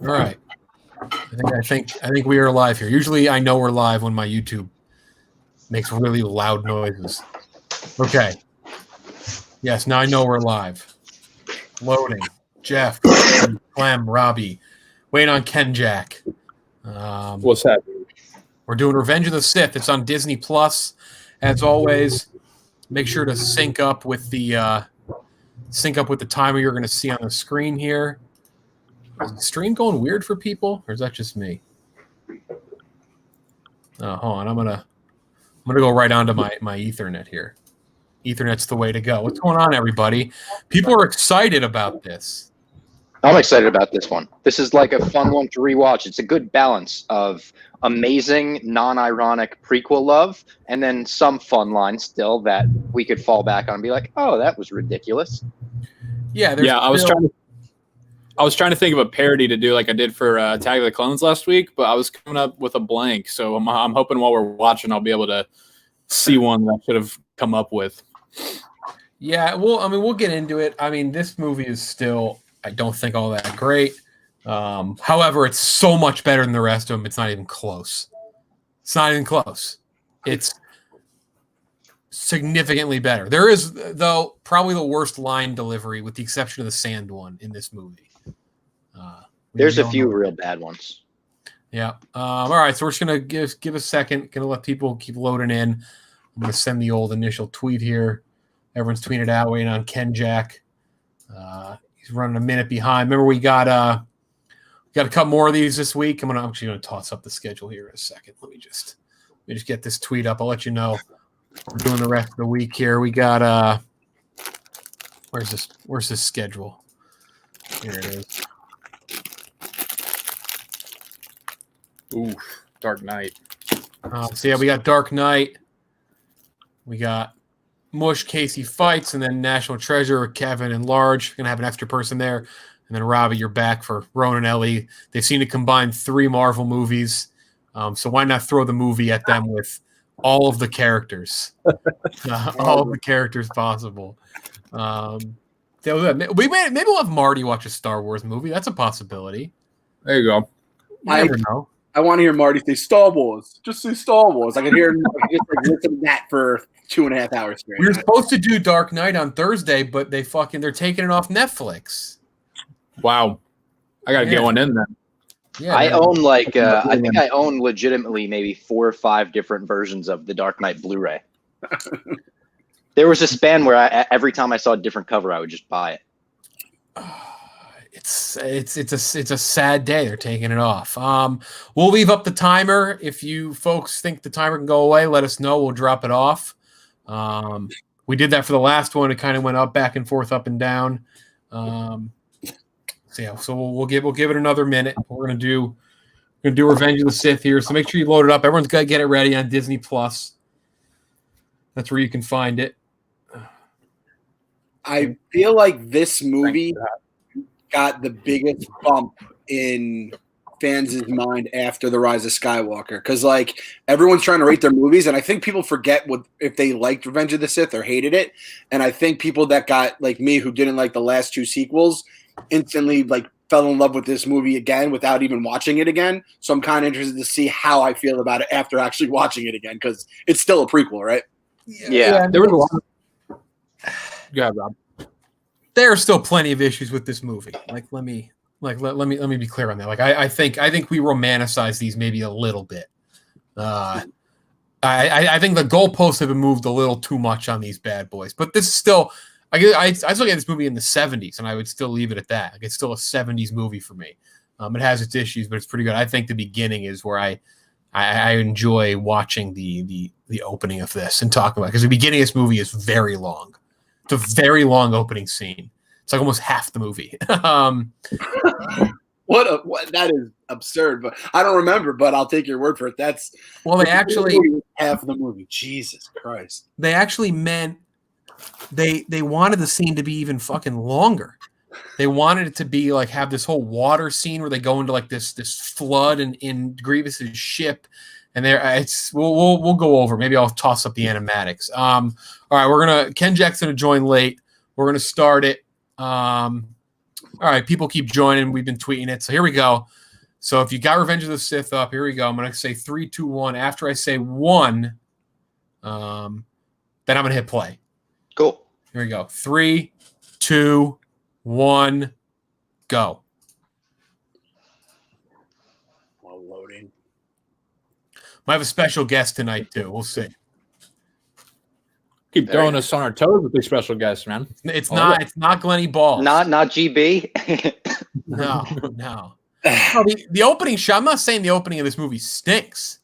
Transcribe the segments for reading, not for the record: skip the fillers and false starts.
All right. I think we are live here. Usually I know we're live when my YouTube makes really loud noises. Okay. Yes, now I know we're live. Loading. Jeff, Clem, Robbie. Waiting on KenJac. What's happening? We're doing Revenge of the Sith. It's on Disney Plus. As always, make sure to sync up with the timer you're going to see on the screen here. Is the stream going weird for people, or is that just me? Oh, hold on. I'm gonna go right onto my Ethernet here. Ethernet's the way to go. What's going on, everybody? People are excited about this. I'm excited about this one. This is like a fun one to rewatch. It's a good balance of amazing, non-ironic prequel love, and then some fun lines still that we could fall back on and be like, "Oh, that was ridiculous." Yeah, I was trying to think of a parody to do like I did for Attack of the Clones last week, but I was coming up with a blank. So I'm hoping while we're watching, I'll be able to see one that I should have come up with. Yeah, well, I mean, we'll get into it. I mean, this movie is still, I don't think, all that great. However, it's so much better than the rest of them. It's not even close. It's not even close. It's significantly better. There is, though, probably the worst line delivery, with the exception of the sand one in this movie. There's a few real bad ones. Yeah. All right. So we're just gonna give a second. Gonna let people keep loading in. I'm gonna send the old initial tweet here. Everyone's tweeting it out, waiting on KenJac. He's running a minute behind. Remember, we got a couple more of these this week. I'm actually gonna toss up the schedule here in a second. Let me just get this tweet up. I'll let you know we're doing the rest of the week here. We got where's this schedule? Here it is. Ooh, Dark Knight. So yeah, we got Dark Knight. We got Mush, Casey Fights, and then National Treasure, Kevin and Large. Gonna have an extra person there. And then Robbie, you're back for Ronan Ellie. They seem to combine 3 Marvel movies. So why not throw the movie at them with all of the characters? All of the characters possible. Maybe we'll have Marty watch a Star Wars movie. That's a possibility. There you go. You never know. I want to hear Marty say Star Wars. Just say Star Wars. I can hear him just like listen to that for 2.5 hours straight. We were supposed to do Dark Knight on Thursday, but they're taking it off Netflix. Wow. I gotta get one in then. Yeah, I own I think I own legitimately maybe 4 or 5 different versions of the Dark Knight Blu-ray. There was a span where every time I saw a different cover, I would just buy it. It's a sad day. They're taking it off. We'll leave up the timer. If you folks think the timer can go away, let us know. We'll drop it off. We did that for the last one. It kind of went up, back and forth, up and down. So we'll give it another minute. We're gonna do Revenge of the Sith here. So make sure you load it up. Everyone's got to get it ready on Disney Plus. That's where you can find it. I feel like this movie got the biggest bump in fans' mind after The Rise of Skywalker, because like everyone's trying to rate their movies, and I think people forget if they liked Revenge of the Sith or hated it. And I think people that got like me, who didn't like the last 2 sequels, instantly like fell in love with this movie again without even watching it again. So I'm kind of interested to see how I feel about it after actually watching it again, because it's still a prequel, right? Yeah. There was a lot. Go ahead, Rob. There are still plenty of issues with this movie. Let me be clear on that. Like I think we romanticize these maybe a little bit. I think the goalposts have been moved a little too much on these bad boys. But this is still, I still get this movie in the 70s, and I would still leave it at that. Like, it's still a 70s movie for me. It has its issues, but it's pretty good. I think the beginning is where I enjoy watching the opening of this and talking about it, because the beginning of this movie is very long. It's a very long opening scene. It's like almost half the movie. What that is absurd, but I don't remember, but I'll take your word for it. They actually half the movie. Jesus Christ. They actually meant they wanted the scene to be even fucking longer. They wanted it to be like have this whole water scene where they go into like this flood in Grievous's ship. And we'll go over. Maybe I'll toss up the animatics. All right, KenJac's gonna join late. We're gonna start it. All right, people keep joining. We've been tweeting it. So here we go. So if you got Revenge of the Sith up, here we go. I'm going to say 3, 2, 1. After I say 1, then I'm going to hit play. Cool. Here we go. 3, 2, 1, go. While loading. Might have a special guest tonight, too. We'll see. Keep throwing us on our toes with these special guests, man. It's not Glenny Ball. Not GB. No. No, the opening shot. I'm not saying the opening of this movie stinks.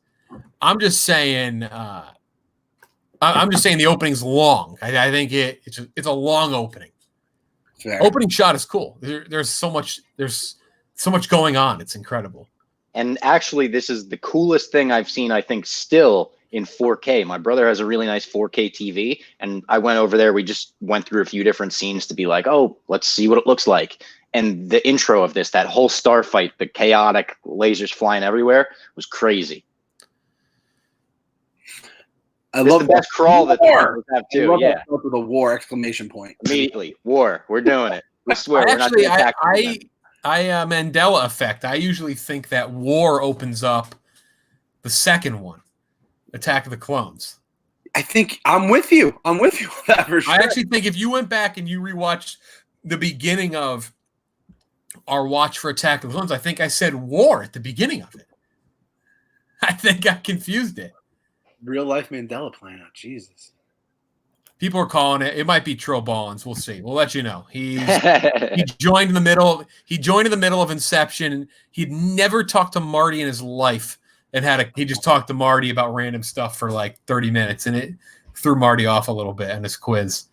I'm just saying. I'm just saying the opening's long. I think it's a long opening. Fair. Opening shot is cool. There's so much going on. It's incredible. And actually, this is the coolest thing I've seen, I think, still in 4K. My brother has a really nice 4K TV, and I went over there. We just went through a few different scenes to be like, oh, let's see what it looks like. And the intro of this, that whole star fight, the chaotic lasers flying everywhere, was crazy. I love the best crawl that war. They have too. I love Yeah, that with a war exclamation point. immediately war. We're doing it. We swear. We're not doing Mandela effect. I usually think that war opens up the second one, Attack of the Clones. I think I'm with you. I'm with you on that for sure. I actually think if you went back and you rewatched the beginning of our watch for Attack of the Clones, I think I said war at the beginning of it. I think I confused it. Real life Mandela plan out. Jesus. People are calling it. It might be Trill Ballins. We'll see. We'll let you know. He joined in the middle. He joined in the middle of Inception. He'd never talked to Marty in his life, and he just talked to Marty about random stuff for like 30 minutes, and it threw Marty off a little bit in his quiz.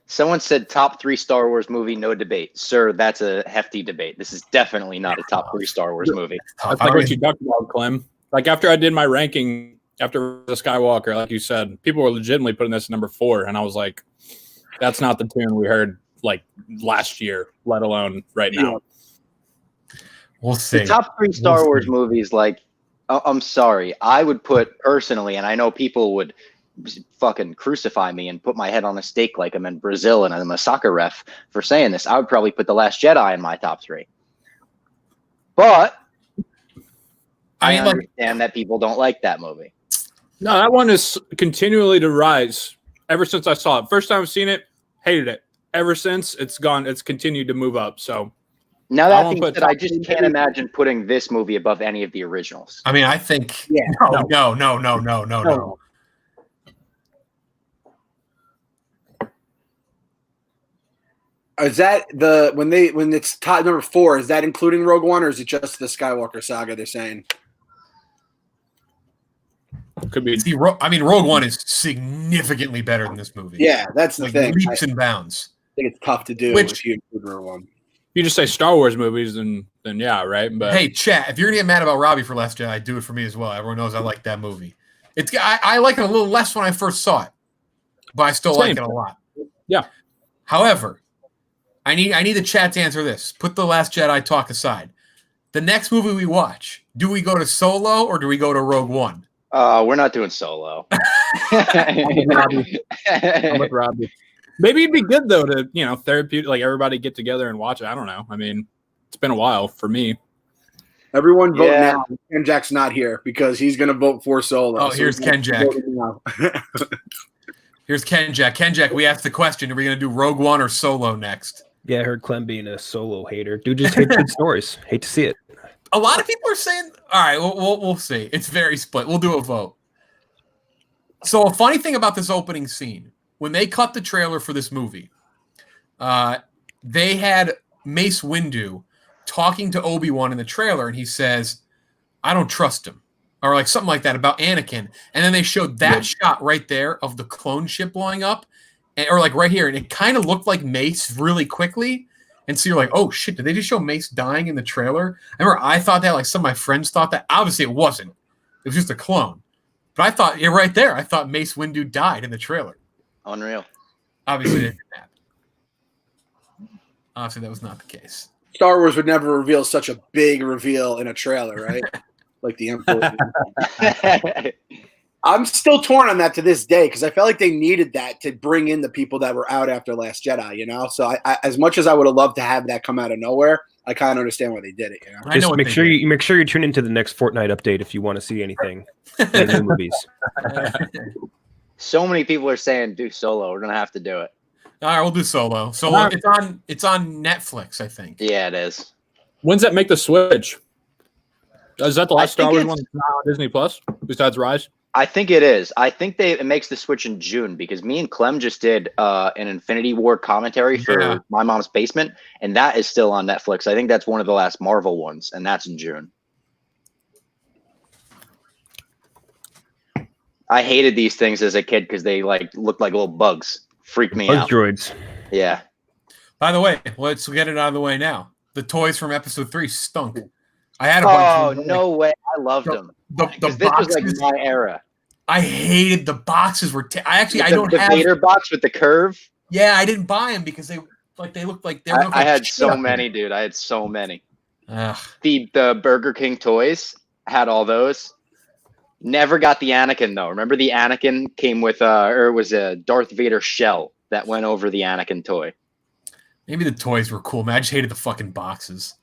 Someone said top 3 Star Wars movie, no debate. Sir, that's a hefty debate. This is definitely not a top 3 Star Wars movie. That's like what you talked about, Clem. Like after I did my ranking after the Skywalker, like you said, people were legitimately putting this at number 4, and I was like, that's not the tune we heard like last year, let alone right now. We'll see. The top 3 Star Wars movies, like, I'm sorry, I would put personally, and I know people would fucking crucify me and put my head on a stake like I'm in Brazil and I'm a soccer ref for saying this. I would probably put The Last Jedi in my top 3. But I understand that people don't like that movie. No, that one is continually to rise ever since I saw it. First time I've seen it, hated it. Ever since, it's continued to move up. So now that being said, I just can't imagine putting this movie above any of the originals. I mean, I think no. Is that when it's top number 4? Is that including Rogue One, or is it just the Skywalker saga? They're saying. Could be. See, Rogue One is significantly better than this movie. Yeah, that's the thing. Leaps and bounds. I think it's tough to do if you include Rogue One. You just say Star Wars movies, then yeah, right? But hey, chat, if you're gonna get mad about Robbie for Last Jedi, do it for me as well. Everyone knows I like that movie. I like it a little less when I first saw it, but I still like it a lot. Yeah. However, I need the chat to answer this. Put the Last Jedi talk aside. The next movie we watch, do we go to Solo or do we go to Rogue One? We're not doing Solo. I'm with Robbie. Maybe it'd be good though to therapeutic, like everybody get together and watch it. I don't know. I mean, it's been a while for me. Everyone vote now. KenJac's not here because he's going to vote for Solo. Oh, here's KenJac. Here's KenJac. KenJac, we asked the question: are we going to do Rogue One or Solo next? Yeah, I heard Clem being a Solo hater. Dude just hates good stories. Hate to see it. A lot of people are saying, all right, we'll see. It's very split. We'll do a vote. So a funny thing about this opening scene, when they cut the trailer for this movie, they had Mace Windu talking to Obi-Wan in the trailer, and he says, I don't trust him, or like something like that about Anakin. And then they showed that shot right there of the clone ship blowing up, or like right here, and it kind of looked like Mace really quickly. And so you're like, oh shit, did they just show Mace dying in the trailer? I remember I thought that, like some of my friends thought that. Obviously it wasn't. It was just a clone. But I thought, right there, I thought Mace Windu died in the trailer. Unreal. Obviously it didn't happen. Obviously that was not the case. Star Wars would never reveal such a big reveal in a trailer, right? Like the Emperor. I'm still torn on that to this day because I felt like they needed that to bring in the people that were out after Last Jedi, you know? So I as much as I would have loved to have that come out of nowhere, I kind of understand why they did it, you know? Just make sure you tune into the next Fortnite update if you want to see anything in the new movies. So many people are saying do Solo. We're gonna have to do it. All right, we'll do Solo. Solo. It's on Netflix, I think. Yeah, it is. When's that make the switch? Is that the last Star Wars one on Disney Plus besides Rise? I think it is. I think it makes the switch in June because me and Clem just did an Infinity War commentary for My Mom's Basement, and that is still on Netflix. I think that's one of the last Marvel ones, and that's in June. I hated these things as a kid because they looked like little bugs. Freaked me out. Droids. Yeah. By the way, let's get it out of the way now. The toys from Episode 3 stunk. I had a bunch. Oh no way! I loved them. The this boxes, was like my era. I hated the boxes. I don't the have Vader box with the curve. Yeah, I didn't buy them because they looked like they. I had so many, dude. I had so many. Ugh. The Burger King toys had all those. Never got the Anakin though. Remember the Anakin came with or it was a Darth Vader shell that went over the Anakin toy. Maybe the toys were cool, man. I just hated the fucking boxes.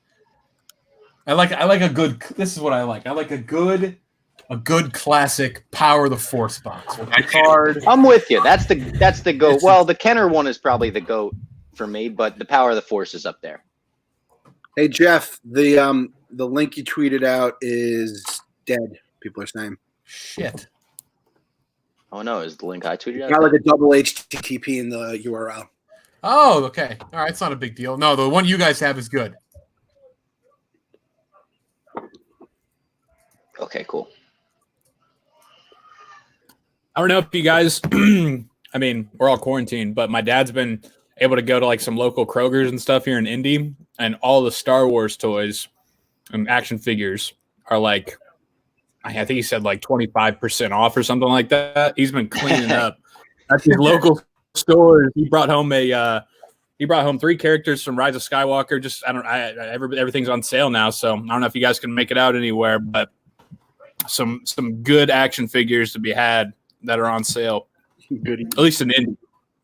I like a good. This is what I like. I like a good classic Power of the Force box with a card. I'm with you. That's the goat. Well, the Kenner one is probably the goat for me, but the Power of the Force is up there. Hey Jeff, the link you tweeted out is dead. People are saying. Shit. Oh no, is the link I tweeted out? Got like a double HTTP in the URL. Oh, okay. All right, it's not a big deal. No, the one you guys have is good. Okay, cool. I don't know if you guys, I mean, we're all quarantined, but my dad's been able to go to like some local Kroger's and stuff here in Indy, and all the Star Wars toys and action figures are like, I think he said like 25% off or something like that. He's been cleaning up at these local stores. He brought home 3 characters from Rise of Skywalker. Just everything's on sale now, so I don't know if you guys can make it out anywhere, but some good action figures to be had that are on sale. Good. At least in Indy.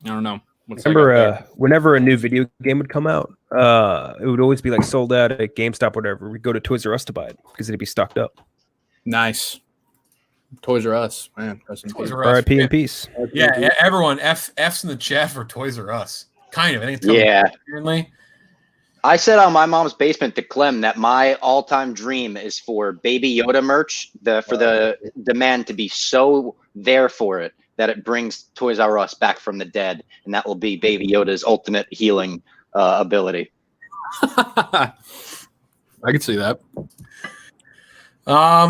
I don't know. Remember, whenever a new video game would come out, it would always be like sold out at GameStop, whatever. We'd go to Toys R Us to buy it because it'd be stocked up. Nice. Toys R Us, man. RIP in peace. Yeah, everyone. F's in the chat for Toys R Us. Kind of. I think it's apparently. I said on My Mom's Basement to Clem that my all-time dream is for Baby Yoda merch, for the demand to be so there for it that it brings Toys R Us back from the dead, and that will be Baby Yoda's ultimate healing ability. I could see that.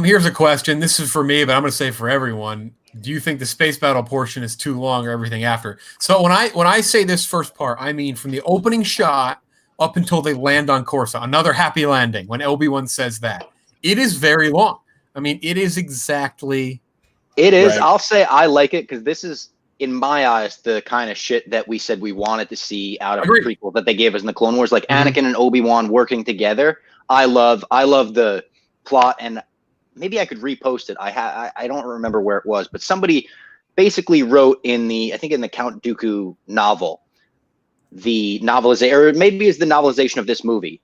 Here's a question. This is for me, but I'm going to say for everyone. Do you think the space battle portion is too long or everything after? So when I say this first part, I mean from the opening shot up until they land on Coruscant, another happy landing, when Obi-Wan says that. It is very long. I mean, it is exactly... It is. Right. I'll say I like it because this is, in my eyes, the kind of shit that we said we wanted to see out of a prequel that they gave us in the Clone Wars, like Anakin and Obi-Wan working together. I love the plot, and maybe I could repost it. I don't remember where it was, but somebody basically wrote in the Count Dooku novel, the novelization, or maybe it's the novelization of this movie,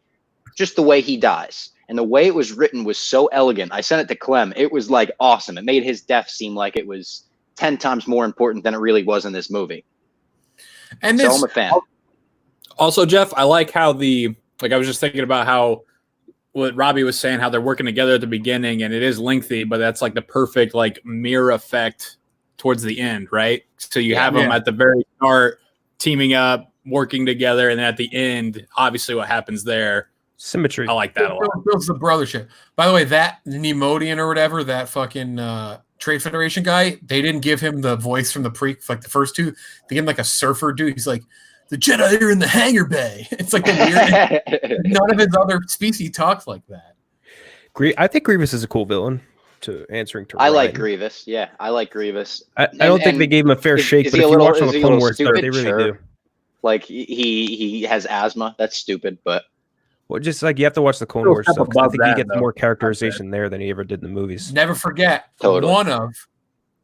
just the way he dies. And the way it was written was so elegant. I sent it to Clem. It was like awesome. It made his death seem like it was 10 times more important than it really was in this movie. And so I'm a fan. Also, Jeff, I like how I was just thinking about what Robbie was saying, how they're working together at the beginning, and it is lengthy, but that's like the perfect like mirror effect towards the end, right? So you have them at the very start teaming up, working together, and then at the end, obviously what happens there. Symmetry. I like that a lot. Builds the brothership. By the way, that Nemodian or whatever, that fucking Trade Federation guy, they didn't give him the voice from the like the first two. They gave him like a surfer dude. He's like, the Jedi are in the hangar bay. It's like a weird. None of his other species talks like that. I think Grievous is a cool villain. Answering to I like Grievous. Yeah, I like Grievous. I don't think they gave him a fair shake, but if you watch on the Clone Wars stuff, they really do. Like he has asthma. That's stupid, but. Well, just like you have to watch the Clone Wars stuff. I think he gets more characterization there than he ever did in the movies. Never forget,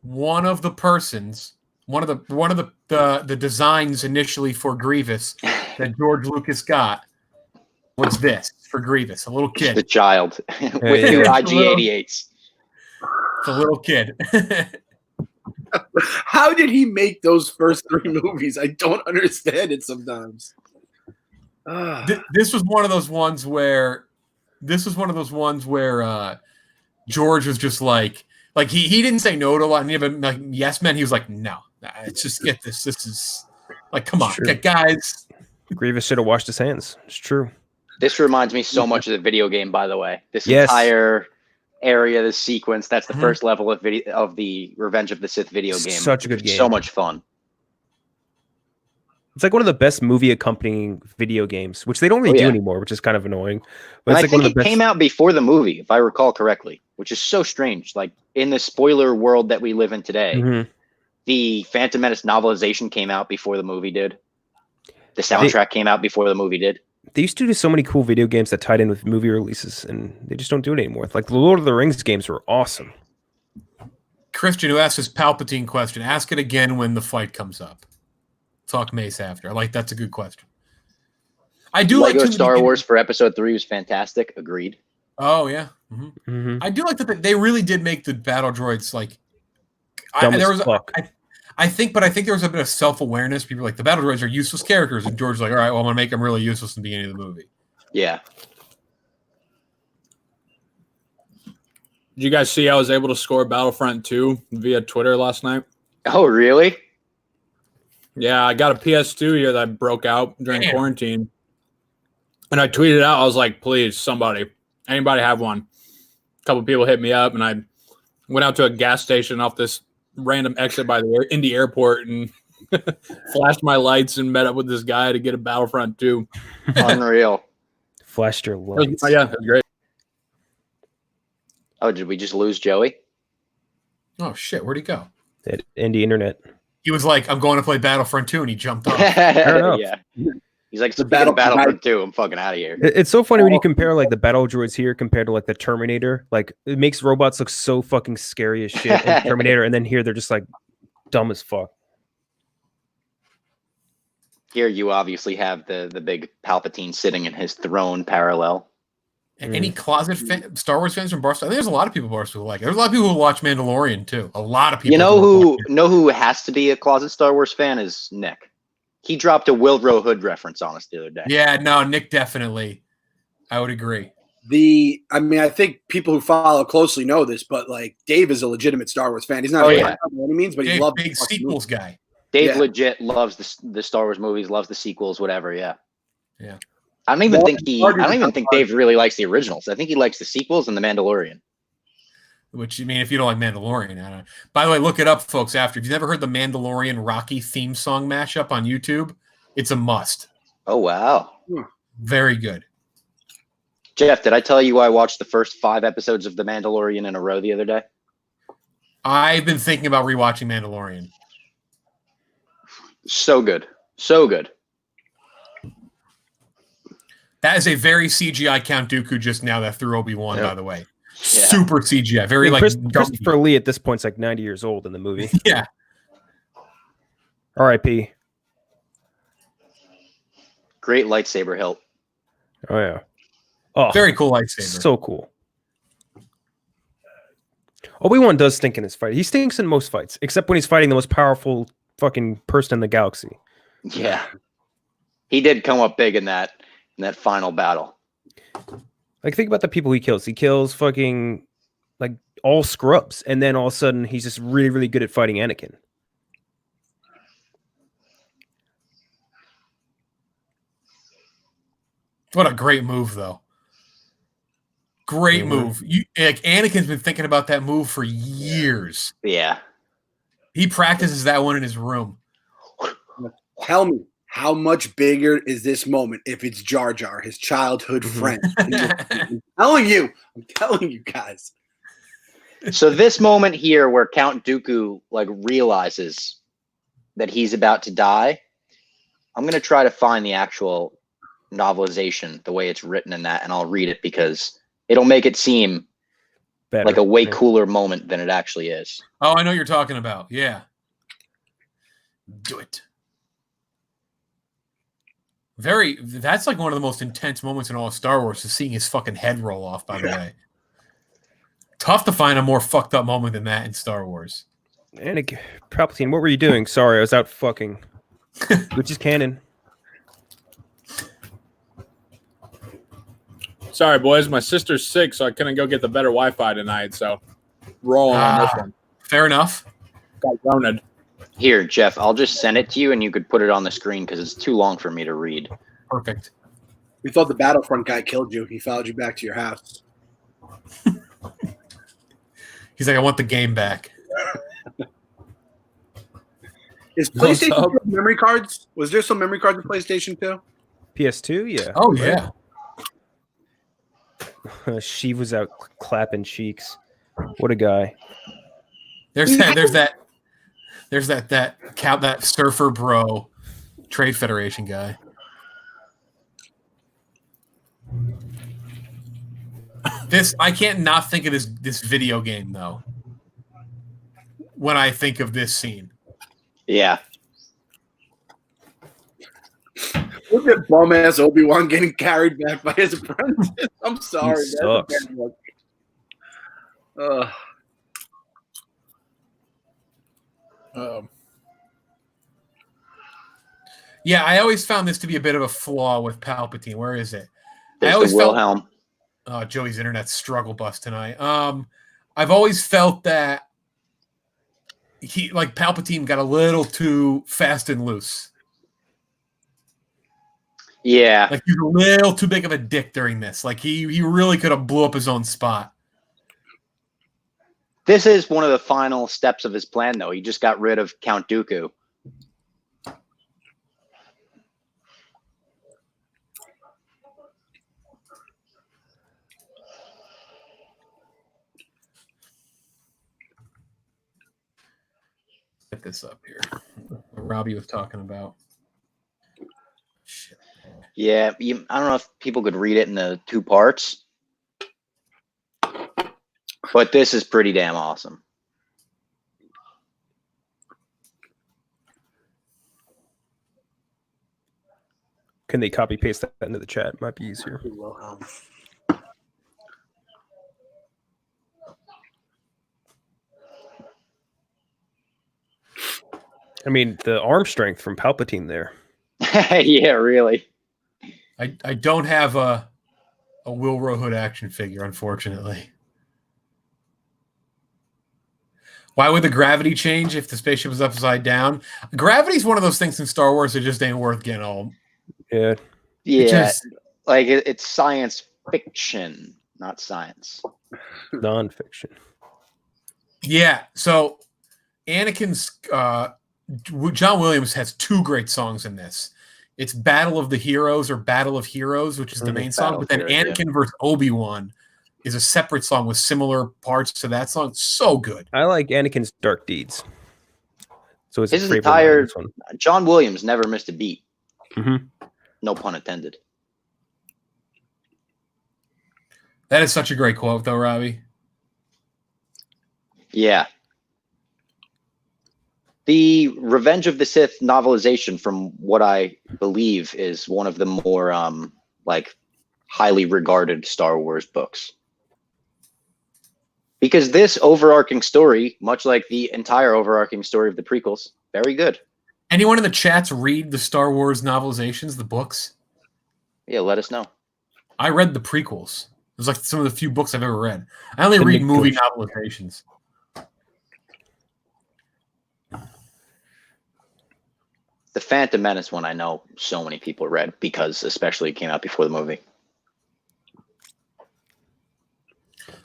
one of the designs initially for Grievous that George Lucas got was this for Grievous, a little kid. The child with two IG-88s. It's a little kid. How did he make those first 3 movies? I don't understand it sometimes. This was one of those ones where George was just like he didn't say no to a lot and even like yes men. He was like, no, let's just get this. This is like, come on, guys. Grievous should have washed his hands. It's true. This reminds me so much of the video game, by the way. This entire area, this sequence, that's the first level of the Revenge of the Sith video game. Such a good game. So much fun. It's like one of the best movie accompanying video games, which they don't really do anymore, which is kind of annoying. But And it's I like think one of the it came out before the movie, if I recall correctly, which is so strange. Like in the spoiler world that we live in today, the Phantom Menace novelization came out before the movie did. The soundtrack came out before the movie did. They used to do so many cool video games that tied in with movie releases, and they just don't do it anymore. Like the Lord of the Rings games were awesome. Christian, who asked his Palpatine question, ask it again when the fight comes up. Talk Mace after. I like that's a good question. I do Lego like Star Wars for Episode 3 was fantastic. Agreed. Oh yeah, I do like that they really did make the battle droids like. I think there was a bit of self-awareness. People were like the battle droids are useless characters, and George's like, all right, well, I'm gonna make them really useless in the beginning of the movie. Yeah. Did you guys see I was able to score Battlefront 2 via Twitter last night? Oh, really? Yeah, I got a PS2 here that broke out during quarantine. And I tweeted out, I was like, please, anybody have one? A couple people hit me up, and I went out to a gas station off this random exit by the Indy airport and flashed my lights and met up with this guy to get a Battlefront 2. Unreal. Flashed your lights. Yeah, it was great. Oh, did we just lose Joey? Oh shit, where'd he go? At Indie Internet. He was like, I'm going to play Battlefront 2, and he jumped off. Yeah. He's like, it's a Battlefront 2. I'm fucking out of here. It's so funny when you compare like the battle droids here compared to like the Terminator. Like it makes robots look so fucking scary as shit in Terminator, and then here they're just like dumb as fuck. Here you obviously have the big Palpatine sitting in his throne parallel. Any closet Star Wars fans from Barstool? I think there's a lot of people Barstool like it. There's a lot of people who watch Mandalorian too. A lot of people. You know who has to be a closet Star Wars fan is Nick. He dropped a Wildrow Hood reference on us the other day. Yeah, no, Nick definitely. I would agree. I think people who follow closely know this, but like Dave is a legitimate Star Wars fan. He's not by any means, but he loves big sequels guy. Dave legit loves the Star Wars movies, loves the sequels, whatever. Yeah. Yeah. I don't even think Dave really likes the originals. I think he likes the sequels and The Mandalorian. Which, I mean, if you don't like Mandalorian, I don't know. By the way, look it up, folks. If you've never heard the Mandalorian Rocky theme song mashup on YouTube, it's a must. Oh, wow. Very good. Jeff, did I tell you I watched the first 5 episodes of The Mandalorian in a row the other day? I've been thinking about rewatching Mandalorian. So good. So good. That is a very CGI Count Dooku just now that threw Obi-Wan, by the way. Yeah. Super CGI. Very Christopher Lee at this point's like 90 years old in the movie. Yeah. R.I.P. Great lightsaber hilt. Oh, yeah. Oh, very cool lightsaber. So cool. Obi-Wan does stink in his fight. He stinks in most fights, except when he's fighting the most powerful fucking person in the galaxy. Yeah. He did come up big in that final battle. Like, think about the people he kills. He kills fucking, like, all scrubs. And then all of a sudden, he's just really, really good at fighting Anakin. What a great move, though. Great move. Anakin's been thinking about that move for years. Yeah. He practices that one in his room. Tell me, how much bigger is this moment if it's Jar Jar, his childhood friend? I'm telling you guys. So this moment here where Count Dooku like realizes that he's about to die, I'm going to try to find the actual novelization, the way it's written in that, and I'll read it because it'll make it seem Better. like a way cooler moment than it actually is. Oh, I know what you're talking about. Yeah. Do it. That's like one of the most intense moments in all of Star Wars, is seeing his fucking head roll off, by the way. Tough to find a more fucked up moment than that in Star Wars. Anakin, Palpatine, what were you doing? Sorry, I was out fucking. Which is canon. Sorry, boys. My sister's sick, so I couldn't go get the better Wi-Fi tonight. So rolling on this one. Fair enough. Got zoned. Here, Jeff, I'll just send it to you, and you could put it on the screen because it's too long for me to read. Perfect. We thought the Battlefront guy killed you. He followed you back to your house. He's like, I want the game back. Is PlayStation 2 memory cards? Was there some memory cards in PlayStation 2? PS2, yeah. Oh, yeah. She was out clapping cheeks. What a guy. There's that surfer bro Trade Federation guy. I can't not think of this video game though when I think of this scene. Yeah. Look at bum ass Obi-Wan getting carried back by his apprentice. I'm sorry. He sucks. Yeah, I always found this to be a bit of a flaw with Palpatine. Where is it? There's I always the Wilhelm. Joey's internet struggle bus tonight. I've always felt that Palpatine got a little too fast and loose. Yeah. Like he's a little too big of a dick during this. Like he really could have blew up his own spot. This is one of the final steps of his plan, though. He just got rid of Count Dooku. Get this up here. What Robbie was talking about. Shit. Yeah, I don't know if people could read it in the two parts, but this is pretty damn awesome. Can they copy paste that into the chat? Might be easier. I mean, the arm strength from Palpatine there. Yeah, really. I don't have a Wilbur Hood action figure, unfortunately. Why would the gravity change if the spaceship was upside down? Gravity is one of those things in Star Wars that just ain't worth getting all. Yeah. Yeah, like it's science fiction, not science. Non-fiction. Yeah, so Anakin's John Williams has two great songs in this. It's Battle of the Heroes or Battle of Heroes, which is the main song, but then Anakin versus Obi-Wan is a separate song with similar parts to that song. So good. I like Anakin's Dark Deeds. So it's his entire John Williams never missed a beat. Mm-hmm. No pun intended. That is such a great quote, though, Robbie. Yeah. The Revenge of the Sith novelization, from what I believe, is one of the more highly regarded Star Wars books. Because this overarching story, much like the entire overarching story of the prequels, very good. Anyone in the chats read the Star Wars novelizations, the books? Yeah, let us know. I read the prequels. It was like some of the few books I've ever read. I only read movie novelizations. The Phantom Menace one, I know so many people read because especially it came out before the movie.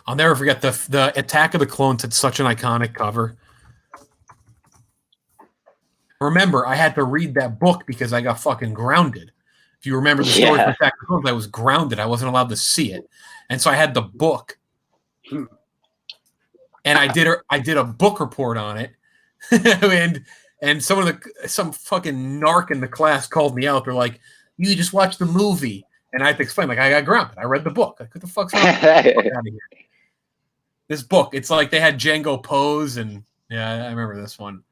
I'll never forget the Attack of the Clones had such an iconic cover. Remember, I had to read that book because I got fucking grounded. If you remember the story of Attack of the Clones, I was grounded. I wasn't allowed to see it. And so I had the book. And I did a book report on it. and some fucking narc in the class called me out. They're like, "You just watched the movie." And I had to explain, like, I got grounded. I read the book. Like, what the fuck's wrong? Get out of here. This book. It's like they had Django pose, and yeah, I remember this one.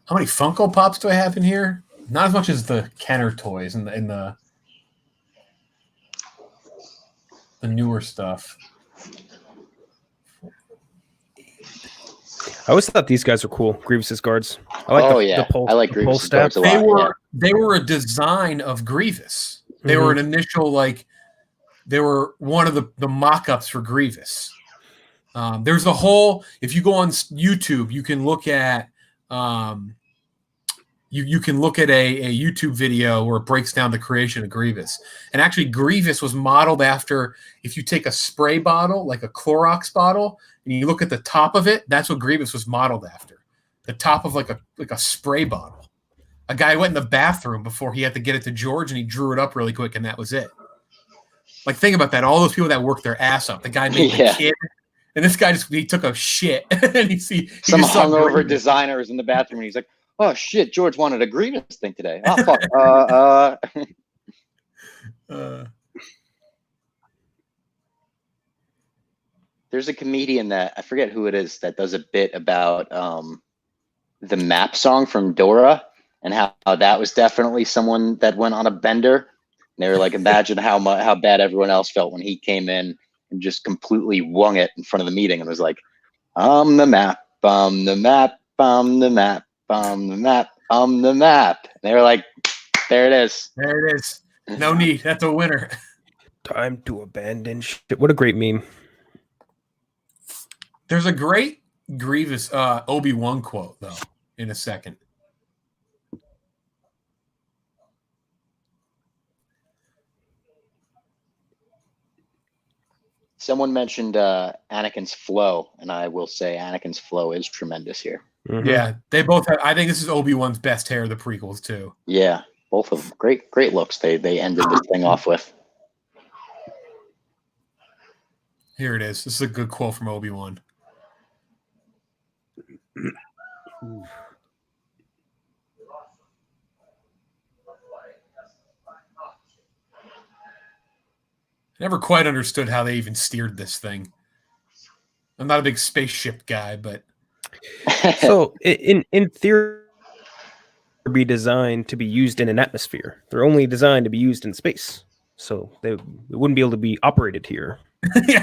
How many Funko Pops do I have in here? Not as much as the Kenner toys and the newer stuff. I always thought these guys were cool. Grievous's guards. I like the pole, I like Grievous's guards a lot. They were a design of Grievous. They were an initial they were one of the mock-ups for Grievous. There's a whole. If you go on YouTube, you can look at you can look at a YouTube video where it breaks down the creation of Grievous. And actually, Grievous was modeled after, if you take a spray bottle, like a Clorox bottle, and you look at the top of it, that's what Grievous was modeled after. The top of like a spray bottle. A guy went in the bathroom before he had to get it to George, and he drew it up really quick, and that was it. Like, think about that. All those people that worked their ass up. The guy made the kid, and this guy he took a shit. And some hungover designer is in the bathroom, and he's like, "Oh shit, George wanted a Grievous thing today. Oh fuck." There's a comedian that I forget who it is that does a bit about the map song from Dora and how that was definitely someone that went on a bender. And they were like, imagine how bad everyone else felt when he came in and just completely wung it in front of the meeting and was like, "I'm the map, I'm the map, I'm the map. On the map, on the map." And they were like, there it is. There it is. No need. That's a winner. Time to abandon shit. What a great meme. There's a great Grievous Obi-Wan quote, though, in a second. Someone mentioned Anakin's flow, and I will say Anakin's flow is tremendous here. Mm-hmm. Yeah, they both have. I think this is Obi-Wan's best hair of the prequels too. Yeah, both of them. Great looks. They ended this thing off with. Here it is. This is a good quote from Obi-Wan. Never quite understood how they even steered this thing. I'm not a big spaceship guy, but so in theory, they're be designed to be used in an atmosphere. They're only designed to be used in space, so they wouldn't be able to be operated here.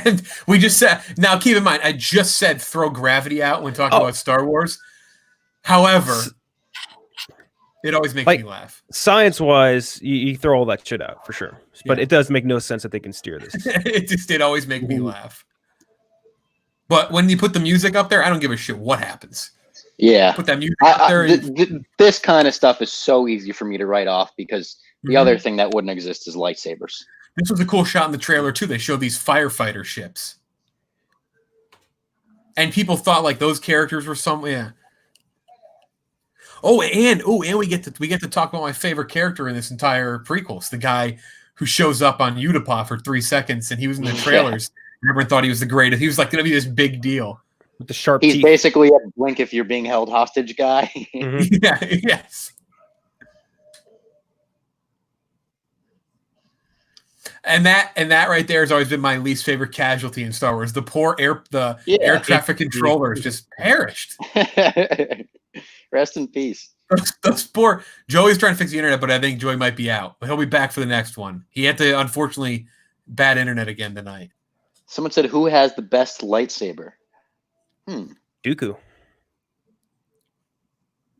And we just said. Now, keep in mind, I just said throw gravity out when talking about Star Wars. However, it always makes me laugh. Science-wise, you throw all that shit out for sure, but it does make no sense that they can steer this. it always makes me laugh. But when you put the music up there, I don't give a shit what happens. Yeah. Put that music up there. This kind of stuff is so easy for me to write off because the other thing that wouldn't exist is lightsabers. This was a cool shot in the trailer, too. They showed these firefighter ships. And people thought like those characters were and we get to talk about my favorite character in this entire prequel. It's the guy who shows up on Utapau for 3 seconds, and he was in the trailers. Everyone thought he was the greatest. He was like going to be this big deal with the sharp teeth. He's basically a blink if you're being held hostage guy. Yeah. Yes. And that right there has always been my least favorite casualty in Star Wars. The poor air traffic controllers just perished. Rest in peace. Those poor Joey's trying to fix the internet, but I think Joey might be out. But he'll be back for the next one. He had to, unfortunately, bad internet again tonight. Someone said, "Who has the best lightsaber?" Dooku.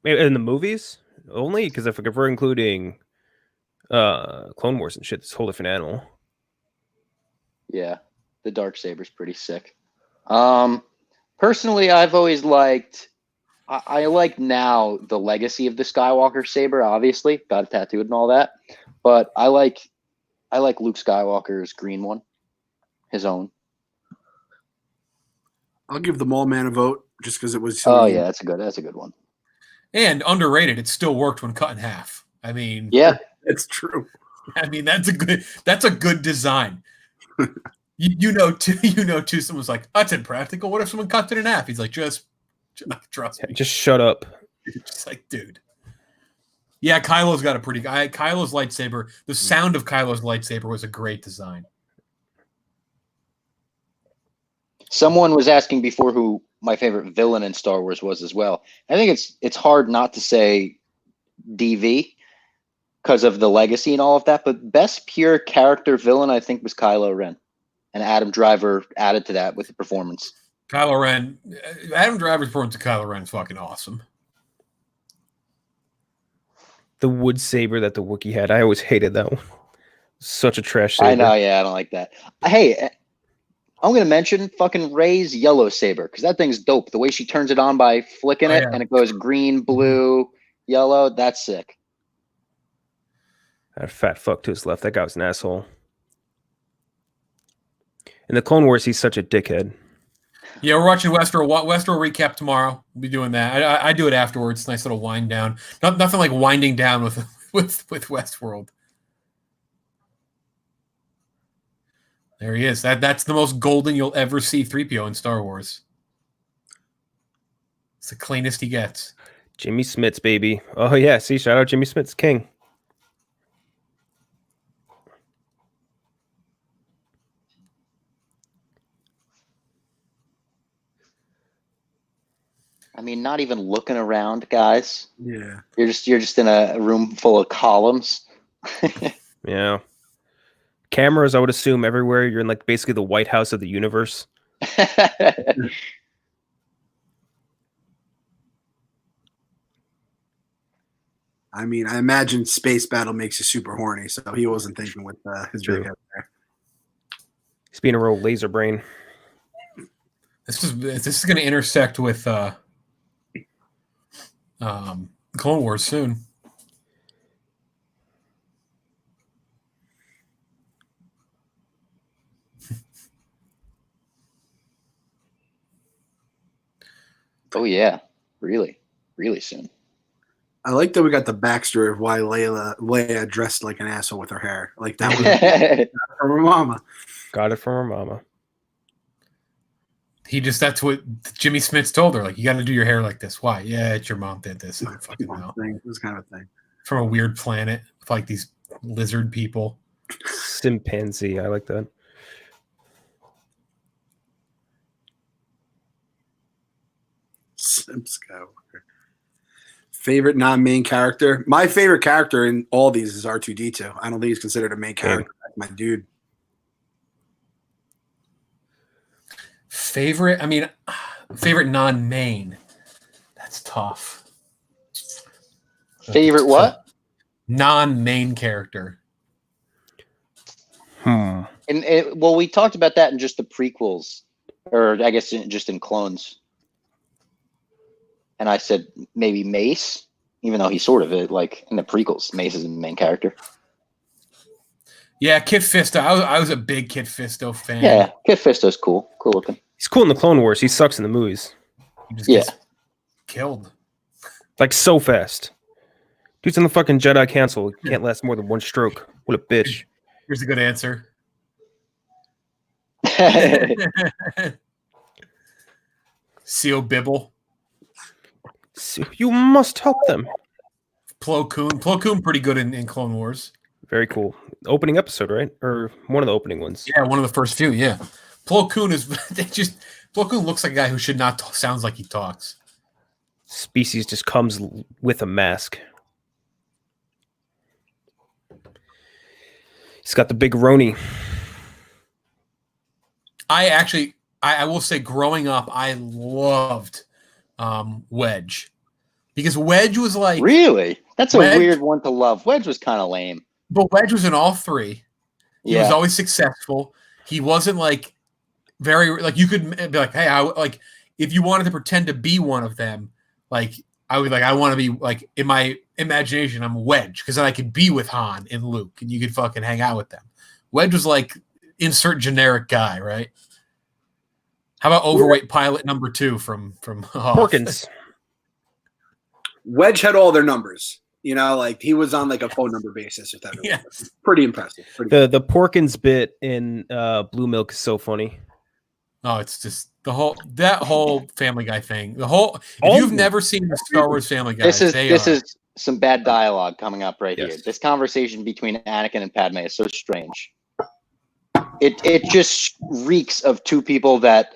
In the movies only, because if we're including Clone Wars and shit, it's a whole different animal. Yeah, the Darksaber's pretty sick. Personally, I've always liked. I like now the legacy of the Skywalker saber. Obviously, got it tattooed and all that, but I like Luke Skywalker's green one, his own. I'll give the Mall Man a vote just because it was. Yeah, that's a good one. And underrated, it still worked when cut in half. I mean, yeah, it's true. I mean, that's a good design. you know too. Someone's like, "That's impractical. What if someone cut it in half?" He's like, just trust me. Just shut up. Just like, dude. Yeah, Kylo's got a pretty. Kylo's lightsaber. The sound of Kylo's lightsaber was a great design. Someone was asking before who my favorite villain in Star Wars was as well. I think it's hard not to say DV because of the legacy and all of that, but best pure character villain I think was Kylo Ren, and Adam Driver added to that with the performance. Kylo Ren, Adam Driver's performance to Kylo Ren is fucking awesome. The wood saber that the Wookiee had, I always hated that one. Such a trash saber. I know, yeah, I don't like that. Hey, I'm going to mention fucking Rey's yellow saber because that thing's dope. The way she turns it on by flicking it and it goes green, blue, yellow, that's sick. That fat fuck to his left. That guy was an asshole. In the Clone Wars, he's such a dickhead. Yeah, we're watching Westworld recap tomorrow. We'll be doing that. I do it afterwards. Nice little wind down. Nothing like winding down with Westworld. There he is. That's the most golden you'll ever see 3PO in Star Wars. It's the cleanest he gets. Jimmy Smits, baby. Oh yeah, see, shout out Jimmy Smits, king. I mean, not even looking around, guys. Yeah. You're just in a room full of columns. Yeah. Cameras, I would assume, everywhere. You're in like basically the White House of the universe. I mean, I imagine Space Battle makes you super horny, so he wasn't thinking with his big head there. He's being a real laser brain. This is going to intersect with Clone Wars soon. Oh yeah, really soon. I like that we got the backstory of why Leia dressed like an asshole with her hair. Like that was from her mama. Got it from her mama. That's what Jimmy Smits told her. Like, you got to do your hair like this. Why? Yeah, it's your mom did this. I don't fucking know. It was kind of a thing. From a weird planet with like these lizard people. Chimpanzee. I like that. Sim Skywalker. Favorite non-main character? My favorite character in all these is R2-D2. I don't think he's considered a main character. That's my dude. Favorite non-main. That's tough. Favorite what? Non-main character. And well, we talked about that in just the prequels, or I guess just in Clones. And I said maybe Mace, even though he's sort of it, like in the prequels, Mace is the main character. Yeah, Kit Fisto. I was a big Kit Fisto fan. Yeah, Kit Fisto's cool looking. He's cool in the Clone Wars. He sucks in the movies. He just gets killed. Like so fast. Dude's in the fucking Jedi Council. He can't last more than one stroke. What a bitch. Here's a good answer. Seal Bibble. So you must help them. Plo Koon pretty good in Clone Wars. Very cool. Opening episode, right? Or one of the opening ones. Yeah, one of the first few, yeah. Plo Koon looks like a guy who should not sounds like he talks. Species just comes with a mask. He's got the big Roni. I will say growing up, I loved Wedge. Because Wedge was like... Really? That's a weird one to love. Wedge was kind of lame. But Wedge was in all three. He was always successful. He wasn't like very... Like, you could be like, hey, if you wanted to pretend to be one of them, like, I would like, I want to be like, in my imagination, I'm Wedge. Because then I could be with Han and Luke. And you could fucking hang out with them. Wedge was like, insert generic guy, right? How about overweight pilot number 2 from Porkins? Wedge had all their numbers. You know, like he was on like a phone number basis with everyone. Yeah. Pretty impressive. The Porkins bit in Blue Milk is so funny. Oh, it's just that whole Family Guy thing. If you've never seen the Star Wars Family Guy, this is some bad dialogue coming up right here. Yes. This conversation between Anakin and Padme is so strange. It just reeks of two people that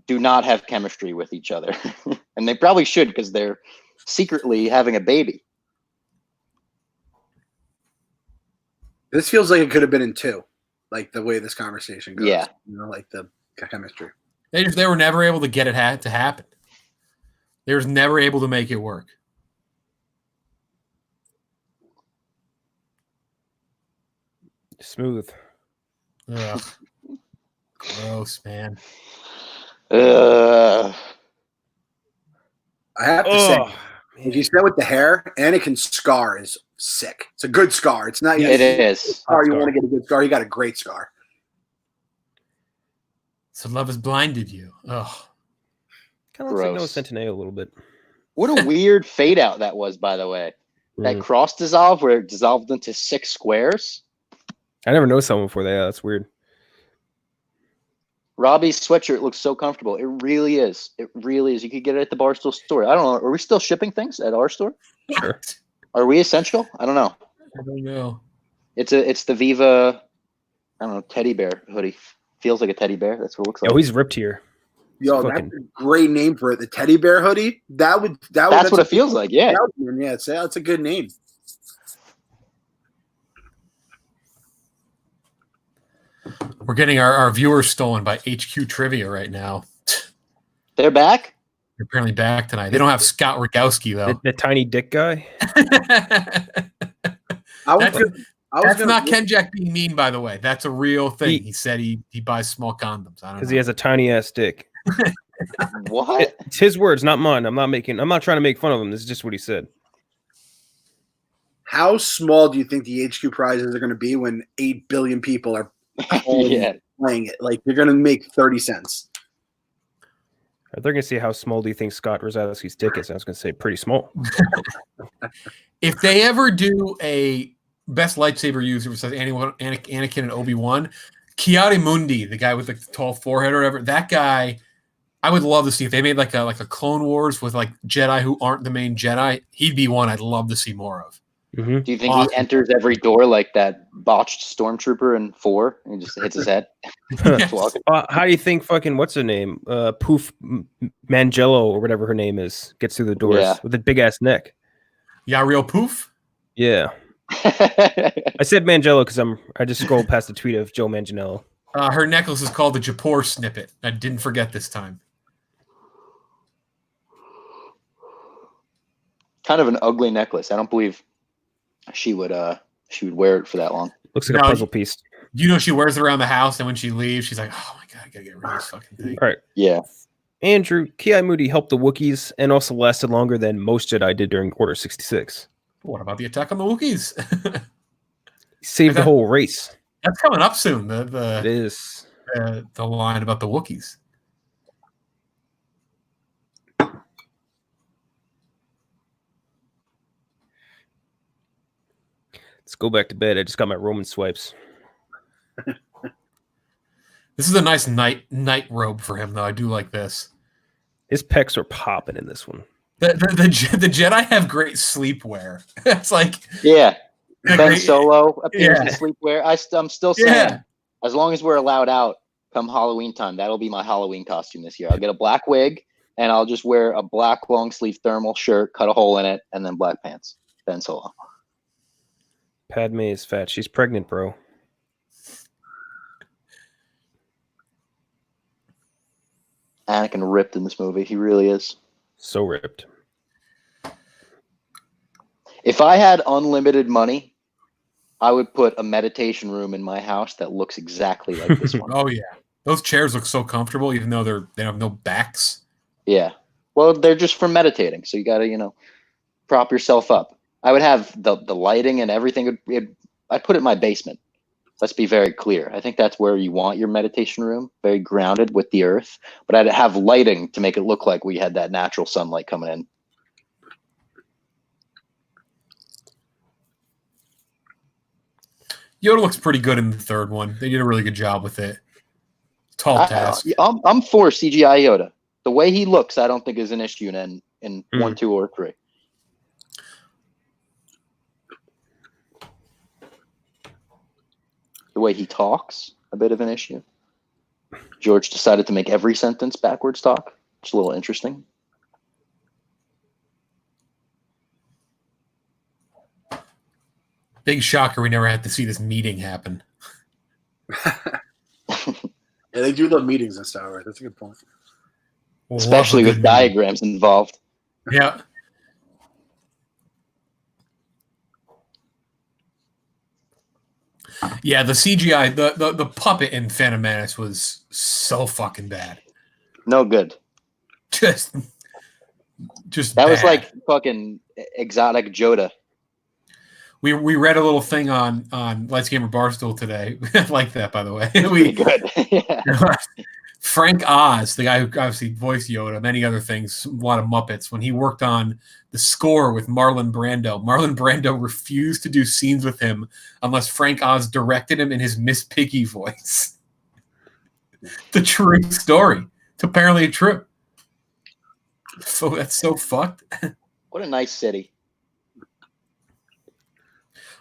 do not have chemistry with each other, and they probably should because they're secretly having a baby. This feels like it could have been in 2, like the way this conversation goes. Yeah. Like the chemistry. They were never able to get it to happen. They were never able to make it work. Smooth. Ugh. Gross, man. I have to say, as you said with the hair, Anakin's scar is sick. It's a good scar. It's not. It is. Oh, you want to get a good scar? You got a great scar. So love has blinded you. Oh, Kind of looks like Noah Gross. Centineo a little bit. What a weird fade out that was, by the way. That cross dissolve where it dissolved into 6 squares. I never noticed someone before that. Yeah, that's weird. Robbie's sweatshirt looks so comfortable. It really is. It really is. You could get it at the Barstool store. I don't know. Are we still shipping things at our store? Sure. Are we essential? I don't know. I don't know. It's the Viva, I don't know, teddy bear hoodie. Feels like a teddy bear. That's what it looks like. Oh, he's ripped here. Yo, Fucking- that's a great name for it. The teddy bear hoodie. That's what it feels like. Yeah. Yeah, it's a good name. We're getting our viewers stolen by HQ Trivia right now. They're back? They're apparently back tonight. They don't have Scott Rogowski, though. The tiny dick guy. That's not KenJac being mean, by the way. That's a real thing. He said he buys small condoms. I don't know. Because he has a tiny ass dick. What? It's his words, not mine. I'm not trying to make fun of him. This is just what he said. How small do you think the HQ prizes are going to be when 8 billion people are Yeah. playing it? Like, you're going to make 30 cents. They're going to see how small do you think Scott Rosowski's dick is. I was going to say pretty small. If they ever do a best lightsaber user versus Anakin and Obi-Wan, Ki-Adi-Mundi, the guy with the tall forehead or whatever, that guy, I would love to see. If they made like a Clone Wars with like Jedi who aren't the main Jedi, he'd be one I'd love to see more of. Mm-hmm. Do you think he enters every door like that botched stormtrooper in 4 and just hits his head? Yes. Walking? How do you think fucking what's her name? Poof Mangello or whatever her name is gets through the doors with a big ass neck. Yariel Poof? Yeah. I said Mangello because I just scrolled past the tweet of Joe Manganiello. Her necklace is called the Japor Snippet. I didn't forget this time. Kind of an ugly necklace. I don't believe she would wear it for that long. Looks like a puzzle piece. You know, she wears it around the house, and when she leaves, she's like, "Oh my god, I gotta get rid of this fucking thing." All right. Yeah. Andrew, Ki-Adi-Mundi helped the Wookiees and also lasted longer than most Jedi did during Order 66. What about the attack on the Wookiees? He saved the whole race. That's coming up soon. It is. The line about the Wookiees. Let's go back to bed. I just got my Roman swipes. This is a nice night robe for him, though. I do like this. His pecs are popping in this one. The Jedi have great sleepwear. It's like Ben Solo appears in Yeah. sleepwear. I'm still saying, as long as we're allowed out come Halloween time, that'll be my Halloween costume this year. I'll get a black wig and I'll just wear a black long sleeve thermal shirt, cut a hole in it, and then black pants. Ben Solo. Padme is fat. She's pregnant, bro. Anakin ripped in this movie. He really is. So ripped. If I had unlimited money, I would put a meditation room in my house that looks exactly like this one. Oh yeah, those chairs look so comfortable, even though they have no backs. Yeah. Well, they're just for meditating, so you got to, prop yourself up. I would have the lighting and everything. I'd put it in my basement. Let's be very clear. I think that's where you want your meditation room, very grounded with the earth. But I'd have lighting to make it look like we had that natural sunlight coming in. Yoda looks pretty good in the third one. They did a really good job with it. Tall task. I'm for CGI Yoda. The way he looks, I don't think is an issue in 1, 2, or 3. The way he talks, a bit of an issue. George decided to make every sentence backwards talk. It's a little interesting. Big shocker, we never had to see this meeting happen. Yeah, they do love meetings in Star Wars. That's a good point. Especially with diagrams involved. Yeah. Yeah, the CGI, the puppet in Phantom Menace was so fucking bad. No good. Just that bad. was like fucking exotic Yoda. We read a little thing on Lightsaber Barstool today. I like that, by the way. Pretty good. Yeah. Frank Oz, the guy who obviously voiced Yoda, many other things, a lot of Muppets, when he worked on the score with Marlon Brando refused to do scenes with him unless Frank Oz directed him in his Miss Piggy voice. The true story. It's apparently true. So that's so fucked. What a nice city.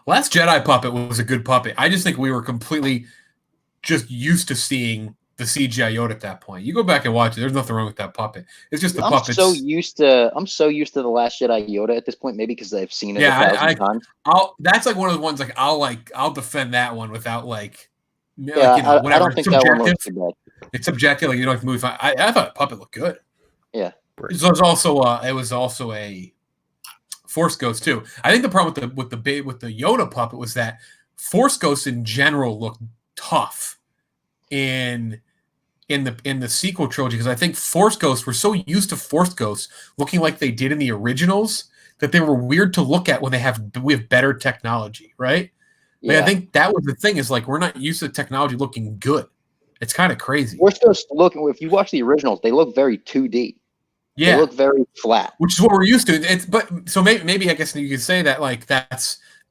Last Jedi puppet was a good puppet. I just think we were completely just used to seeing the CGI Yoda at that point. You go back and watch it. There's nothing wrong with that puppet. It's just the puppets. I'm so used to the Last Jedi Yoda at this point. Maybe because I've seen it 1,000 times. That's like one of the ones I'll defend that one without whatever. I don't think that one looks too bad. It's subjective. Like, you know, like movie. I thought the puppet looked good. Yeah. It was also a Force Ghost too. I think the problem with the Yoda puppet was that Force Ghosts in general looked tough in the sequel trilogy, because I think Force Ghosts were so used to Force Ghosts looking like they did in the originals that they were weird to look at when we have better technology, right? Yeah. I think that was the thing, is like we're not used to technology looking good. It's kind of crazy. Force Ghosts if you watch the originals, they look very 2D. Yeah, they look very flat, which is what we're used to. So maybe I guess you could say that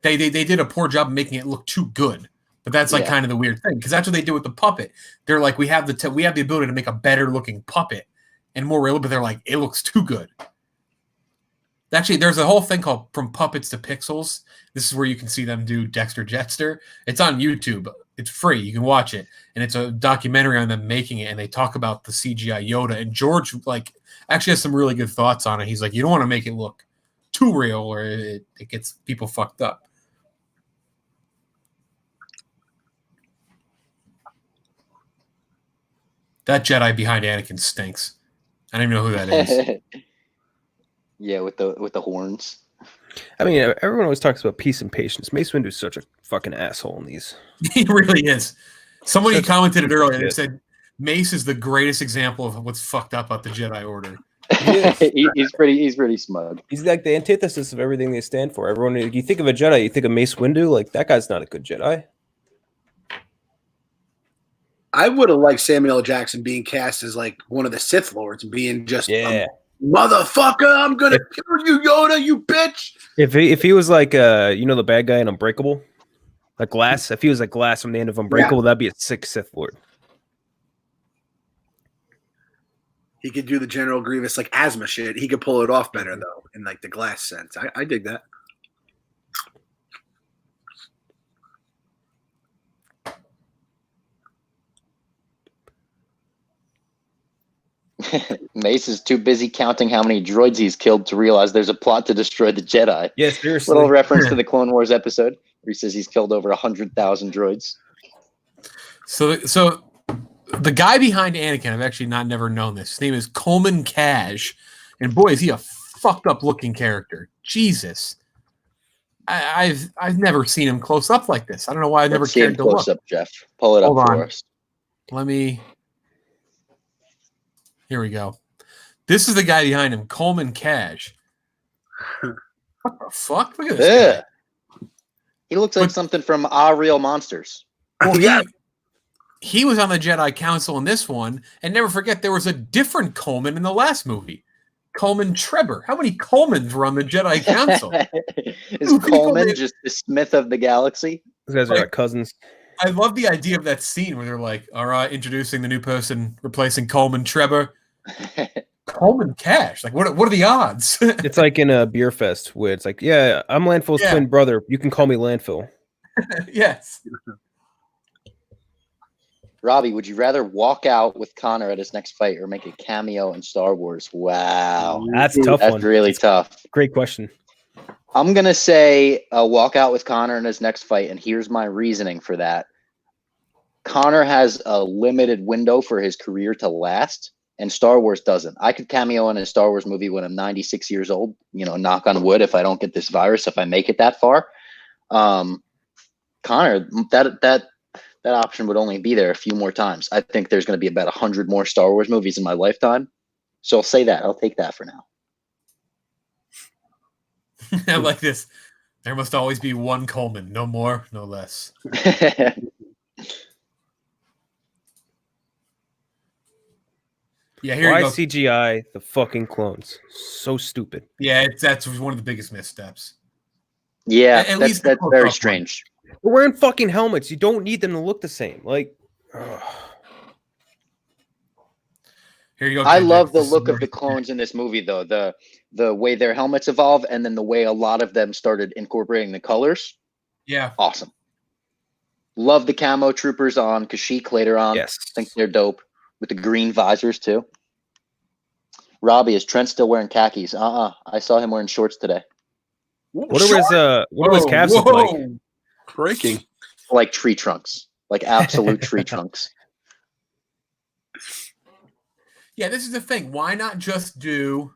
they did a poor job of making it look too good. But that's kind of the weird thing, because that's what they did with the puppet. They're like, we have the ability to make a better looking puppet and more real, but they're like, it looks too good. Actually, there's a whole thing called From Puppets to Pixels. This is where you can see them do Dexter Jetster. It's on YouTube. It's free. You can watch it, and it's a documentary on them making it, and they talk about the CGI Yoda. And George actually has some really good thoughts on it. He's like, you don't want to make it look too real, or it gets people fucked up. That Jedi behind Anakin stinks. I don't even know who that is. Yeah, with the horns. I mean, everyone always talks about peace and patience. Mace Windu's such a fucking asshole in these. He really is. Somebody commented it earlier and said Mace is the greatest example of what's fucked up about the Jedi Order. He's pretty smug. He's like the antithesis of everything they stand for. Everyone, you think of a Jedi, you think of Mace Windu. Like, that guy's not a good Jedi. I would have liked Samuel L. Jackson being cast as like one of the Sith Lords and being just motherfucker, I'm gonna kill you, Yoda, you bitch. If he was like the bad guy in Unbreakable, like Glass. If he was like Glass from the end of Unbreakable, that'd be a sick Sith Lord. He could do the General Grievous like asthma shit. He could pull it off better though, in like the Glass sense. I dig that. Mace is too busy counting how many droids he's killed to realize there's a plot to destroy the Jedi. Yeah, seriously. Little reference to the Clone Wars episode where he says he's killed over 100,000 droids. So the guy behind Anakin, I've actually never known this. His name is Coleman Cash, and boy, is he a fucked up looking character. Jesus, I've never seen him close up like this. I don't know why I never cared to look. Close up, Jeff. Pull it up for us. Let me. Here we go. This is the guy behind him, Coleman Cash. What the fuck? Look at this guy. He looks like something from Real Monsters. Well, he was on the Jedi Council in this one, and never forget there was a different Coleman in the last movie. Coleman Trebor. How many Colemans were on the Jedi Council? Is Coleman just the Smith of the galaxy? These guys are like cousins. I love the idea of that scene where they're like, all right, introducing the new person replacing Coleman Trevor. Coleman Cash. Like, what are the odds? It's like in a beer fest where it's like, yeah, I'm Landfill's twin brother. You can call me Landfill. Yes. Robbie, would you rather walk out with Connor at his next fight or make a cameo in Star Wars? Wow. That's a tough one. That's really tough. Great question. I'm going to say walk out with Connor in his next fight, and here's my reasoning for that. Connor has a limited window for his career to last, and Star Wars doesn't. I could cameo in a Star Wars movie when I'm 96 years old, knock on wood if I don't get this virus, if I make it that far. Connor, that option would only be there a few more times. I think there's going to be about 100 more Star Wars movies in my lifetime. So I'll say that. I'll take that for now. I like this. There must always be one Coleman. No more, no less. Yeah, here you go. CGI the fucking clones? So stupid. Yeah, that's one of the biggest missteps. Yeah, that's very strange. They're wearing fucking helmets. You don't need them to look the same. Like, here you go. I love the look of the clones in this movie, though. The way their helmets evolve, and then the way a lot of them started incorporating the colors. Yeah, awesome. Love the camo troopers on Kashyyyk later on. Yes, I think they're dope with the green visors too. Robbie, is Trent still wearing khakis? I saw him wearing shorts today. What was calves look like? Breaking. Like tree trunks. Like absolute tree trunks. Yeah, this is the thing. Why not just do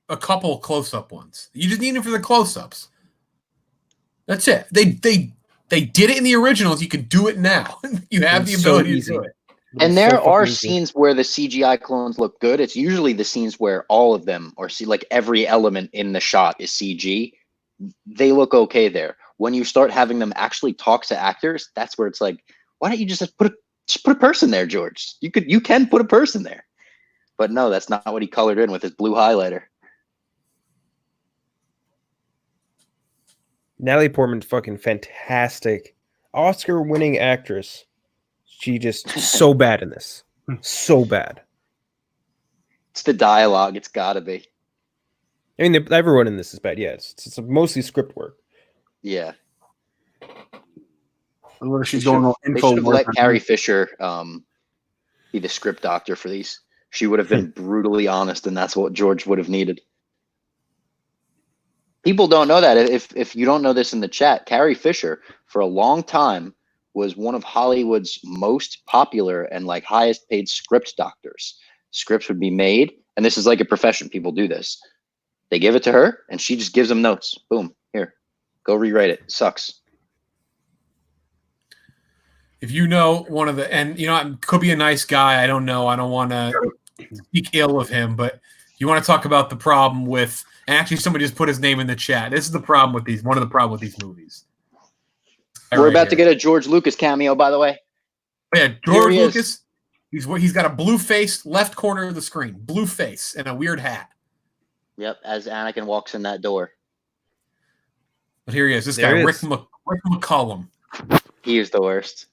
a couple close-up ones? You just need them for the close-ups. That's it. They did it in the originals. You can do it now. You have the ability to do it. And there are scenes where the CGI clones look good. It's usually the scenes where all of them, or like every element in the shot is CG. They look okay there. When you start having them actually talk to actors, that's where it's like, why don't you just put a person there, George? You can put a person there. But no, that's not what he colored in with his blue highlighter. Natalie Portman's fucking fantastic. Oscar-winning actress. She just so bad in this. So bad. It's the dialogue. It's got to be. I mean, everyone in this is bad. Yeah, it's mostly script work. Yeah. She's going on info. They should have let Carrie Fisher be the script doctor for these. She would have been brutally honest, and that's what George would have needed. People don't know that. If you don't know this in the chat, Carrie Fisher, for a long time, was one of Hollywood's most popular and like highest paid script doctors. Scripts would be made, and this is like a profession. People do this. They give it to her, and she just gives them notes. Boom, here, go rewrite it. Sucks. If you know one of the, and could be a nice guy. I don't know. I don't want to speak ill of him, but you want to talk about the problem with, and actually somebody just put his name in the chat. This is the problem with these, one of the problems with these movies. We're about to get a George Lucas cameo, by the way. Yeah, George Lucas. He's got a blue face, left corner of the screen, blue face, and a weird hat. Yep, as Anakin walks in that door. But here he is. This guy, Rick McCollum. He is the worst.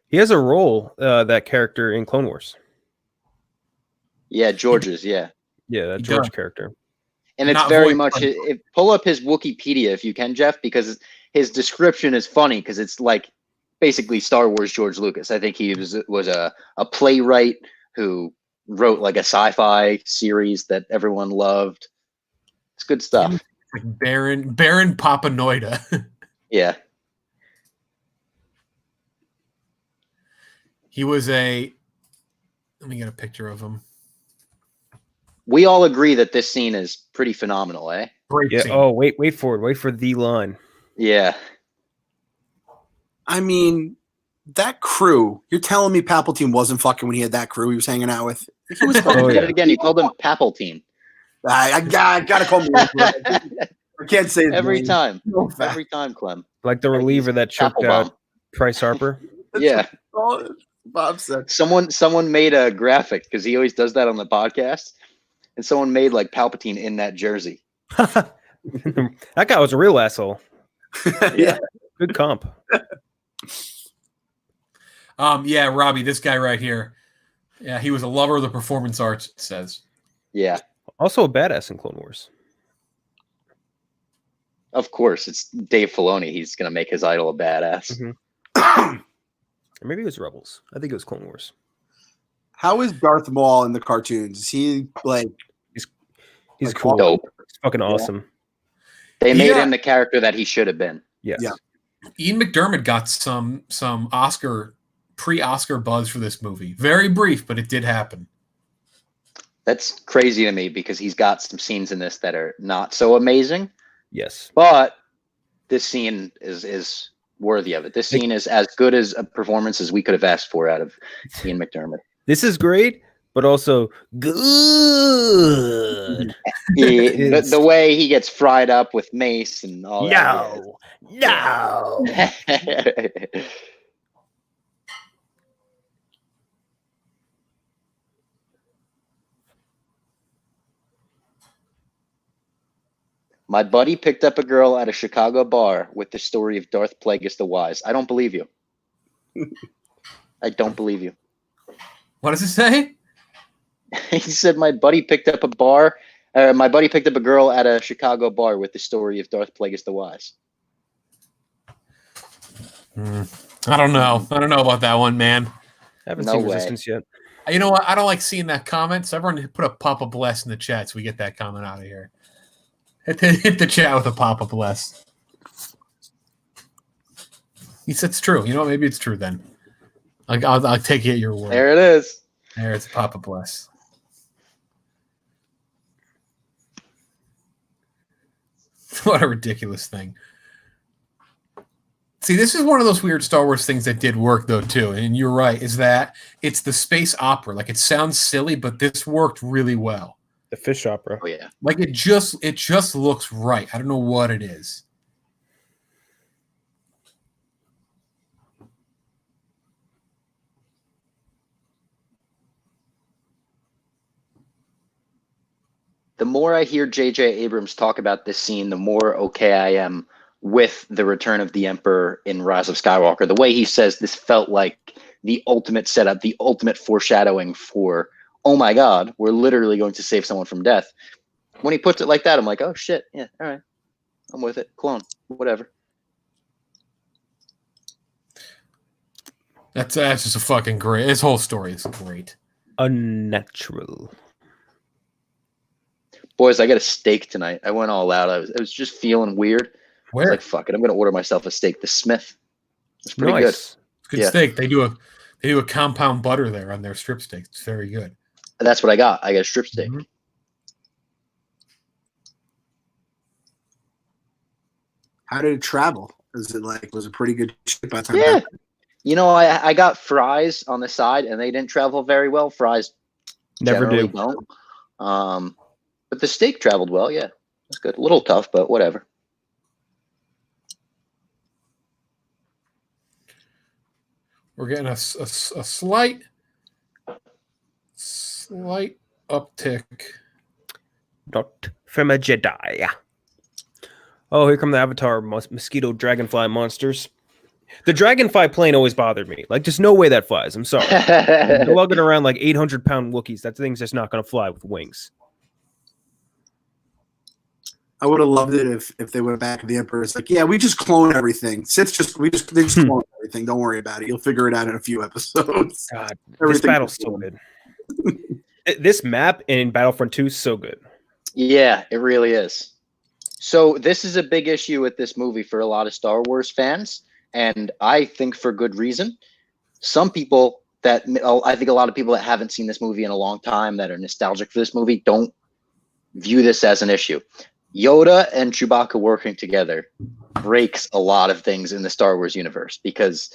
He has a role, that character in Clone Wars. Yeah, George's. Yeah. Yeah, that George character. And it's very much. Pull up his Wikipedia if you can, Jeff, because his description is funny because it's like basically Star Wars George Lucas. I think he was a playwright who wrote like a sci-fi series that everyone loved. It's good stuff. Like Baron Papanoida. Yeah. He was let me get a picture of him. We all agree that this scene is pretty phenomenal, eh? Great scene. Oh, wait for it. Wait for the line. Yeah. I mean, that crew, you're telling me Palpatine wasn't fucking when he had that crew he was hanging out with? He was fucking. Get it again. You called him Palpatine. I gotta call him. I can't say it every time. Every time, Clem. Like the reliever that choked out Bryce Harper. Yeah. Bob said. Someone made a graphic because he always does that on the podcast, and someone made like Palpatine in that jersey. That guy was a real asshole. Yeah. Good comp. Yeah, Robbie, this guy right here. Yeah, he was a lover of the performance arts, it says. Yeah, Also a badass in Clone Wars. of course. It's Dave Filoni. He's going to make his idol a badass. Mhm. Or maybe it was Rebels. I think it was Clone Wars. How is Darth Maul in the cartoons? Is he like He's like, cool. Dope. He's fucking awesome. They made Yeah. him the character that he should have been. Yes. Yeah. Ian McDermott got some pre-Oscar buzz for this movie. Very brief, but it did happen. That's crazy to me because he's got some scenes in this that are not so amazing, Yes. but this scene is worthy of it. This scene is as good as a performance as we could have asked for out of Ian McDermott. This is great, but also good. The way he gets fried up with mace and all that. No. My buddy picked up a girl at a Chicago bar with the story of Darth Plagueis the Wise. I don't believe you. I don't believe you. What does it say? He said my buddy picked up a girl at a Chicago bar with the story of Darth Plagueis the Wise. I don't know. I don't know about that one, man. I haven't No seen way. Resistance yet. You know what? I don't like seeing that comment. So everyone put a Papa Bless in the chat so we get that comment out of here. Hit the chat with a Papa Bless. He said it's true. You know what? Maybe it's true then. I'll take it at your word. There it is. There, it's Papa Bless. What a ridiculous thing. See, this is one of those weird Star Wars things that did work, though, too. And you're right, is that it's the space opera. Like, it sounds silly, but this worked really well. The fish opera. Oh yeah. Like, it just looks right. I don't know what it is. The more I hear J.J. Abrams talk about this scene, the more okay I am with the Return of the Emperor in Rise of Skywalker. The way he says this felt like the ultimate setup, the ultimate foreshadowing for, oh my God, we're literally going to save someone from death. When he puts it like that, I'm like, oh shit, yeah, all right, I'm with it. Clone, whatever. That's just a fucking great. His whole story is great. Unnatural. Boys, I got a steak tonight. I went all out. I was just feeling weird. I was Where? like, fuck it, I'm gonna order myself a steak. The Smith. It's pretty good. Nice. It's good Yeah. steak. They do a compound butter there on their strip steaks. It's very good. That's what I got. I got a strip steak. Mhm. how did it travel? Was it pretty good shit by the time? Yeah. You know, I got fries on the side, and they didn't travel very well. Fries Never generally do. don't. But the steak traveled well. Yeah, it's good. A little tough, but whatever. We're getting a slight uptick. Not from a Jedi. Oh, here come the Avatar mosquito dragonfly monsters. The dragonfly plane always bothered me. Like, there's no way that flies. I'm sorry. They're lugging around like 800-pound Wookiees. That thing's just not going to fly with wings. I would have loved it if they went back to the Emperor. It's like, yeah, we just clone everything. Sith they just clone everything. Don't worry about it. You'll figure it out in a few episodes. God, this Everything battle's so good. This map in Battlefront 2 is so good. Yeah, it really is. So this is a big issue with this movie for a lot of Star Wars fans, and I think for good reason. Some people I think a lot of people that haven't seen this movie in a long time that are nostalgic for this movie don't view this as an issue. Yoda and Chewbacca working together breaks a lot of things in the Star Wars universe, because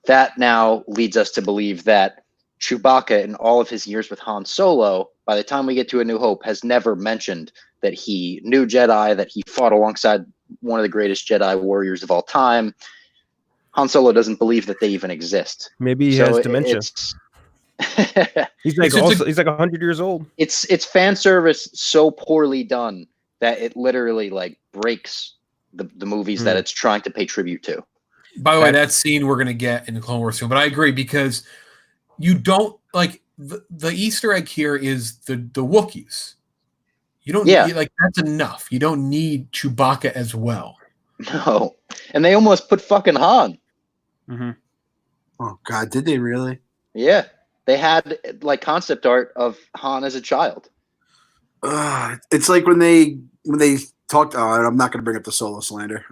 that now leads us to believe that Chewbacca, in all of his years with Han Solo, by the time we get to A New Hope, has never mentioned that he knew Jedi, that he fought alongside one of the greatest Jedi warriors of all time. Han Solo doesn't believe that they even exist. Maybe he has dementia. He's like 100 years old. It's fan service so poorly done that it literally like breaks the movies that it's trying to pay tribute to. By the way, that scene we're gonna get in the Clone Wars soon, but I agree because you don't like the Easter egg here is the Wookiees. You don't need, like that's enough. You don't need Chewbacca as well. No, and they almost put fucking Han. Mm-hmm. Oh God, did they really? Yeah, they had like concept art of Han as a child. It's like when they talked. I'm not going to bring up the Solo slander.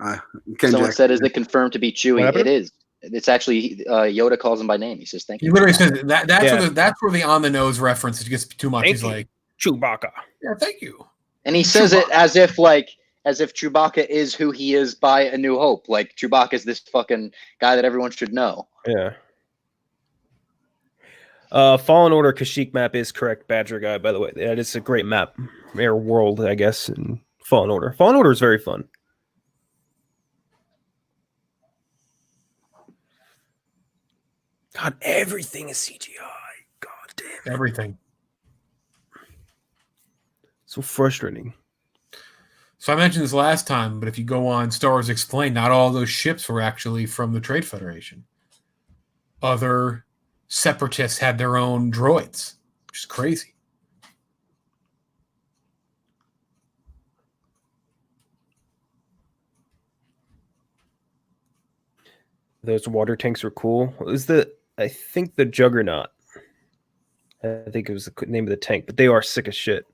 Someone said, "Is it confirmed to be Chewie?" It is. It's actually Yoda calls him by name. He says, "Thank you." He literally says that. That's where the on the nose reference it gets too much. He's like Chewbacca. Yeah, thank you. And he says it as if Chewbacca is who he is by A New Hope. Like Chewbacca is this fucking guy that everyone should know. Yeah. Fallen Order Kashyyyk map is correct, Badger Guy, by the way. That is a great map. Air world, I guess, in Fallen Order. Fallen Order is very fun. God, everything is CGI. God damn. Everything. So frustrating. So I mentioned this last time, but if you go on Star Wars Explained, not all those ships were actually from the Trade Federation. Other separatists had their own droids, which is crazy. Those water tanks were cool. What was I think the Juggernaut. I think it was the name of the tank, but they are sick as shit.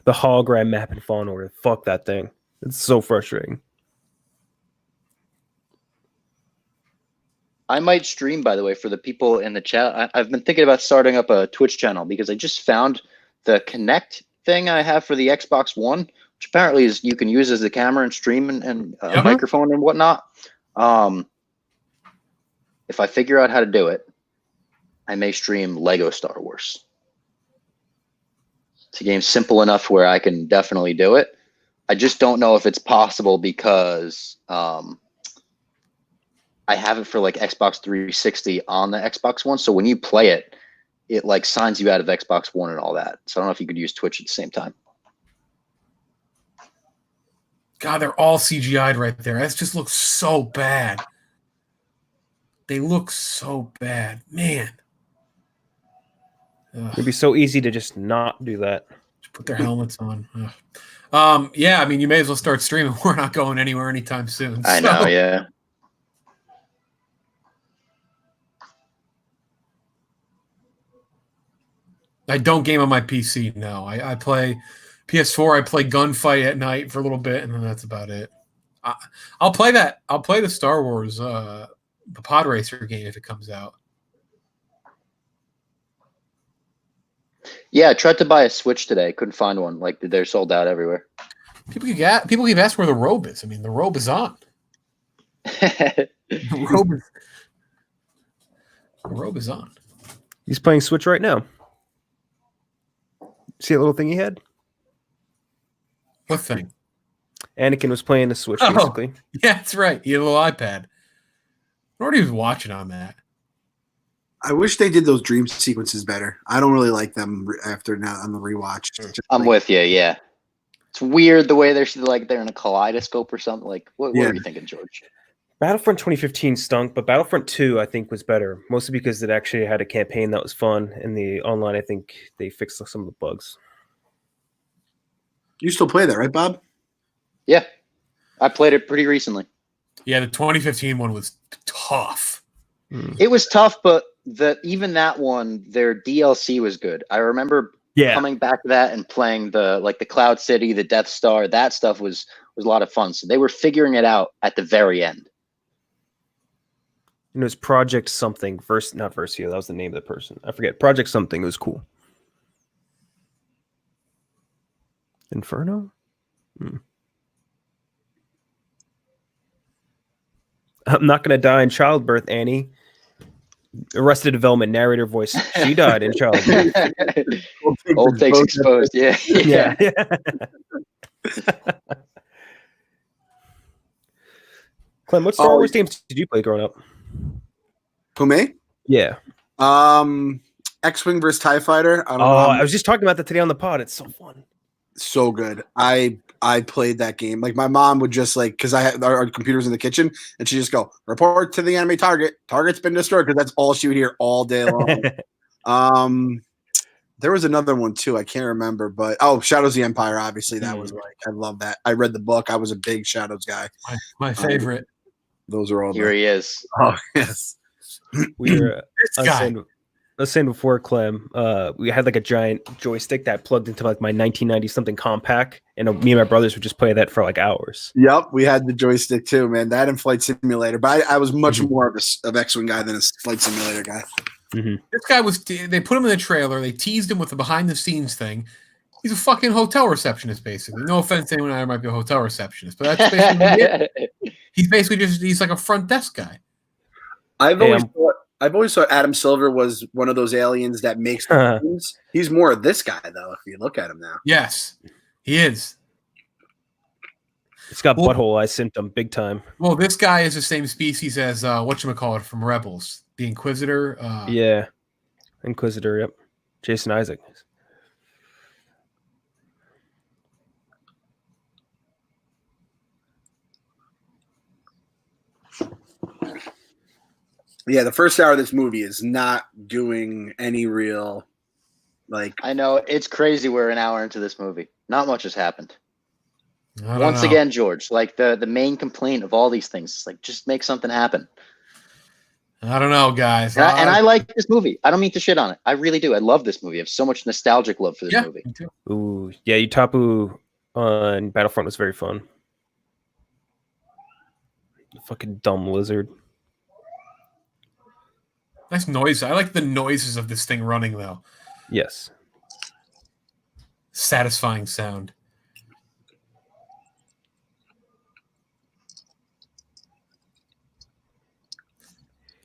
The hologram map in Fallen Order. Fuck that thing. It's so frustrating. I might stream, by the way, for the people in the chat. I've been thinking about starting up a Twitch channel because I just found the Kinect thing I have for the Xbox One, which apparently is you can use as a camera and stream and a microphone and whatnot. If I figure out how to do it, I may stream Lego Star Wars. It's a game simple enough where I can definitely do it. I just don't know if it's possible because I have it for like Xbox 360 on the Xbox One. So when you play it, it like signs you out of Xbox One and all that. So I don't know if you could use Twitch at the same time. God, they're all CGI'd right there. That just looks so bad. They look so bad. Man. It'd be so easy to just not do that. Just put their helmets on. Yeah, I mean, you may as well start streaming. We're not going anywhere anytime soon. I know, yeah. I don't game on my PC, no. I play PS4, I play Gunfight at night for a little bit, and then that's about it. I'll play that. I'll play the Star Wars, the Pod Racer game if it comes out. Yeah, I tried to buy a Switch today. Couldn't find one. Like, they're sold out everywhere. People keep asking where the robe is. I mean, the robe is on. The robe is on. He's playing Switch right now. See that little thing he had? What thing? Anakin was playing the Switch, basically. Yeah, that's right. He had a little iPad. I wonder what he was watching on that. I wish they did those dream sequences better. I don't really like them after now on the rewatch. I'm with you, yeah. It's weird the way they're in a kaleidoscope or something. Like, what were you thinking, George? Battlefront 2015 stunk, but Battlefront 2 I think was better, mostly because it actually had a campaign that was fun, and the online I think they fixed some of the bugs. You still play that, right, Bob? Yeah, I played it pretty recently. Yeah, the 2015 one was tough. It was tough, but even that one, their DLC was good. I remember coming back to that and playing the Cloud City, the Death Star. That stuff was a lot of fun. So they were figuring it out at the very end. And it was Project something. Not Versio. That was the name of the person. I forget. Project something. It was cool. Inferno? I'm not going to die in childbirth, Annie. Arrested Development narrator voice. She died in childbirth. Old takes exposed. Yeah. Yeah. Clem, what Star Wars games did you play growing up? Who, me? Yeah. X-Wing versus TIE Fighter. I was just talking about that today on the pod. It's so fun. So good. I I played that game. Like my mom would just like, because I had our computers in the kitchen, and she just go, report to the enemy target. Target's been destroyed, because that's all she would hear all day long. There was another one too. I can't remember, but Shadows of the Empire. Obviously, that was like, I love that. I read the book. I was a big Shadows guy. My favorite. Those are all. Here he is. Oh yes. We were This guy. I was saying before, Clem, we had like a giant joystick that plugged into like my 1990 something compact, and me and my brothers would just play that for like hours. Yep, we had the joystick too, man. That and Flight Simulator, but I was much more of X-Wing guy than a Flight Simulator guy. This guy was. They put him in the trailer. They teased him with the behind-the-scenes thing. He's a fucking hotel receptionist, basically. No offense to anyone out there might be a hotel receptionist, but that's basically it. He's basically he's like a front desk guy. I've always thought Adam Silver was one of those aliens that makes films. He's more of this guy, though, if you look at him now. Yes, he is. It's got butthole eye symptom big time. Well, this guy is the same species as whatchamacallit from Rebels, the Inquisitor. Yeah, Inquisitor. Yep, Jason Isaac. Yeah, the first hour of this movie is not doing any real, like. I know, it's crazy we're an hour into this movie. Not much has happened. Once Again, George, like the main complaint of all these things is like, just make something happen. I don't know, guys. And I like this movie. I don't mean to shit on it. I really do. I love this movie. I have so much nostalgic love for this movie. Me too. Ooh, yeah, Utapu on Battlefront was very fun. Fucking dumb lizard. Nice noise. I like the noises of this thing running, though. Yes. Satisfying sound.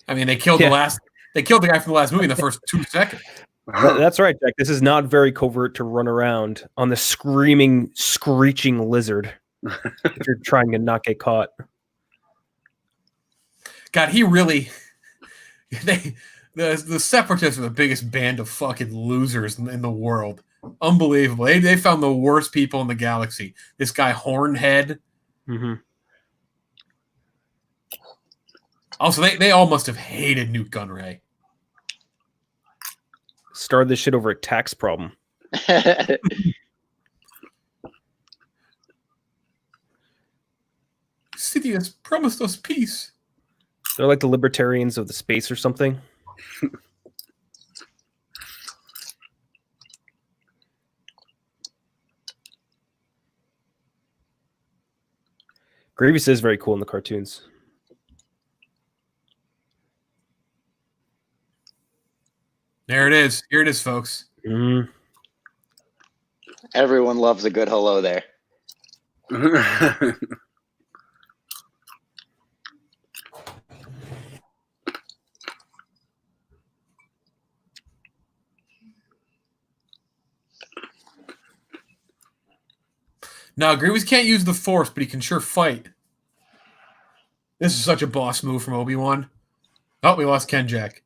I mean, they killed the guy from the last movie in the first 2 seconds. That's right, Jack. This is not very covert to run around on the screaming, screeching lizard if you're trying to not get caught. God, he really... The Separatists are the biggest band of fucking losers in the world. Unbelievable. They found the worst people in the galaxy. This guy, Hornhead. Mm-hmm. Also, they all must have hated Newt Gunray. Started this shit over a tax problem. Sidious promised us peace. They're like the libertarians of the space or something. Grievous is very cool in the cartoons. There it is. Here it is, folks. Mm. Everyone loves a good hello there. No, Grievous can't use the Force, but he can sure fight. This is such a boss move from Obi-Wan. Oh, we lost KenJac.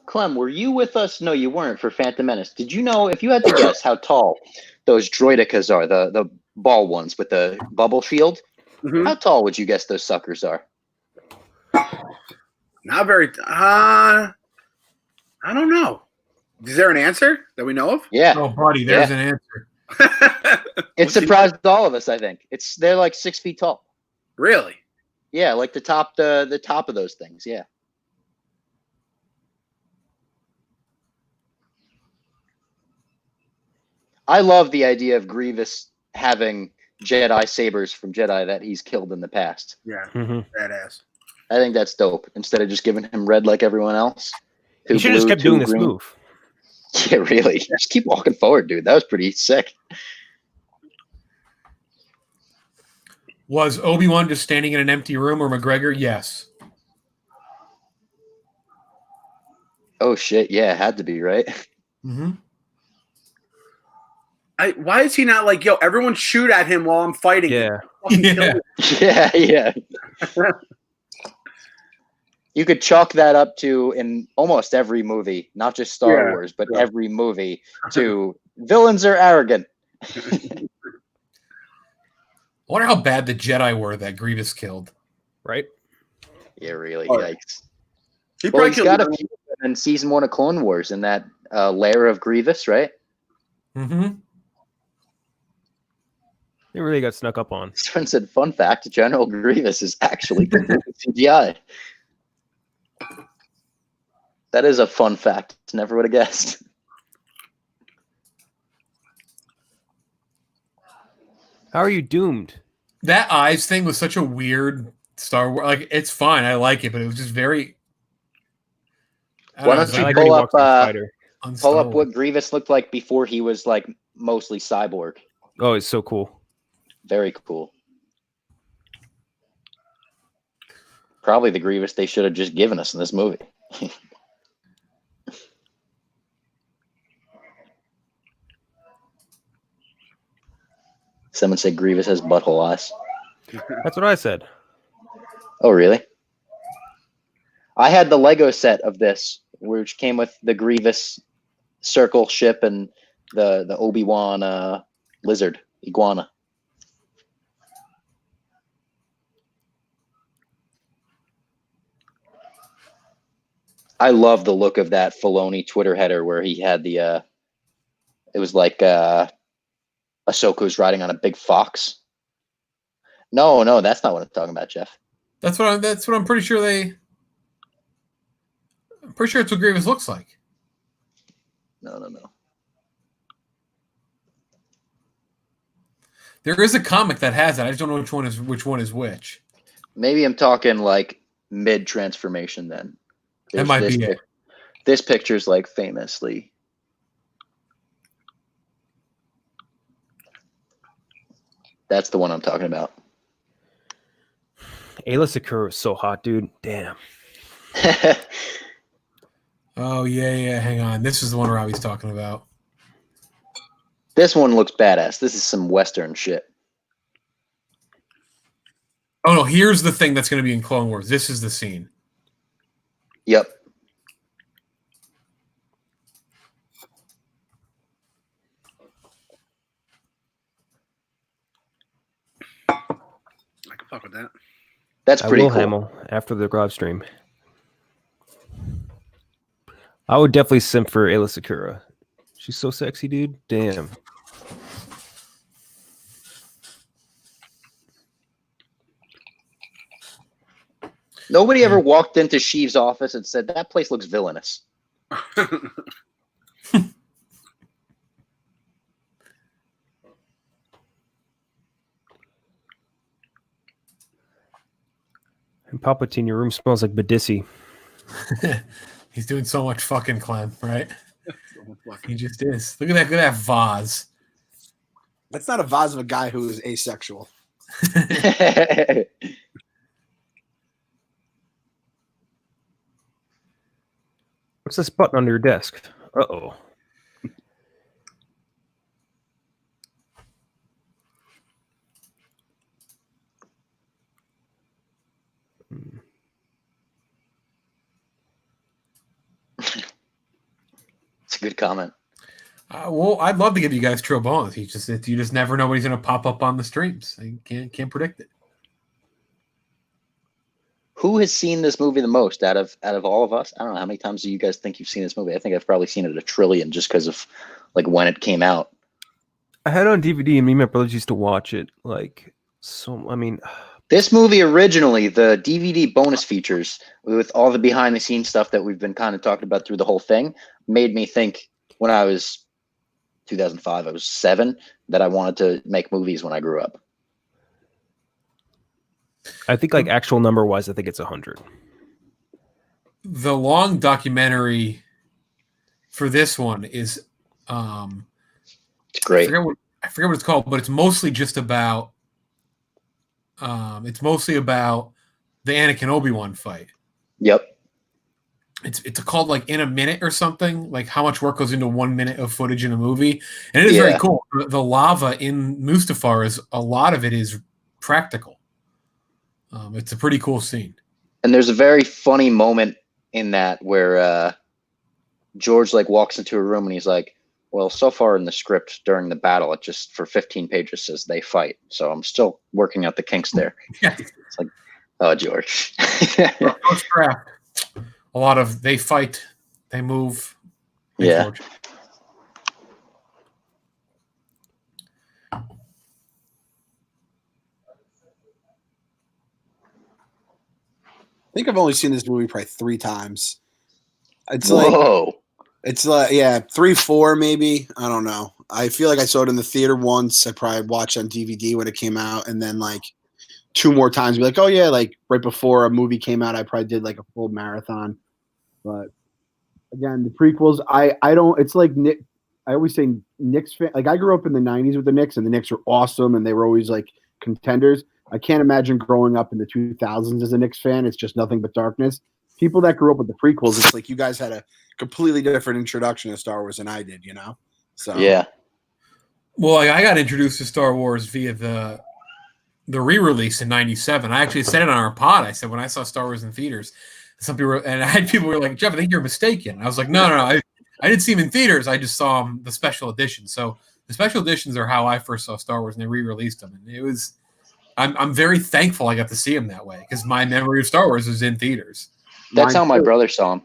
Clem, were you with us? No, you weren't for Phantom Menace. Did you know, if you had to guess how tall those droidicas are, the ball ones with the bubble shield, how tall would you guess those suckers are? Not very. I don't know. Is there an answer that we know of? Yeah. Oh, buddy, there's an answer. It surprised all of us, I think. They're like 6 feet tall. Really? Yeah, like the top of those things, yeah. I love the idea of Grievous having Jedi sabers from Jedi that he's killed in the past. Yeah, badass. I think that's dope. Instead of just giving him red like everyone else. You should have just kept doing this move. Yeah, really. Just keep walking forward, dude. That was pretty sick. Was Obi-Wan just standing in an empty room or McGregor? Yes. Oh, shit. Yeah, it had to be, right? Mm-hmm. Why is he not like, yo, everyone shoot at him while I'm fighting? Yeah. Yeah. You could chalk that up to in almost every movie, not just Star Wars, but every movie, to villains are arrogant. I wonder how bad the Jedi were that Grievous killed. Right? Yeah, really. Oh. Yikes. He Well, probably he's killed got him. a few in season 1 of Clone Wars in that lair of Grievous, right? Mm-hmm. They really got snuck up on. Someone said, fun fact, General Grievous is actually completely CGI. That is a fun fact. Never would have guessed. How are you doomed? That eyes thing was such a weird Star Wars. Like, it's fine. I like it, but it was just very. Why don't you I like when he pull walks on a up, spider. pull up what Grievous looked like before he was like mostly cyborg? Oh, it's so cool. Very cool. Probably the Grievous they should have just given us in this movie. Someone said Grievous has butthole eyes. That's what I said. Oh, really? I had the Lego set of this, which came with the Grievous circle ship and the Obi-Wan lizard iguana. I love the look of that Filoni Twitter header where he had the it was like Ahsoka's riding on a big fox. No, that's not what I'm talking about, Jeff. That's what I'm pretty sure they. I'm pretty sure it's what Grievous looks like. No. There is a comic that has it. I just don't know which one is which. Maybe I'm talking like mid transformation then. That might be it. This picture's like famously. That's the one I'm talking about. Ayla Secura is so hot, dude. Damn. Oh yeah. Hang on. This is the one Robbie's talking about. This one looks badass. This is some Western shit. Oh no, here's the thing that's going to be in Clone Wars. This is the scene. Yep. I can fuck with that. That's pretty I will cool. Hamill after the Grob stream. I would definitely simp for Ayla Secura. She's so sexy, dude. Damn. Nobody ever walked into Sheev's office and said, that place looks villainous. And Palpatine, your room smells like Badissi. He's doing so much fucking, Clem, right? He just is. Look at that vase. That's not a vase of a guy who is asexual. What's this button under your desk? Uh-oh. It's a good comment. Well, I'd love to give you guys Trill Bones. You just never know when he's going to pop up on the streams. I can't predict it. Who has seen this movie the most out of all of us? I don't know how many times do you guys think you've seen this movie. I think I've probably seen it a trillion just because of like when it came out. I had it on DVD and me and my brothers used to watch it. This movie originally, the DVD bonus features with all the behind the scenes stuff that we've been kind of talking about through the whole thing made me think when I was 2005, I was 7, that I wanted to make movies when I grew up. I think like actual number wise, I think it's 100. The long documentary for this one is It's great. I forget what it's called, but it's mostly just about the Anakin Obi-Wan fight. Yep. It's called like In a Minute or something, like how much work goes into 1 minute of footage in a movie. And it is very cool. The lava in Mustafar a lot of it is practical. It's a pretty cool scene. And there's a very funny moment in that where George like walks into a room and he's like, well, so far in the script during the battle, it just for 15 pages says they fight. So I'm still working out the kinks there. It's like, oh, George. Post-draft, a lot of they fight, they move. Yeah. George. I think I've only seen this movie probably 3 times. It's Whoa. It's like 3, 4 maybe. I don't know. I feel like I saw it in the theater once. I probably watched on DVD when it came out, and then like 2 more times. Be like, oh yeah, like right before a movie came out, I probably did like a full marathon. But again, the prequels, I don't. It's like Nick. I always say Knicks fan. Like I grew up in the '90s with the Knicks, and the Knicks were awesome, and they were always like contenders. I can't imagine growing up in the 2000s as a Knicks fan. It's just nothing but darkness. People that grew up with the prequels, it's like you guys had a completely different introduction to Star Wars than I did, you know? So Yeah. Well, I got introduced to Star Wars via the re-release in '97. I actually said it on our pod. I said when I saw Star Wars in theaters, some people and I had people were like, Jeff, I think you're mistaken. I was like, no. I didn't see him in theaters. I just saw him the special editions. So the special editions are how I first saw Star Wars, and they re-released them. And it was, I'm very thankful I got to see him that way because my memory of Star Wars is in theaters. That's how my brother saw him.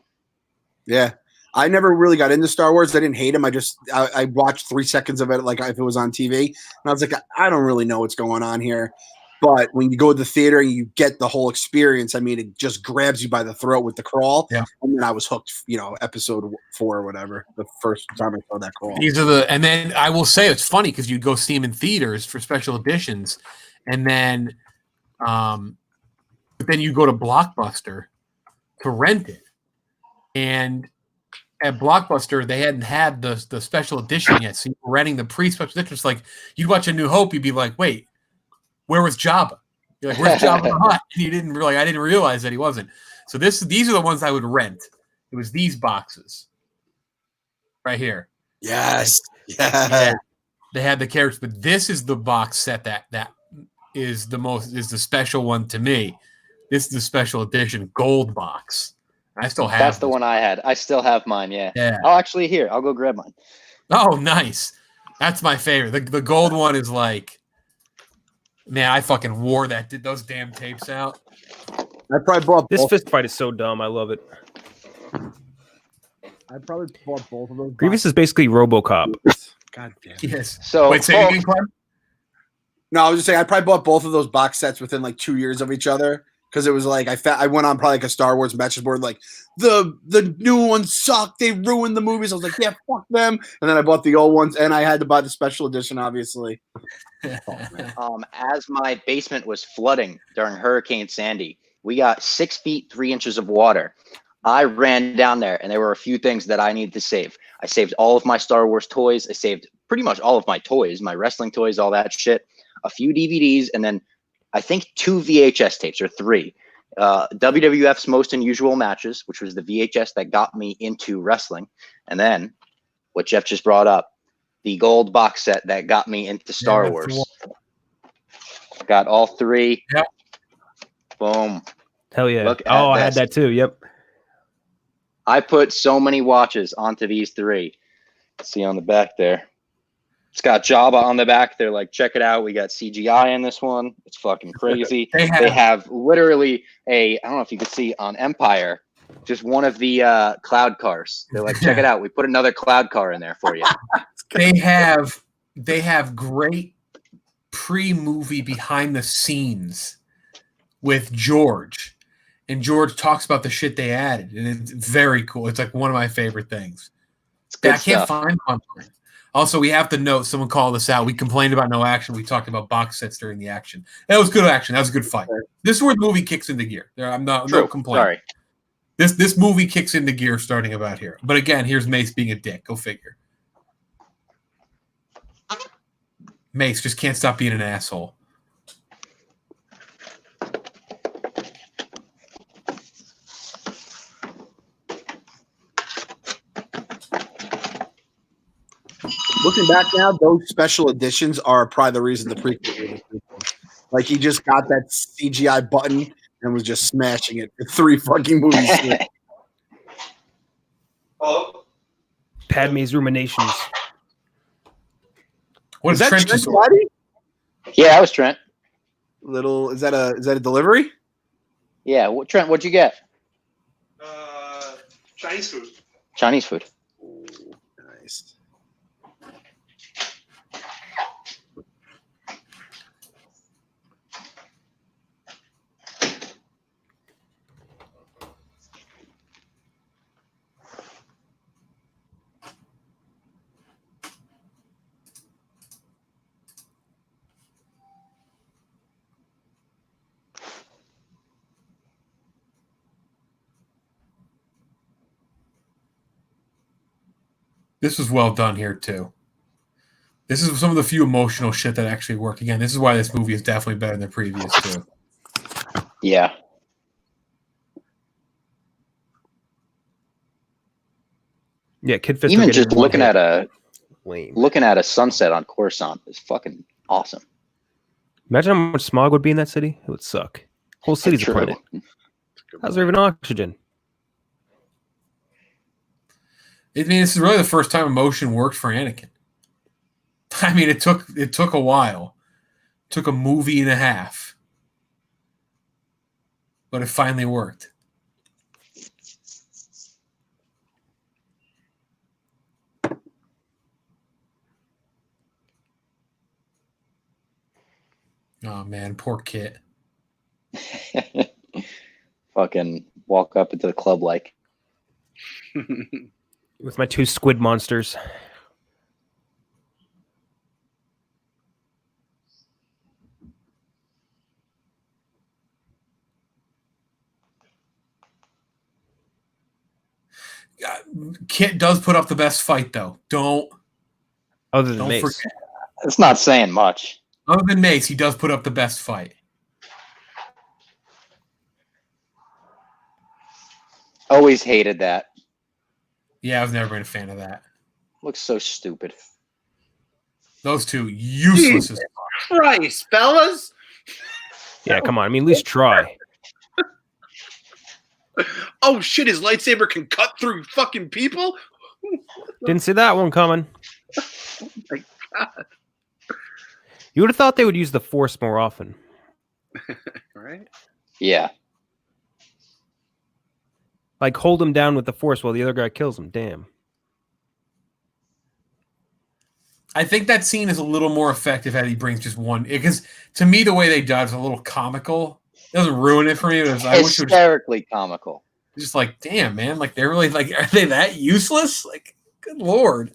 Yeah. I never really got into Star Wars. I didn't hate him. I watched 3 seconds of it, like if it was on TV, and I was like, I don't really know what's going on here. But when you go to the theater and you get the whole experience, I mean, it just grabs you by the throat with the crawl. Yeah. And then I was hooked, episode 4 or whatever, the first time I saw that crawl. And then I will say it's funny because you go see them in theaters for special editions, and then, but then you go to Blockbuster to rent it, and at Blockbuster they hadn't had the special edition yet, so you were renting the pre-special edition. It's like you'd watch A New Hope, you'd be like, wait, where was Jabba? You're like, where's Jabba the Hutt? And I didn't realize that he wasn't. So these are the ones I would rent. It was these boxes right here. Yes. Yeah. They had the characters, but this is the box set that is the special one to me. This is the special edition gold box. I still have That's the one I had. I still have mine, yeah. Oh, actually, here. I'll go grab mine. Oh, nice. That's my favorite. The gold one is like, man, I fucking wore that. Did those damn tapes out? I probably bought This both. fist fight is so dumb. I love it. I probably bought both of those. Grievous is basically RoboCop. God damn. Yes. So, Wait, say it again, Clem? No, I was just saying I probably bought both of those box sets within like 2 years of each other because it was like I went on probably like a Star Wars message board like the new ones suck. They ruined the movies. I was like, yeah, fuck them. And then I bought the old ones, and I had to buy the special edition, obviously. as my basement was flooding during Hurricane Sandy, we got 6 feet 3 inches of water. I ran down there, and there were a few things that I needed to save. I saved all of my Star Wars toys. I saved pretty much all of my toys, my wrestling toys, all that shit. A few DVDs, and then I think 2 VHS tapes or 3. WWF's Most Unusual Matches, which was the VHS that got me into wrestling. And then what Jeff just brought up, the gold box set that got me into Star Wars. Got all 3. Yep. Boom. Hell yeah. Look at I had this. that too. Yep. I put so many watches onto these 3. See on the back there. It's got Jabba on the back. They're like, check it out. We got CGI in this one. It's fucking crazy. They have literally I don't know if you could see on Empire, just one of the cloud cars. They're like, check it out. We put another cloud car in there for you. They have great pre-movie behind the scenes with George. And George talks about the shit they added. And it's very cool. It's like one of my favorite things. It's good I can't stuff. find one. Also, we have to note, someone called us out. We complained about no action. We talked about box sets during the action. That was good action. That was a good fight. This is where the movie kicks into gear. I'm not no complaint. Sorry. This movie kicks into gear starting about here. But again, here's Mace being a dick. Go figure. Mace just can't stop being an asshole. Looking back now, those special editions are probably the reason the prequel. Like he just got that CGI button and was just smashing it for 3 fucking movies. Hello? Padme's ruminations. What Is is that Trent Trent just? Daddy? Yeah, that was Trent. Little is that a delivery? Yeah, Trent, what'd you get? Chinese food. Chinese food. Ooh, nice. This was well done here too. This is some of the few emotional shit that actually worked. Again, this is why this movie is definitely better than the previous two. Yeah. Yeah, Kid Fisto Even getting just one looking hit. at a sunset on Coruscant is fucking awesome. Imagine how much smog would be in that city. It would suck. Whole city's a True. planet. How's there even oxygen? I mean, this is really the first time emotion worked for Anakin. I mean, it took a while. It took a movie and a half. But it finally worked. Oh man, poor Kit. Fucking walk up into the club like. With my 2 squid monsters. Kit does put up the best fight, though. Other than Don't Mace. forget. It's not saying much. Other than Mace, he does put up the best fight. Always hated that. Yeah, I've never been a fan of that. Looks so stupid. Those two useless as Christ, fellas. Yeah, come on. I mean, at least try. Oh shit, his lightsaber can cut through fucking people? Didn't see that one coming. Oh my god. You would have thought they would use the Force more often. Right? Yeah. Like, hold him down with the Force while the other guy kills him. Damn. I think that scene is a little more effective had he brings just one. Because to me, the way they did it is a little comical. It doesn't ruin it for me. But I wish it was Hysterically comical. just like, damn, man. Like, they're really, like, are they that useless? Like, good Lord.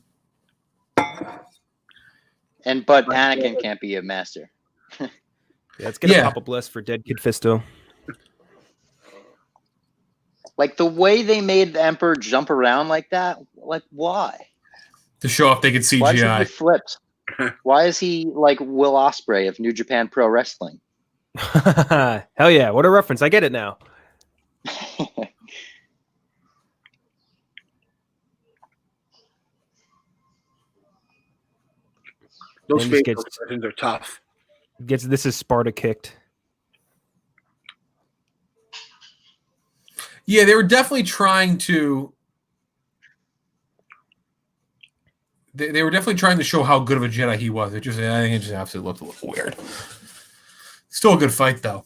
But Anakin can't be a master. Yeah, let's get a pop-up list for dead Kid Fisto. Like, the way they made the Emperor jump around like that, like, why? To show off they could Why should he CGI. flipped? Why is he like Will Ospreay of New Japan Pro Wrestling? Hell yeah, what a reference. I get it now. Those And he facial gets- expressions are tough. This is Sparta kicked. Yeah, they were definitely trying to. They were definitely trying to show how good of a Jedi he was. I think it just absolutely looked a little weird. Still a good fight, though.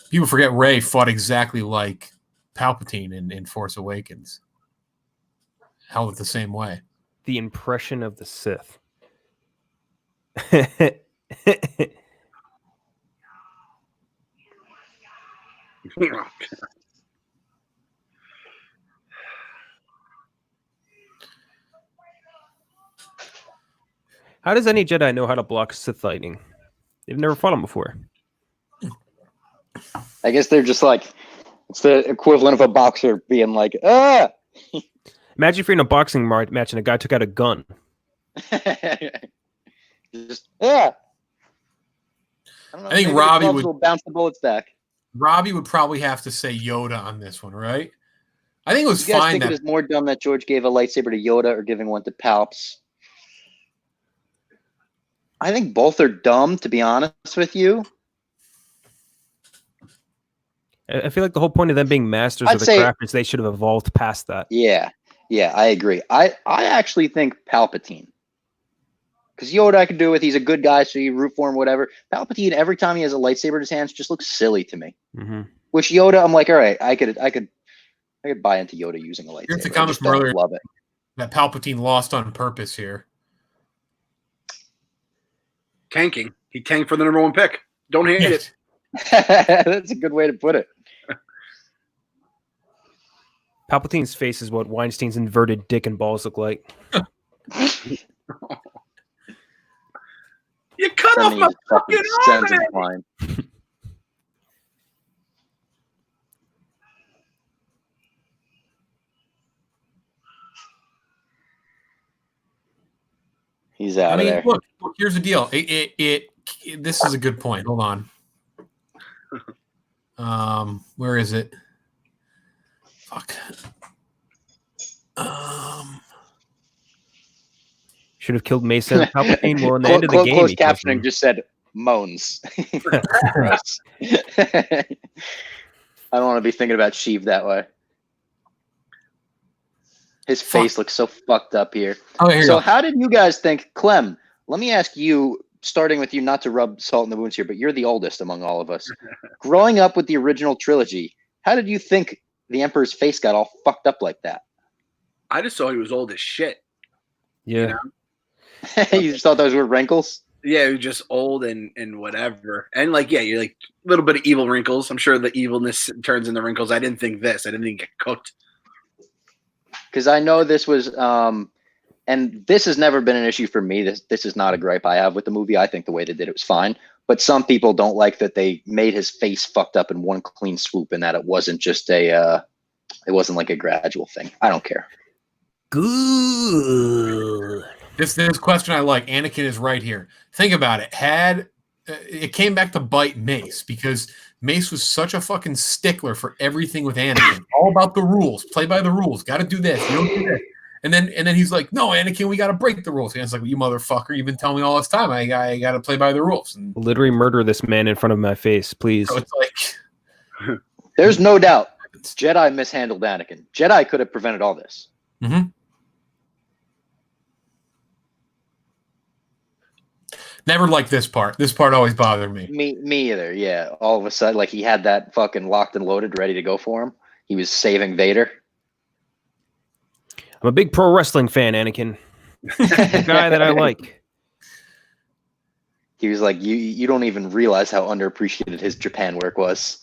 People forget Rey fought exactly like Palpatine in Force Awakens. Held it the same way. The impression of the Sith. How does any Jedi know how to block Sith lightning? They've never fought him before. I guess they're just like, it's the equivalent of a boxer being like, ah! Imagine if you're in a boxing match and a guy took out a gun. Just, yeah. I don't know, I think maybe the Robbie gloves would- will bounce the bullets back. Robbie would probably have to say Yoda on this one, right? I think it was You guys fine think that it is more dumb that George gave a lightsaber to Yoda or giving one to Palps? I think both are dumb, to be honest with you. I feel like the whole point of them being masters I'd of the say- craft is they should have evolved past that. Yeah, I agree. I actually think Palpatine. Because Yoda, I could do with. He's a good guy, so you root for him, whatever. Palpatine, every time he has a lightsaber in his hands, just looks silly to me. Mm-hmm. Which Yoda, I'm like, all right, I could buy into Yoda using a lightsaber. Here's the I comment just from don't earlier. love it. That Palpatine lost on purpose here. Tanking. He tanked for the number 1 pick. Don't hate it. That's a good way to put it. Palpatine's face is what Weinstein's inverted dick and balls look like. You cut off Send me my his fucking fucking sense of arm. mind. He's out of there. Look, here's the deal. This is a good point. Hold on. Where is it? Fuck. Should have killed Mason and Palpatine. Well, in the end of the game, Closed he kills captioning them. just said moans. Gross. I don't want to be thinking about Sheev that way. His face looks so fucked up here. Oh, here you So go. how did you guys think, Clem, let me ask you, starting with you, not to rub salt in the wounds here, but you're the oldest among all of us. Growing up with the original trilogy, how did you think the Emperor's face got all fucked up like that? I just saw he was old as shit. Yeah. You just thought those were wrinkles? Yeah, he was just old and whatever. And like, yeah, you're like a little bit of evil wrinkles. I'm sure the evilness turns into wrinkles. I didn't think this. I didn't think it get cooked. Because I know this was, and this has never been an issue for me. This is not a gripe I have with the movie. I think the way they did it was fine. But some people don't like that they made his face fucked up in one clean swoop, and that it wasn't just it wasn't like a gradual thing. I don't care. Good. This question I like. Anakin is right here. Think about it. It came back to bite Mace because Mace was such a fucking stickler for everything with Anakin. All about the rules. Play by the rules. Got to do this. You don't do this. And then he's like, "No, Anakin, we got to break the rules." And it's like, well, "You motherfucker! You've been telling me all this time. I got to play by the rules." And Literally murder this man in front of my face, please. so it's like, There's no doubt Jedi mishandled Anakin. Jedi could have prevented all this. mm-hmm. Never liked this part. This part always bothered me. Me either. Yeah. All of a sudden, like he had that fucking locked and loaded, ready to go for him. He was saving Vader. I'm a big pro wrestling fan, Anakin. The guy that I like. He was like, you don't even realize how underappreciated his Japan work was.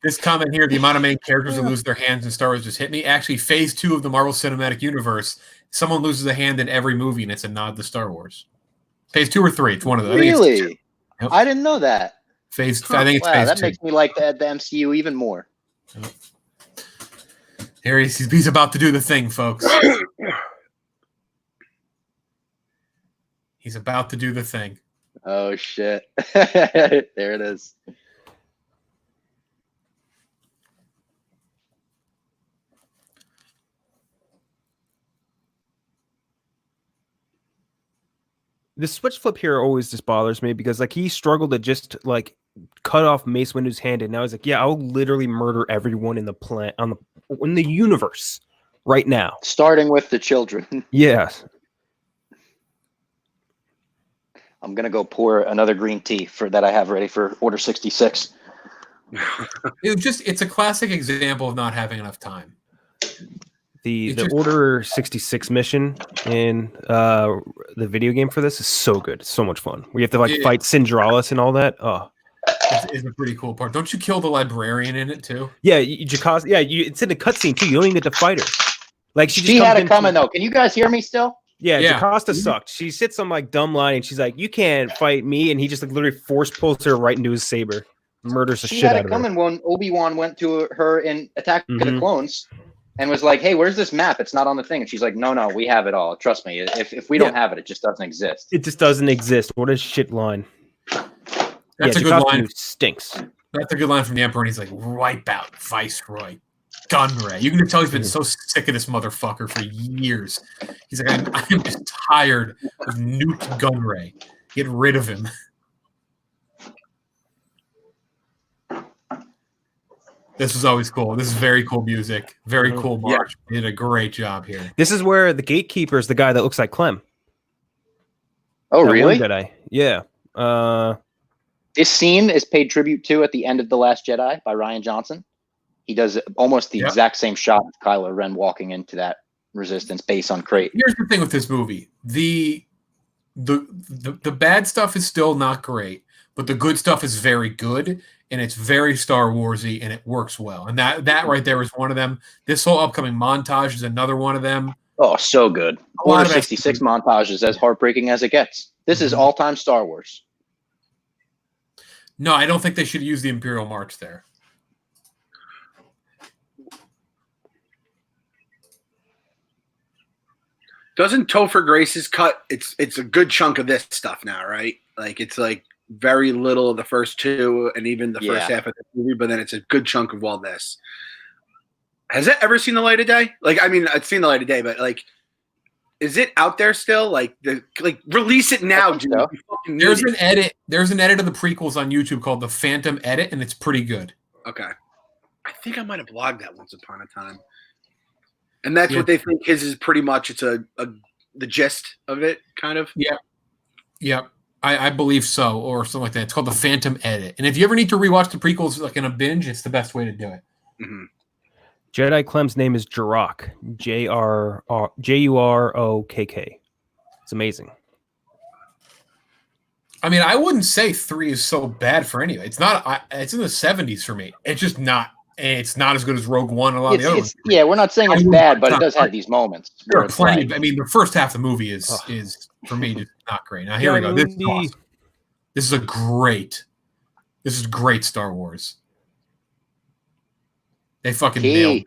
This comment here, the amount of main characters that lose their hands in Star Wars just hit me. Actually, phase 2 of the Marvel Cinematic Universe, someone loses a hand in every movie, and it's a nod to Star Wars. Phase 2 or 3, it's one of those. Really? Yep. I didn't know that. I think it's phase Wow, that 2. makes me like the MCU even more. Here he's about to do the thing, folks. He's about to do the thing. Oh, shit. There it is. The switch flip here always just bothers me because like he struggled to just like cut off Mace Windu's hand, and now he's like, yeah, I'll literally murder everyone in the in the universe right now. Starting with the children. Yeah. I'm going to go pour another green tea that I have ready for Order 66. It's a classic example of not having enough time. The Order 66 mission in the video game for this is so good. It's so much fun. We have to fight Syndralis and all that. Oh, it's a pretty cool part. Don't you kill the librarian in it too? Yeah, Jocasta. Yeah, it's in the cutscene too. You don't even get to fight her. Like she had it coming though. Can you guys hear me still? Yeah, Jocasta sucked. She sits on like dumb line and she's like, "You can't fight me," and he just like literally force pulls her right into his saber, murders the shit out of her. She had it coming when Obi-Wan went to her in Attack of the Clones. And was like, "Hey, where's this map? It's not on the thing." And she's like, "No, we have it all. Trust me. If we don't have it, it just doesn't exist." It just doesn't exist. What a shit line. That's a good line. Stinks. That's a good line from the Emperor. And he's like, "Wipe out Viceroy Gunray." You can tell he's been so sick of this motherfucker for years. He's like, "I'm just tired of Newt Gunray. Get rid of him." This is always cool. This is very cool music. Very Mhm. cool march. You did a great job here. This is where the gatekeeper is the guy that looks like Clem. Oh, That one really? Jedi. Yeah. This scene is paid tribute to at the end of The Last Jedi by Rian Johnson. He does almost the Yep. exact same shot of Kylo Ren walking into that resistance base on crate. Here's the thing with this movie. The bad stuff is still not great, but the good stuff is very good, and it's very Star Warsy, and it works well. And that right there is one of them. This whole upcoming montage is another one of them. Oh, so good. A lot Order of 66 montage is as heartbreaking as it gets. This is all-time Star Wars. No, I don't think they should use the Imperial March there. Doesn't Topher Grace's cut? It's a good chunk of this stuff now, right? Like it's like very little of the first two, and even the first half of the movie, but then it's a good chunk of all this. Has it ever seen the light of day? Like, I mean, it's seen the light of day, but like, is it out there still? Like, release it now, dude. so. You fucking need There's it. an edit. There's an edit of the prequels on YouTube called the Phantom Edit, and it's pretty good. Okay. I think I might have blogged that once upon a time. And that's Yeah. what they think his is pretty much. It's the gist of it, kind of. Yep. I believe so, or something like that. It's called the Phantom Edit. And if you ever need to rewatch the prequels like in a binge, it's the best way to do it. Mm-hmm. Jedi Clem's name is Jurok. Jurokk. It's amazing. I mean, I wouldn't say 3 is so bad for anyway. It's not. It's in the 70s for me. It's just not. It's not as good as Rogue One and a lot of the other ones. Yeah, we're not saying it's bad, but it does have these moments. There where are it's plenty. like- I mean, the first half of the movie is for me just not great. Now here we go. This is awesome. This is great Star Wars. They fucking nailed it.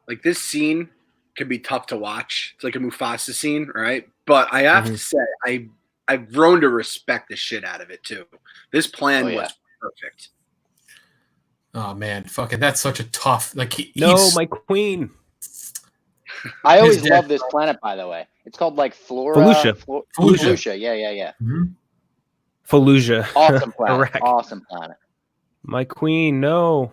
Like this scene can be tough to watch. It's like a Mufasa scene, right? But I have to say, I've grown to respect the shit out of it too. This plan was perfect. Oh man, fucking that's such a tough like my queen. I always His love death- this planet, by the way. It's called like Flora. Felucia. Felucia. Yeah. Fallujah. Awesome planet. Iraq. Awesome planet. My queen, no.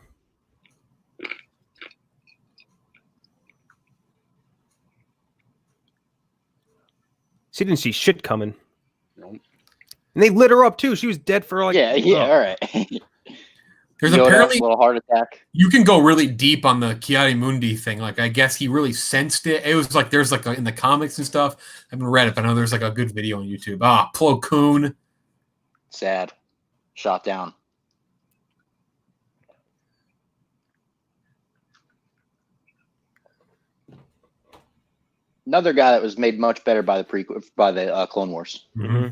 She didn't see shit coming. Nope. And they lit her up too. She was dead for like All right. There's Yoda, apparently little heart attack. you can go really deep on the Kiadi Mundi thing. Like I guess he really sensed it. It was like there's like in the comics and stuff. I haven't read it, but I know there's like a good video on YouTube. Plo Koon. Sad. Shot down. Another guy that was made much better by the Clone Wars. Mm-hmm.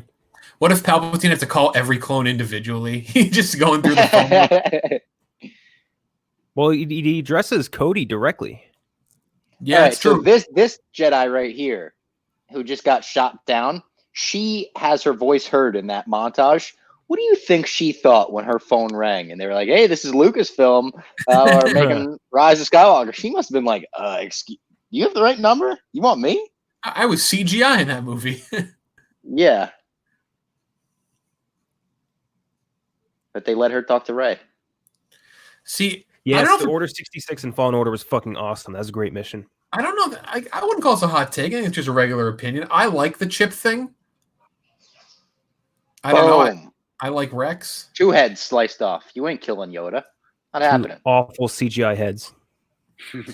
What if Palpatine has to call every clone individually? He's just going through the phone. Well, he addresses Cody directly. Yeah, All right, it's true. So this Jedi right here, who just got shot down, she has her voice heard in that montage. What do you think she thought when her phone rang and they were like, "Hey, this is Lucasfilm, or making Rise of Skywalker"? She must have been like, "Excuse, you have the right number? You want me?" I was CGI in that movie. Yeah. But they let her talk to Rey. See, Yes, don't the know Order 66 and Fallen Order was fucking awesome. That was a great mission. I don't know. I wouldn't call this a hot take. I think it's just a regular opinion. I like the chip thing. I don't know. Boom. I like Rex. 2 heads sliced off. You ain't killing Yoda. Not happening. Awful CGI heads. Dude,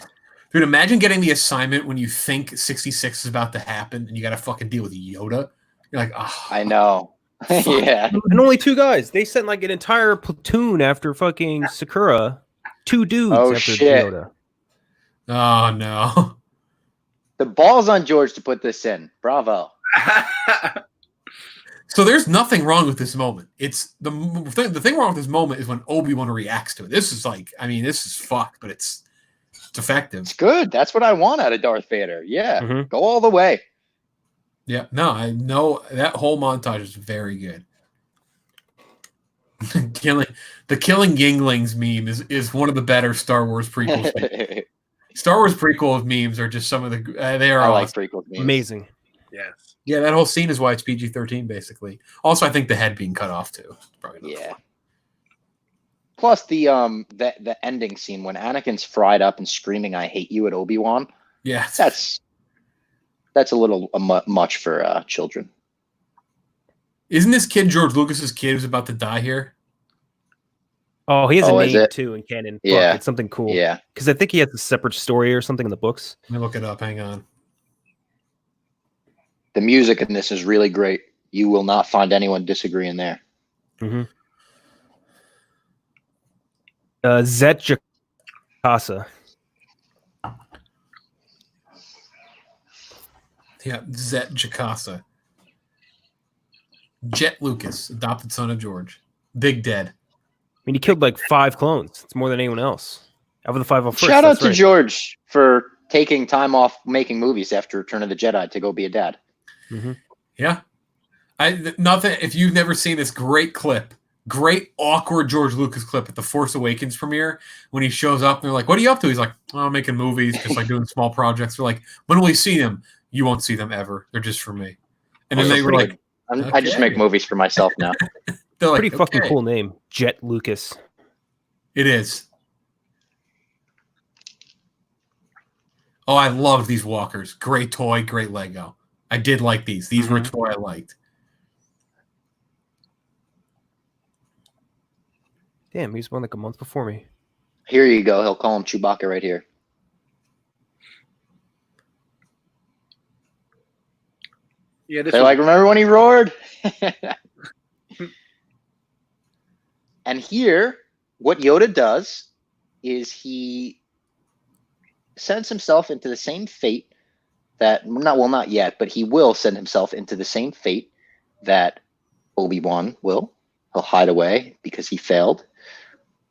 imagine getting the assignment when you think 66 is about to happen and you got to fucking deal with Yoda. You're like, oh. I know. Yeah. And only 2 guys. They sent like an entire platoon after fucking Sakura. 2 dudes Oh, after shit. Yoda. Oh, no. The ball's on George to put this in. Bravo. So there's nothing wrong with this moment. It's the thing wrong with this moment is when Obi-Wan reacts to it. This is like, I mean, this is fucked, but it's effective. It's good. That's what I want out of Darth Vader. Yeah. Mhm. Go all the way. Yeah, no, I know that whole montage is very good. the killing Yinglings meme is one of the better Star Wars prequels. Star Wars prequel memes are just some of the they are I like awesome. prequel memes. Amazing. Yes. Yeah, that whole scene is why it's PG-13, basically. Also, I think the head being cut off too. Probably not. Yeah. Plus the ending scene when Anakin's fried up and screaming "I hate you" at Obi-Wan. Yeah, That's a little much for children. Isn't this kid George Lucas's kid who's about to die here? Oh, he has a is name it? too in canon. Yeah. Fuck, it's something cool. Yeah. Because I think he has a separate story or something in the books. Let me look it up. Hang on. The music in this is really great. You will not find anyone disagreeing there. Mm-hmm. Zet Jacasa. Yeah, Zet Jacasa. Jet Lucas, adopted son of George. Big dead. I mean, he killed like 5 clones. It's more than anyone else. Out of the 5 first. Shout out to George for taking time off making movies after Return of the Jedi to go be a dad. Mm-hmm. Yeah. Nothing. If you've never seen this great clip, great awkward George Lucas clip at the Force Awakens premiere when he shows up and they're like, "What are you up to?" He's like, "Oh, I'm making movies, just like doing small projects." They're like, "When will we see them?" "You won't see them ever. They're just for me." And then they were like, I just make movies for myself now. "They're like, Pretty fucking okay." cool name, Jet Lucas. It is. Oh, I loved these walkers. Great toy, great Lego. I did like these. These were a toy I liked. Damn, he was born like a month before me. Here you go. He'll call him Chewbacca right here. Yeah, They're like, remember when he roared? And here, what Yoda does is he sends himself into the same fate that not yet, but he will send himself into the same fate that Obi-Wan will. He'll hide away because he failed,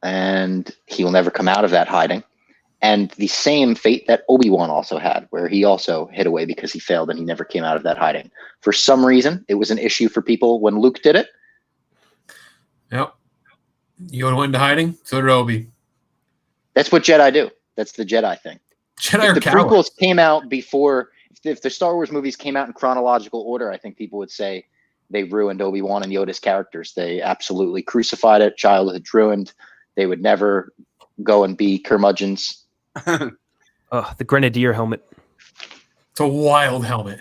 and he will never come out of that hiding. And the same fate that Obi-Wan also had, where he also hid away because he failed and he never came out of that hiding. For some reason, it was an issue for people when Luke did it. Yep. Yoda went into hiding, so did Obi. That's what Jedi do. That's the Jedi thing. Jedi If are the cowards. prequels came out before, if the Star Wars movies came out in chronological order, I think people would say they ruined Obi-Wan and Yoda's characters. They absolutely crucified it. Childhood ruined. They would never go and be curmudgeons. The Grenadier helmet. It's a wild helmet.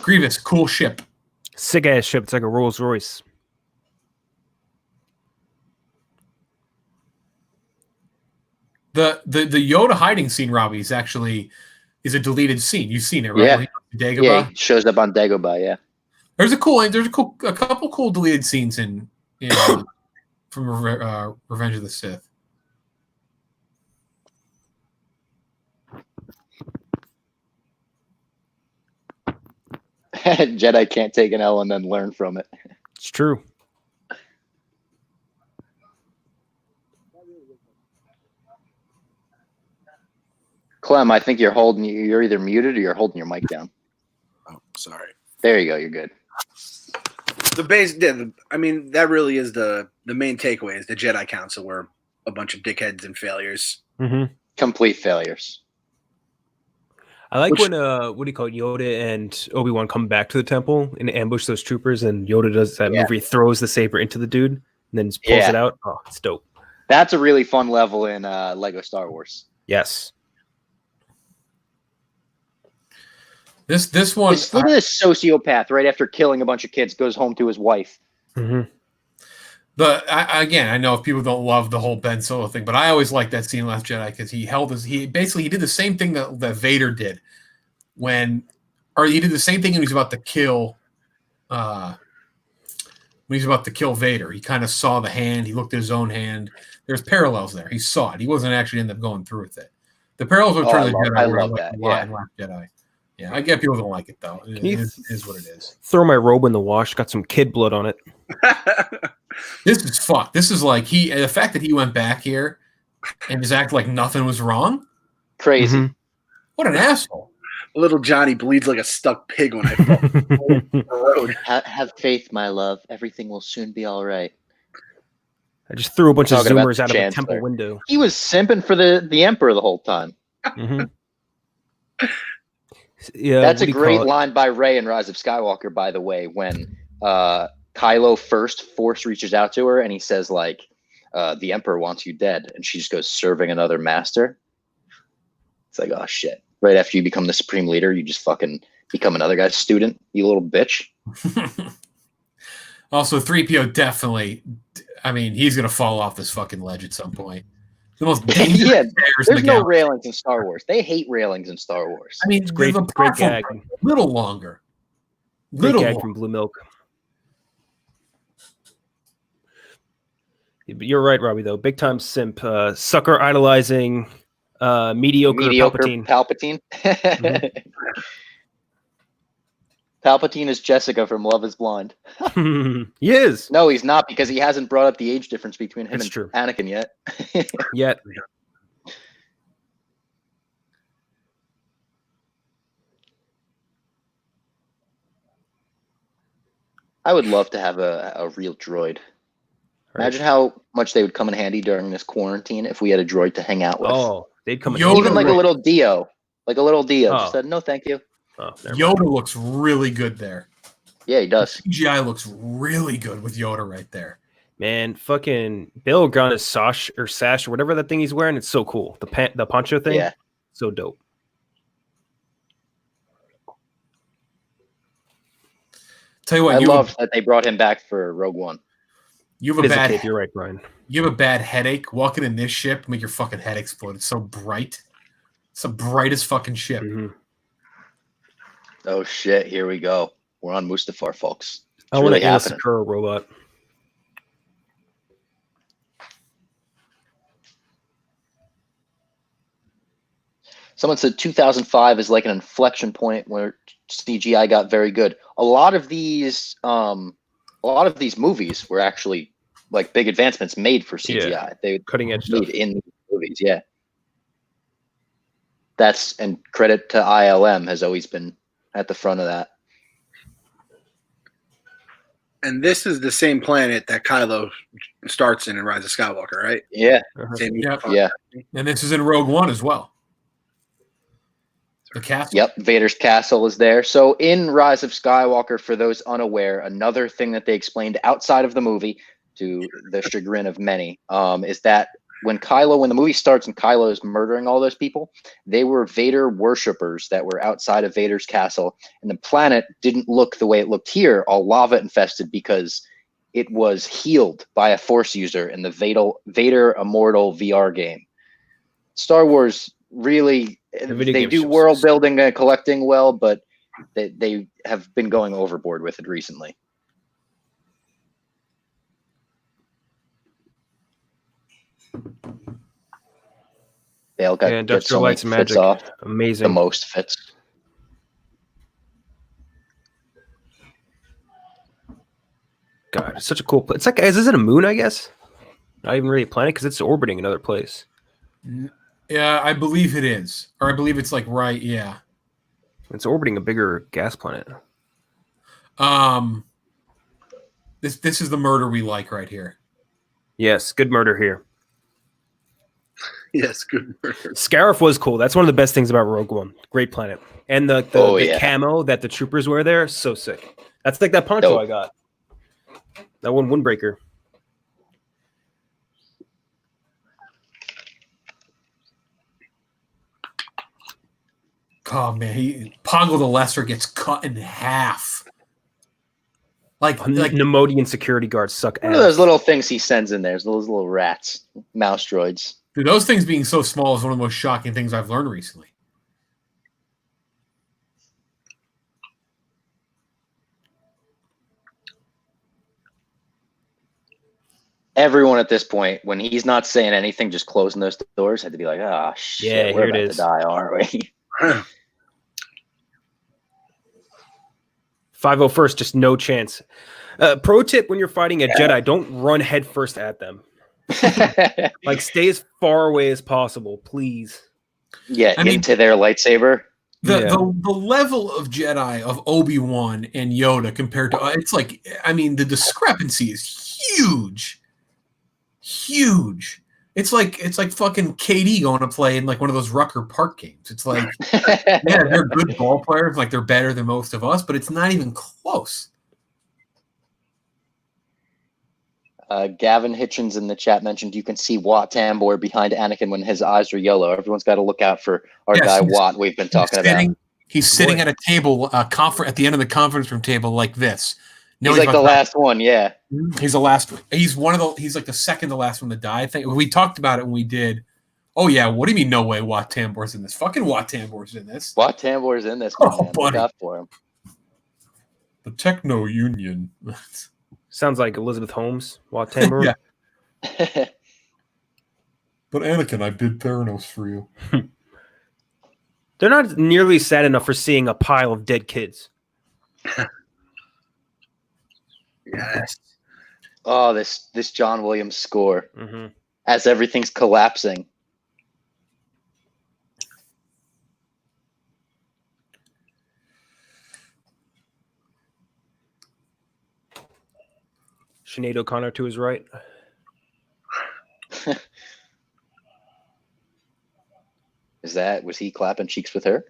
Grievous, cool ship. Sick ass ship. It's like a Rolls Royce. The Yoda hiding scene, Robbie, is a deleted scene. You've seen it, right? Yeah. Where he goes to Dagobah? Yeah, he shows up on Dagobah, yeah. There's a couple cool deleted scenes in from Revenge of the Sith. Jedi can't take an L and then learn from it. It's true. Clem, I think you're either muted or you're holding your mic down. Oh, sorry. There you go. You're good. I mean, that really is the main takeaway is the Jedi Council were a bunch of dickheads and failures. Mm-hmm. Complete failures. I like when what do you call it? Yoda and Obi-Wan come back to the temple and ambush those troopers, and Yoda does that move where he throws the saber into the dude and then just pulls it out. Oh, it's dope. That's a really fun level in Lego Star Wars. Yes. This one. Look at this sociopath right after killing a bunch of kids goes home to his wife. Mm-hmm. Again, I know if people don't love the whole Ben Solo thing, but I always like that scene in Last Jedi because he did the same thing that Vader did he did the same thing when he was about to kill Vader. He kind of saw the hand. He looked at his own hand. There's parallels there. He saw it. He wasn't actually end up going through with it. The parallels with Return of the Jedi were like a lot in Last Jedi. Yeah, I get people don't like it though. It is what it is. Throw my robe in the wash. Got some kid blood on it. This is fucked. This is like the fact that he went back here and just acted like nothing was wrong. Crazy. Mm-hmm. What an asshole. Little Johnny bleeds like a stuck pig when I fall off the road. Have faith, my love. Everything will soon be all right. I just threw a bunch of Talking about Zoomers the out of a Chancellor. temple window. He was simping for the Emperor the whole time. Mm-hmm. Yeah, That's what a do you great call it? line by Rey in Rise of Skywalker, by the way, when Kylo first Force reaches out to her and he says, like, the Emperor wants you dead. And she just goes, serving another master. It's like, oh, shit. Right after you become the Supreme Leader, you just fucking become another guy's student, you little bitch. Also, 3PO definitely, I mean, he's going to fall off this fucking ledge at some point. The most dangerous Yeah, stairs in there's the no galaxy. railings in Star Wars. They hate railings in Star Wars. I mean, Great, the great platform gag. a little longer. Great Little gag longer. from Blue Milk. But you're right, Robbie. Though big time simp, sucker idolizing, mediocre Palpatine. Palpatine. Palpatine is Jessica from Love is Blind. He is. No, he's not, because he hasn't brought up the age difference between him That's and true. Anakin yet. Yet. I would love to have a real droid. Right. Imagine how much they would come in handy during this quarantine if we had a droid to hang out with. Oh, they'd come in. Yoda Even like a looks- little Dio. Like a little Dio. Oh. Just said, no, thank you. Oh, never mind. Yoda looks really good there. Yeah, he does. CGI looks really good with Yoda right there. Man, fucking Bill got his sash or whatever that thing he's wearing. It's so cool. The poncho thing. Yeah. So dope. Tell you what, I you love that they brought him back for Rogue One. you have a It is a bad kid, you're right, Brian. you have a bad headache. Walking in this ship, make your fucking head explode. It's so bright. It's the brightest fucking ship. Mhm. Oh, shit. Here we go. We're on Mustafar, folks. I want really an happening. Sakura robot. Someone said 2005 is like an inflection point where CGI got very good. A lot of these movies were actually like big advancements made for CGI. Yeah. They Cutting edge made stuff. in these movies, yeah. And credit to ILM has always been at the front of that. And this is the same planet that Kylo starts in Rise of Skywalker, right? Yeah, Uh-huh. Same Yep. yeah. And this is in Rogue One as well. The castle. Yep, Vader's castle is there. So in Rise of Skywalker, for those unaware, another thing that they explained outside of the movie, to the chagrin of many, is that when the movie starts and Kylo is murdering all those people, they were Vader worshippers that were outside of Vader's castle, and the planet didn't look the way it looked here, all lava infested, because it was healed by a Force user in the Vader Immortal VR game. Star Wars really, video they game do shows world us. building and collecting well, but they have been going overboard with it recently. They all got Yeah, get Industrial so many Lights and fits Magic. off. The Amazing. most fits. God, it's such a cool place. It's like, is it a moon, I guess? Not even really a planet because it's orbiting another place. Yeah, I believe it is. Or I believe it's like right, yeah. It's orbiting a bigger gas planet. This is the murder we like right here. Yes, good murder here. Yes, good. Scarif was cool. That's one of the best things about Rogue One. Great planet. And the yeah. camo that the troopers wear there, so sick. That's like that poncho Dope. I got. That one windbreaker. Oh man, Pongo the Lesser gets cut in half. Like Nemodian security guards suck What are those ass. little things he sends in there? Those little rats, mouse droids. dude, those things being so small is one of the most shocking things I've learned recently. Everyone at this point, when he's not saying anything, just closing those doors, had to be like, "Ah, shit, Yeah, we're here it about is. to die, aren't we?" 501st, just no chance. Pro tip when you're fighting a Jedi, don't run headfirst at them. Like, stay as far away as possible, please. Yeah, I mean- into their lightsaber. The level of Jedi of Obi-Wan and Yoda compared to it's like, I mean, the discrepancy is huge. Huge. It's like fucking KD going to play in like one of those Rucker Park games. It's like, yeah, they're good ball players, like they're better than most of us, but it's not even close. Gavin Hitchens in the chat mentioned you can see Watt Tambor behind Anakin when his eyes are yellow. Everyone's got to look out for our guy Watt we've been talking about. He's sitting at a table, at the end of the conference room table like this. No, he's like the last one, yeah. He's the last one. He's like the second to last one to die. I think we talked about it when we did. Oh yeah, what do you mean no way Watt Tambor's in this? Fucking Watt Tambor's in this. Watt Tambor's in this, man. Look out for him. The Techno Union. Sounds like Elizabeth Holmes, Watt Tambor. Yeah. But Anakin, I bid Theranos for you. They're not nearly sad enough for seeing a pile of dead kids. Yes. Oh, this John Williams score as everything's collapsing. Sinead O'Connor to his right. Was he clapping cheeks with her?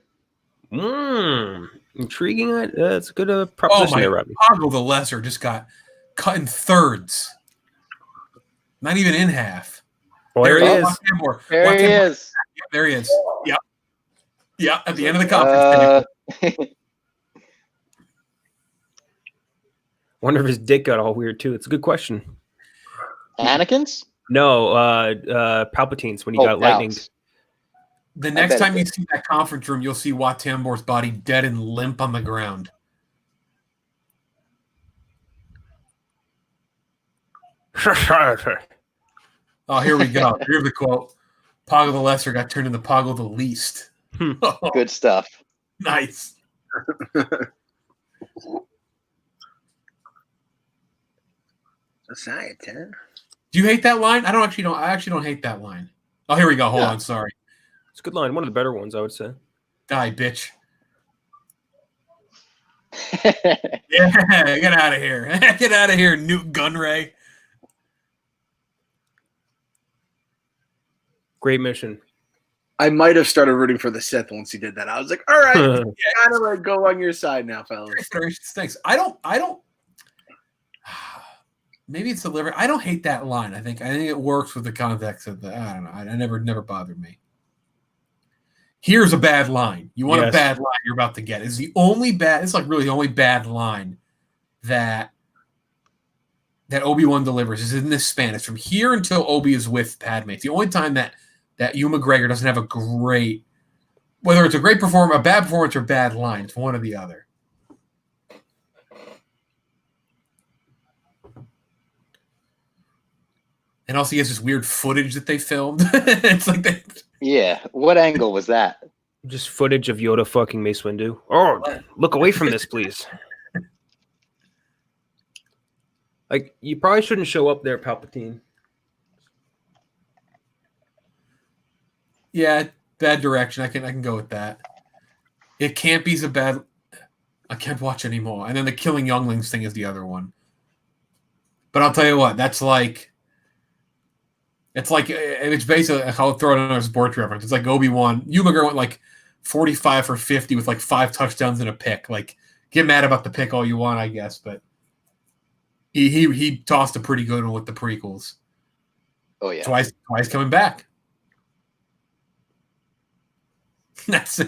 Intriguing. That's a good proposition there, Robbie. Poggle the Lesser just got cut in thirds. Not even in half. Well, there he is. There he is. Yeah, there he is. Yep. Yeah, at the end of the conference. Wonder if his dick got all weird too. It's a good question. Anakin's? No, Palpatine's when he got lightning. The next time you see that conference room, you'll see Watt Tambor's body dead and limp on the ground. Oh, here we go. Here's the quote. Poggle the Lesser got turned into Poggle the Least. Good stuff. Nice. Society. Do you hate that line? I actually don't hate that line. Oh, here we go. Hold on. Sorry. It's a good line. One of the better ones, I would say. Die, bitch. Yeah, get out of here. Get out of here, Newt Gunray. Great mission. I might have started rooting for the Sith once he did that. I was like, all right, gotta go on your side now, fellas. Thanks. I don't maybe it's deliberate. I don't hate that line. I think it works with the context of the. I don't know. I never bothered me. Here's a bad line. You want a bad line you're about to get. It's the only bad. It's like really the only bad line that Obi-Wan delivers is in this span. It's from here until Obi is with Padme. It's the only time that Ewan McGregor doesn't have a great, whether it's a great performance, a bad performance, or bad line. It's one or the other. And also, he has this weird footage that they filmed. It's like that. Yeah. What angle was that? Just footage of Yoda fucking Mace Windu. Oh, look away from this, please. Like, you probably shouldn't show up there, Palpatine. Yeah, bad direction. I can go with that. It can't be so bad. I can't watch anymore. And then the killing younglings thing is the other one. But I'll tell you what, it's basically, I'll throw it another sports reference. It's like Obi-Wan. Ewan McGregor went like 45 for 50 with like 5 touchdowns and a pick. Like, get mad about the pick all you want, I guess, but he tossed a pretty good one with the prequels. Oh yeah, twice coming back. That's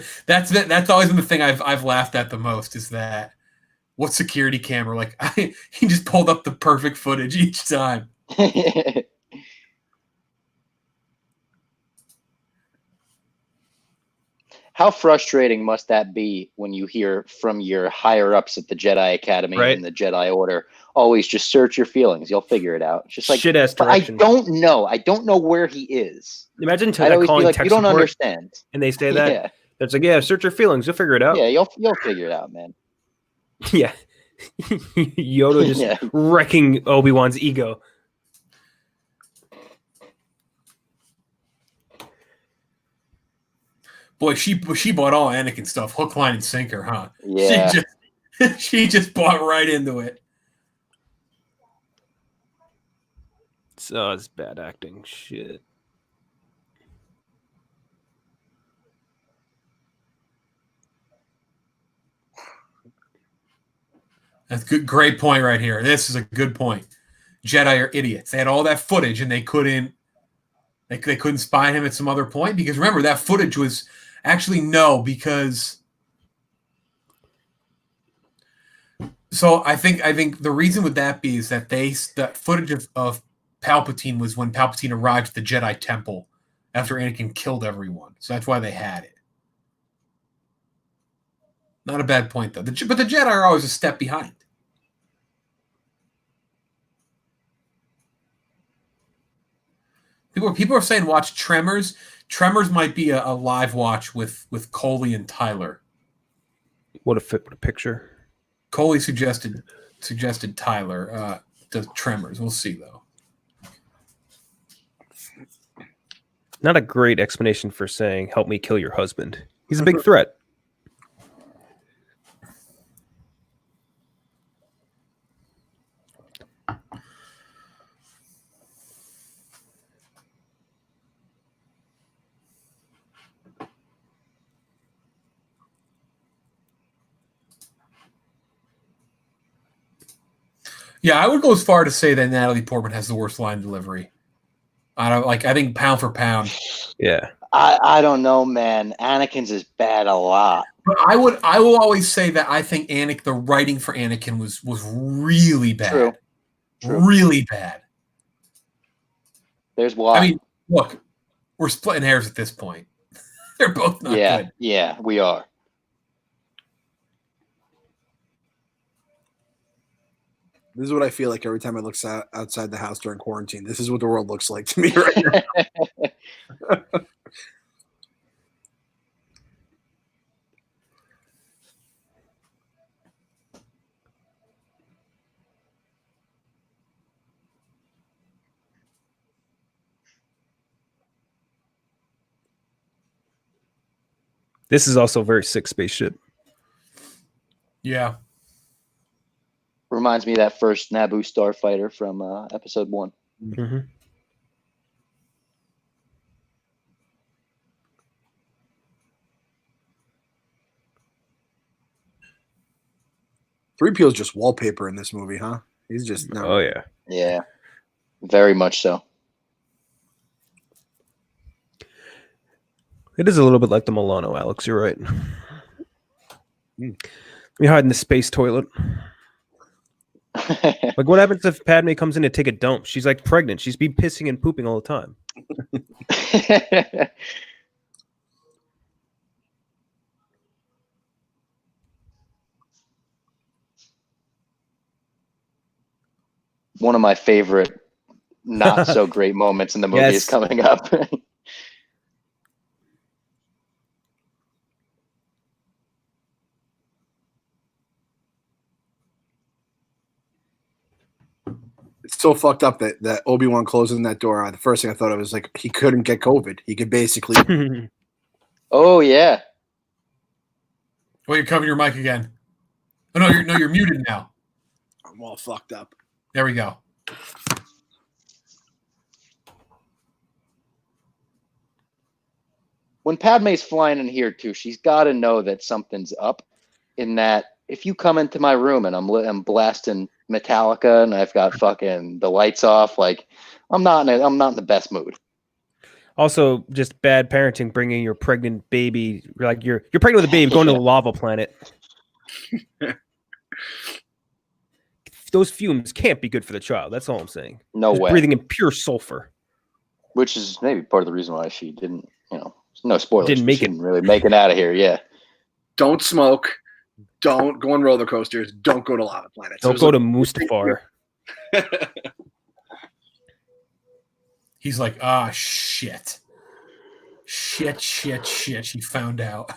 always been the thing I've laughed at the most is that what security camera like he just pulled up the perfect footage each time. How frustrating must that be when you hear from your higher ups at the Jedi Academy and the Jedi Order always just search your feelings, you'll figure it out. It's just like shit-ass direction. I don't know where he is. Imagine calling like, tech you don't support understand. And they say that. Yeah. It's like, search your feelings, you'll figure it out. Yeah, you'll figure it out, man. Yeah. Yoda just wrecking Obi-Wan's ego. Boy, she bought all Anakin stuff, hook, line, and sinker, huh? Yeah. She just bought right into it. It's bad acting. Shit. That's good. Great point right here. This is a good point. Jedi are idiots. They had all that footage and they couldn't spy him at some other point because remember that footage was actually no because. So I think the reason would that be is that that footage of Palpatine was when Palpatine arrived at the Jedi Temple after Anakin killed everyone. So that's why they had it. Not a bad point though. But the Jedi are always a step behind. People are saying watch Tremors. Tremors might be a live watch with Coley and Tyler. What a picture. Coley suggested Tyler does Tremors. We'll see though. Not a great explanation for saying "help me kill your husband." He's a big threat. Yeah, I would go as far to say that Natalie Portman has the worst line delivery. I think pound for pound. Yeah. I don't know, man. Anakin's is bad a lot. But I will always say that I think the writing for Anakin was really bad. True. Really bad. There's why. I mean, look, we're splitting hairs at this point. They're both not good. Yeah, we are. This is what I feel like every time I look outside the house during quarantine. This is what the world looks like to me right now. This is also a very sick spaceship. Yeah. Reminds me of that first Naboo starfighter from episode 1. Mm-hmm. Threepeel's just wallpaper in this movie, huh? He's just no. Oh yeah. Yeah, very much so. It is a little bit like the Milano, Alex. You're right. We hide in the space toilet. Like, what happens if Padme comes in to take a dump? She's like pregnant. She's be pissing and pooping all the time. One of my favorite not so great moments in the movie is coming up. It's so fucked up that Obi-Wan closing that door. The first thing I thought of was like he couldn't get COVID. He could basically. Oh yeah. Well, you're covering your mic again. Oh no, you're muted now. I'm all fucked up. There we go. When Padme's flying in here too, she's got to know that something's up. In that, if you come into my room and I'm blasting Metallica and I've got fucking the lights off, like I'm not in the best mood. Also, just bad parenting, bringing your pregnant baby. Like you're pregnant with a baby, going to a lava planet. Those fumes can't be good for the child. That's all I'm saying. No Just way. Breathing in pure sulfur. Which is maybe part of the reason why she didn't, no spoilers. Didn't make she it. didn't really make it out of here. Yeah. Don't smoke. Don't go on roller coasters. Don't go to lava planets. Don't go to Mustafar. He's like, shit. Shit. She found out.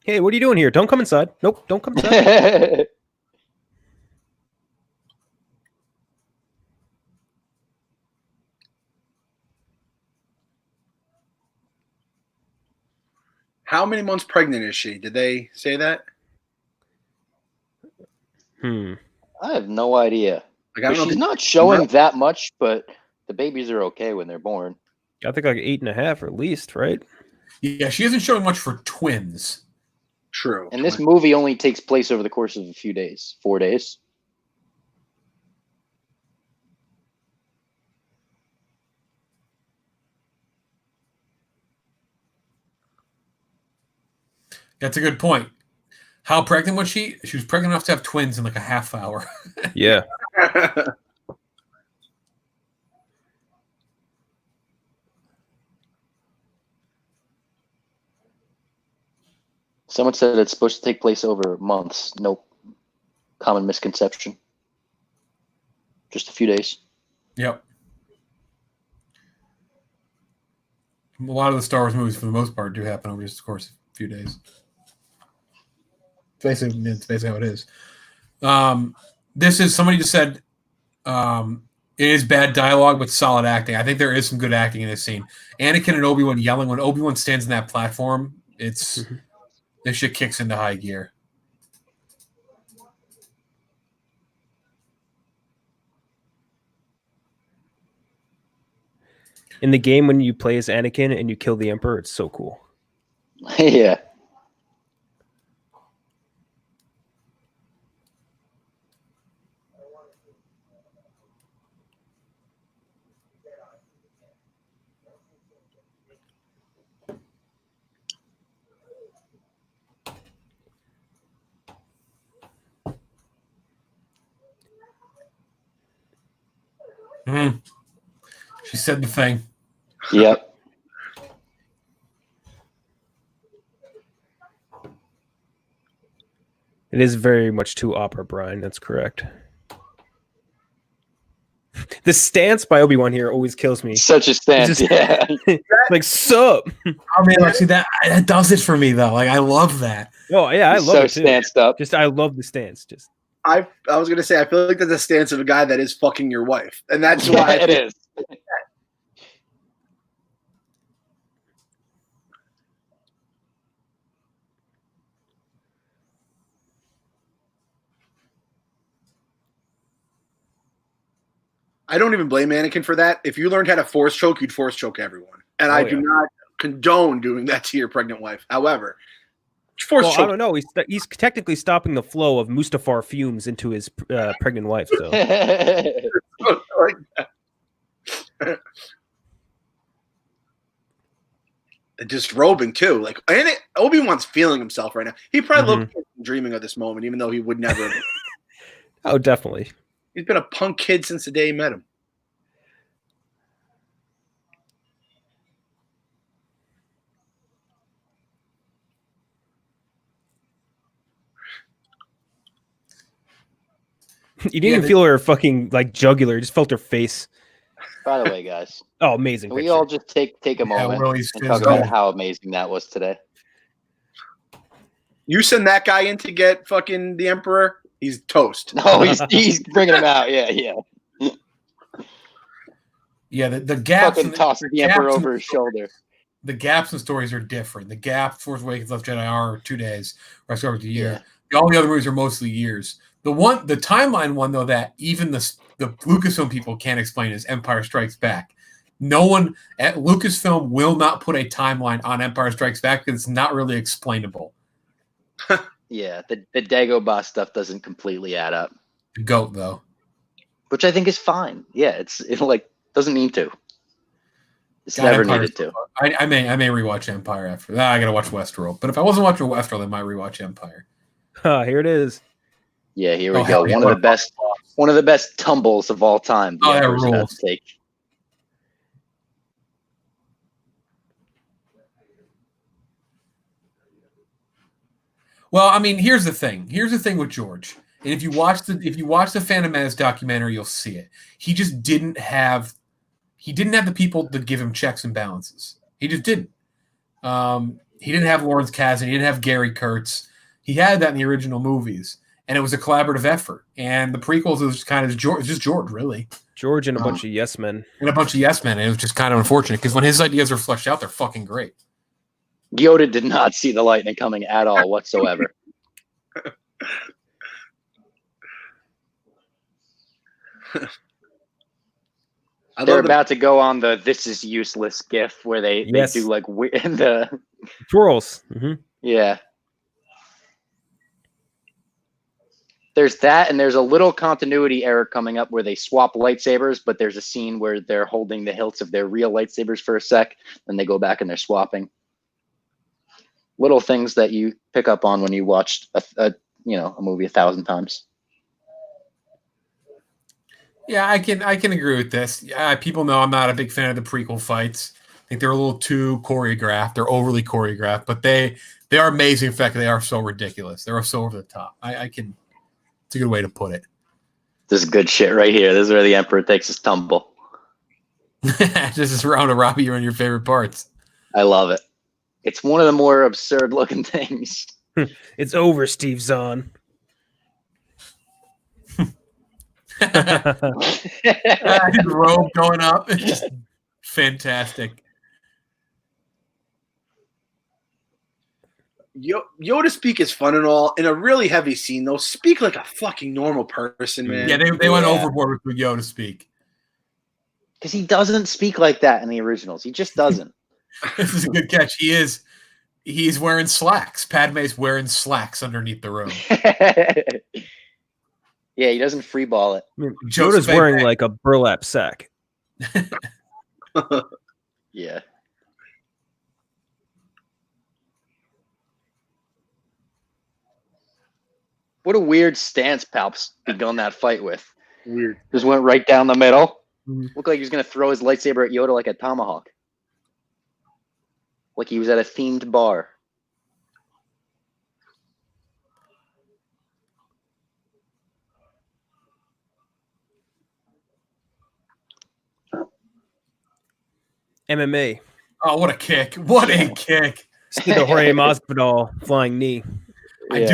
Hey, what are you doing here? Don't come inside. Nope, don't come inside. How many months pregnant is she? Did they say that? I have no idea. Like, I don't know She's if not showing that much, but the babies are okay when they're born. I think like 8.5 or at least, right? Yeah, she isn't showing much for twins. True. And this movie only takes place over the course of a few days, 4 days. That's a good point. How pregnant was she? She was pregnant enough to have twins in like a half hour. Yeah. Someone said it's supposed to take place over months. Nope. Common misconception. Just a few days. Yep. A lot of the Star Wars movies, for the most part, do happen over just the course of a few days. It's basically how it is. This is, somebody just said, it is bad dialogue but solid acting. I think there is some good acting in this scene. Anakin and Obi-Wan yelling when Obi-Wan stands in that platform. This shit kicks into high gear. In the game, when you play as Anakin and you kill the Emperor, it's so cool. Yeah. Mm-hmm. She said the thing. Yep. It is very much too opera, Brian. That's correct. The stance by Obi-Wan here always kills me. Such a stance. Just- Yeah. Like, sup? I mean, like, see, that does it for me, though. Like, I love that. Oh, yeah, I love So it, too. stanced up. Just, I love the stance. Just I was gonna say I feel like that's the stance of a guy that is fucking your wife, and that's Yeah, why it is. I don't even blame Anakin for that. If you learned how to force choke, you'd force choke everyone, and I do not condone doing that to your pregnant wife. However, force well, choke. I don't know. He's technically stopping the flow of Mustafar fumes into his pregnant wife. So Like that. Disrobing too. Like Obi-Wan's feeling himself right now. He probably looked dreaming of this moment, even though he would never. Oh, definitely. He's been a punk kid since the day he met him. You didn't even feel her fucking like jugular. You just felt her face. By the way, guys, Oh, amazing. can we picture. all just take a moment Willie's and talk physical. about how amazing that was today? You send that guy in to get fucking the Emperor, he's toast. No, he's bringing him out. Yeah, yeah. Yeah, the gaps. Fucking tosses the Emperor over his shoulder. The gaps in stories are different. The gap, Force Awakens, Last Jedi are 2 days. Rest of the year. All the other movies are mostly years. The timeline one though that even the Lucasfilm people can't explain is Empire Strikes Back. No one at Lucasfilm will not put a timeline on Empire Strikes Back because it's not really explainable. Yeah, the Dagobah stuff doesn't completely add up. The goat though, which I think is fine. Yeah, it like doesn't need to. It's God, never Empire's needed to. I may rewatch Empire after that. I gotta watch Westworld. But if I wasn't watching Westworld, I might rewatch Empire. Here it is. Yeah, here we Oh, go. hell yeah. One of the best tumbles of all time. Oh, that Emperor's about rules. to take. Well, I mean, here's the thing. Here's the thing with George. And if you watch the Phantom Menace documentary, you'll see it. He just didn't have the people to give him checks and balances. He just didn't. He didn't have Lawrence Kasdan. He didn't have Gary Kurtz. He had that in the original movies, and it was a collaborative effort. And the prequels was kind of just George, really. George and a bunch of yes men. And a bunch of yes men. And it was just kind of unfortunate because when his ideas are fleshed out, they're fucking great. Yoda did not see the lightning coming at all whatsoever. They're about to go on the "this is useless" gif where they do like the Twirls. Mm-hmm. yeah. there's that, and there's a little continuity error coming up where they swap lightsabers, but there's a scene where they're holding the hilts of their real lightsabers for a sec, then they go back and they're swapping. Little things that you pick up on when you watched a movie 1,000 times. Yeah, I can agree with this. People know I'm not a big fan of the prequel fights. I think they're a little too choreographed. They're overly choreographed, but they are amazing. In fact, they are so ridiculous. They're so over the top. It's a good way to put it. This is good shit right here. This is where the Emperor takes his tumble. This is round of Robbie. You're in your favorite parts. I love it. It's one of the more absurd looking things. It's over, Steve Zahn. His robe going up. It's just fantastic. Yoda speak is fun and all. In a really heavy scene, though, speak like a fucking normal person, man. Yeah, they went overboard with Yoda speak. Because he doesn't speak like that in the originals. He just doesn't. This is a good catch. He's wearing slacks. Padme's wearing slacks underneath the robe. Yeah, he doesn't freeball it. I mean, Yoda's wearing like a burlap sack. Yeah. What a weird stance Palps begun that fight with. Weird. Just went right down the middle. Mhm. Looked like he was going to throw his lightsaber at Yoda like a tomahawk. Like he was at a themed bar. MMA. Oh, what a kick. What a kick. See the Jorge Masvidal flying knee. I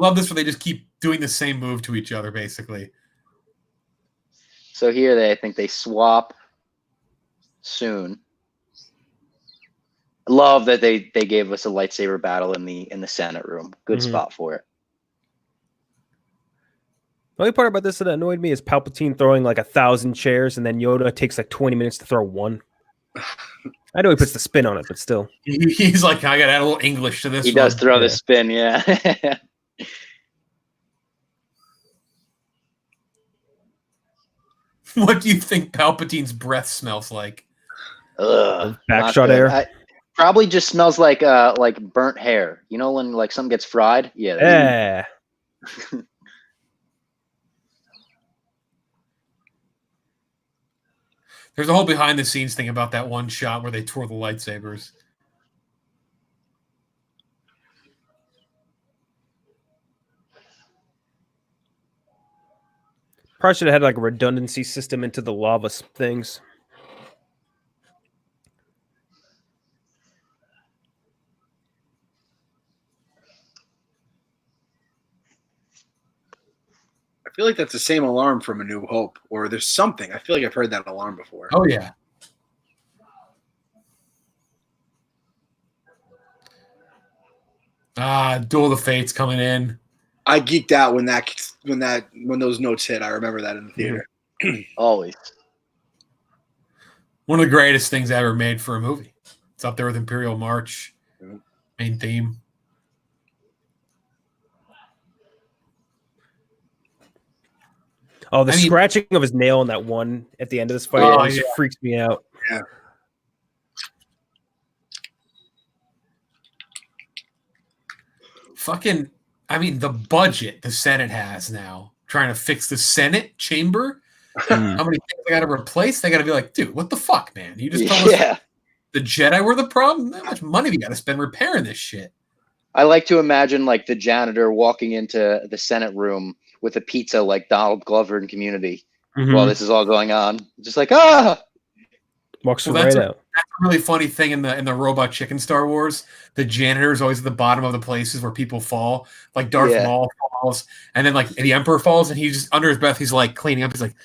love this where they just keep doing the same move to each other, basically. So here I think they swap soon. Love that they gave us a lightsaber battle in the Senate room. Good spot for it. The only part about this that annoyed me is Palpatine throwing like 1,000 chairs, and then Yoda takes like 20 minutes to throw one. I know he puts the spin on it, but still. He's like, I got to add a little English to this. He does throw the spin, yeah. What do you think Palpatine's breath smells like? Ugh, backshot air. Probably just smells like burnt hair. You know when like something gets fried? Yeah. Yeah. There's a whole behind the scenes thing about that one shot where they tore the lightsabers. Probably should have had like a redundancy system into the lava things. I feel like that's the same alarm from A New Hope, or there's something. I feel like I've heard that alarm before. Oh, yeah. Duel of the Fates coming in. I geeked out when those notes hit. I remember that in the theater. Always. One of the greatest things ever made for a movie. It's up there with Imperial March, main theme. Oh, the scratching of his nail on that one at the end of this fight freaks me out. Yeah. Fucking, the budget the Senate has now, trying to fix the Senate chamber. How many things they got to replace? They got to be like, dude, what the fuck, man? You just told us the Jedi were the problem? How much money we got to spend repairing this shit? I like to imagine like the janitor walking into the Senate room with a pizza like Donald Glover in Community while this is all going on. Just like, Walks right out. That's a really funny thing in the Robot Chicken Star Wars. The janitor is always at the bottom of the places where people fall. Like Darth Maul falls, and then like the Emperor falls, and he just under his breath, he's like cleaning up. He's like,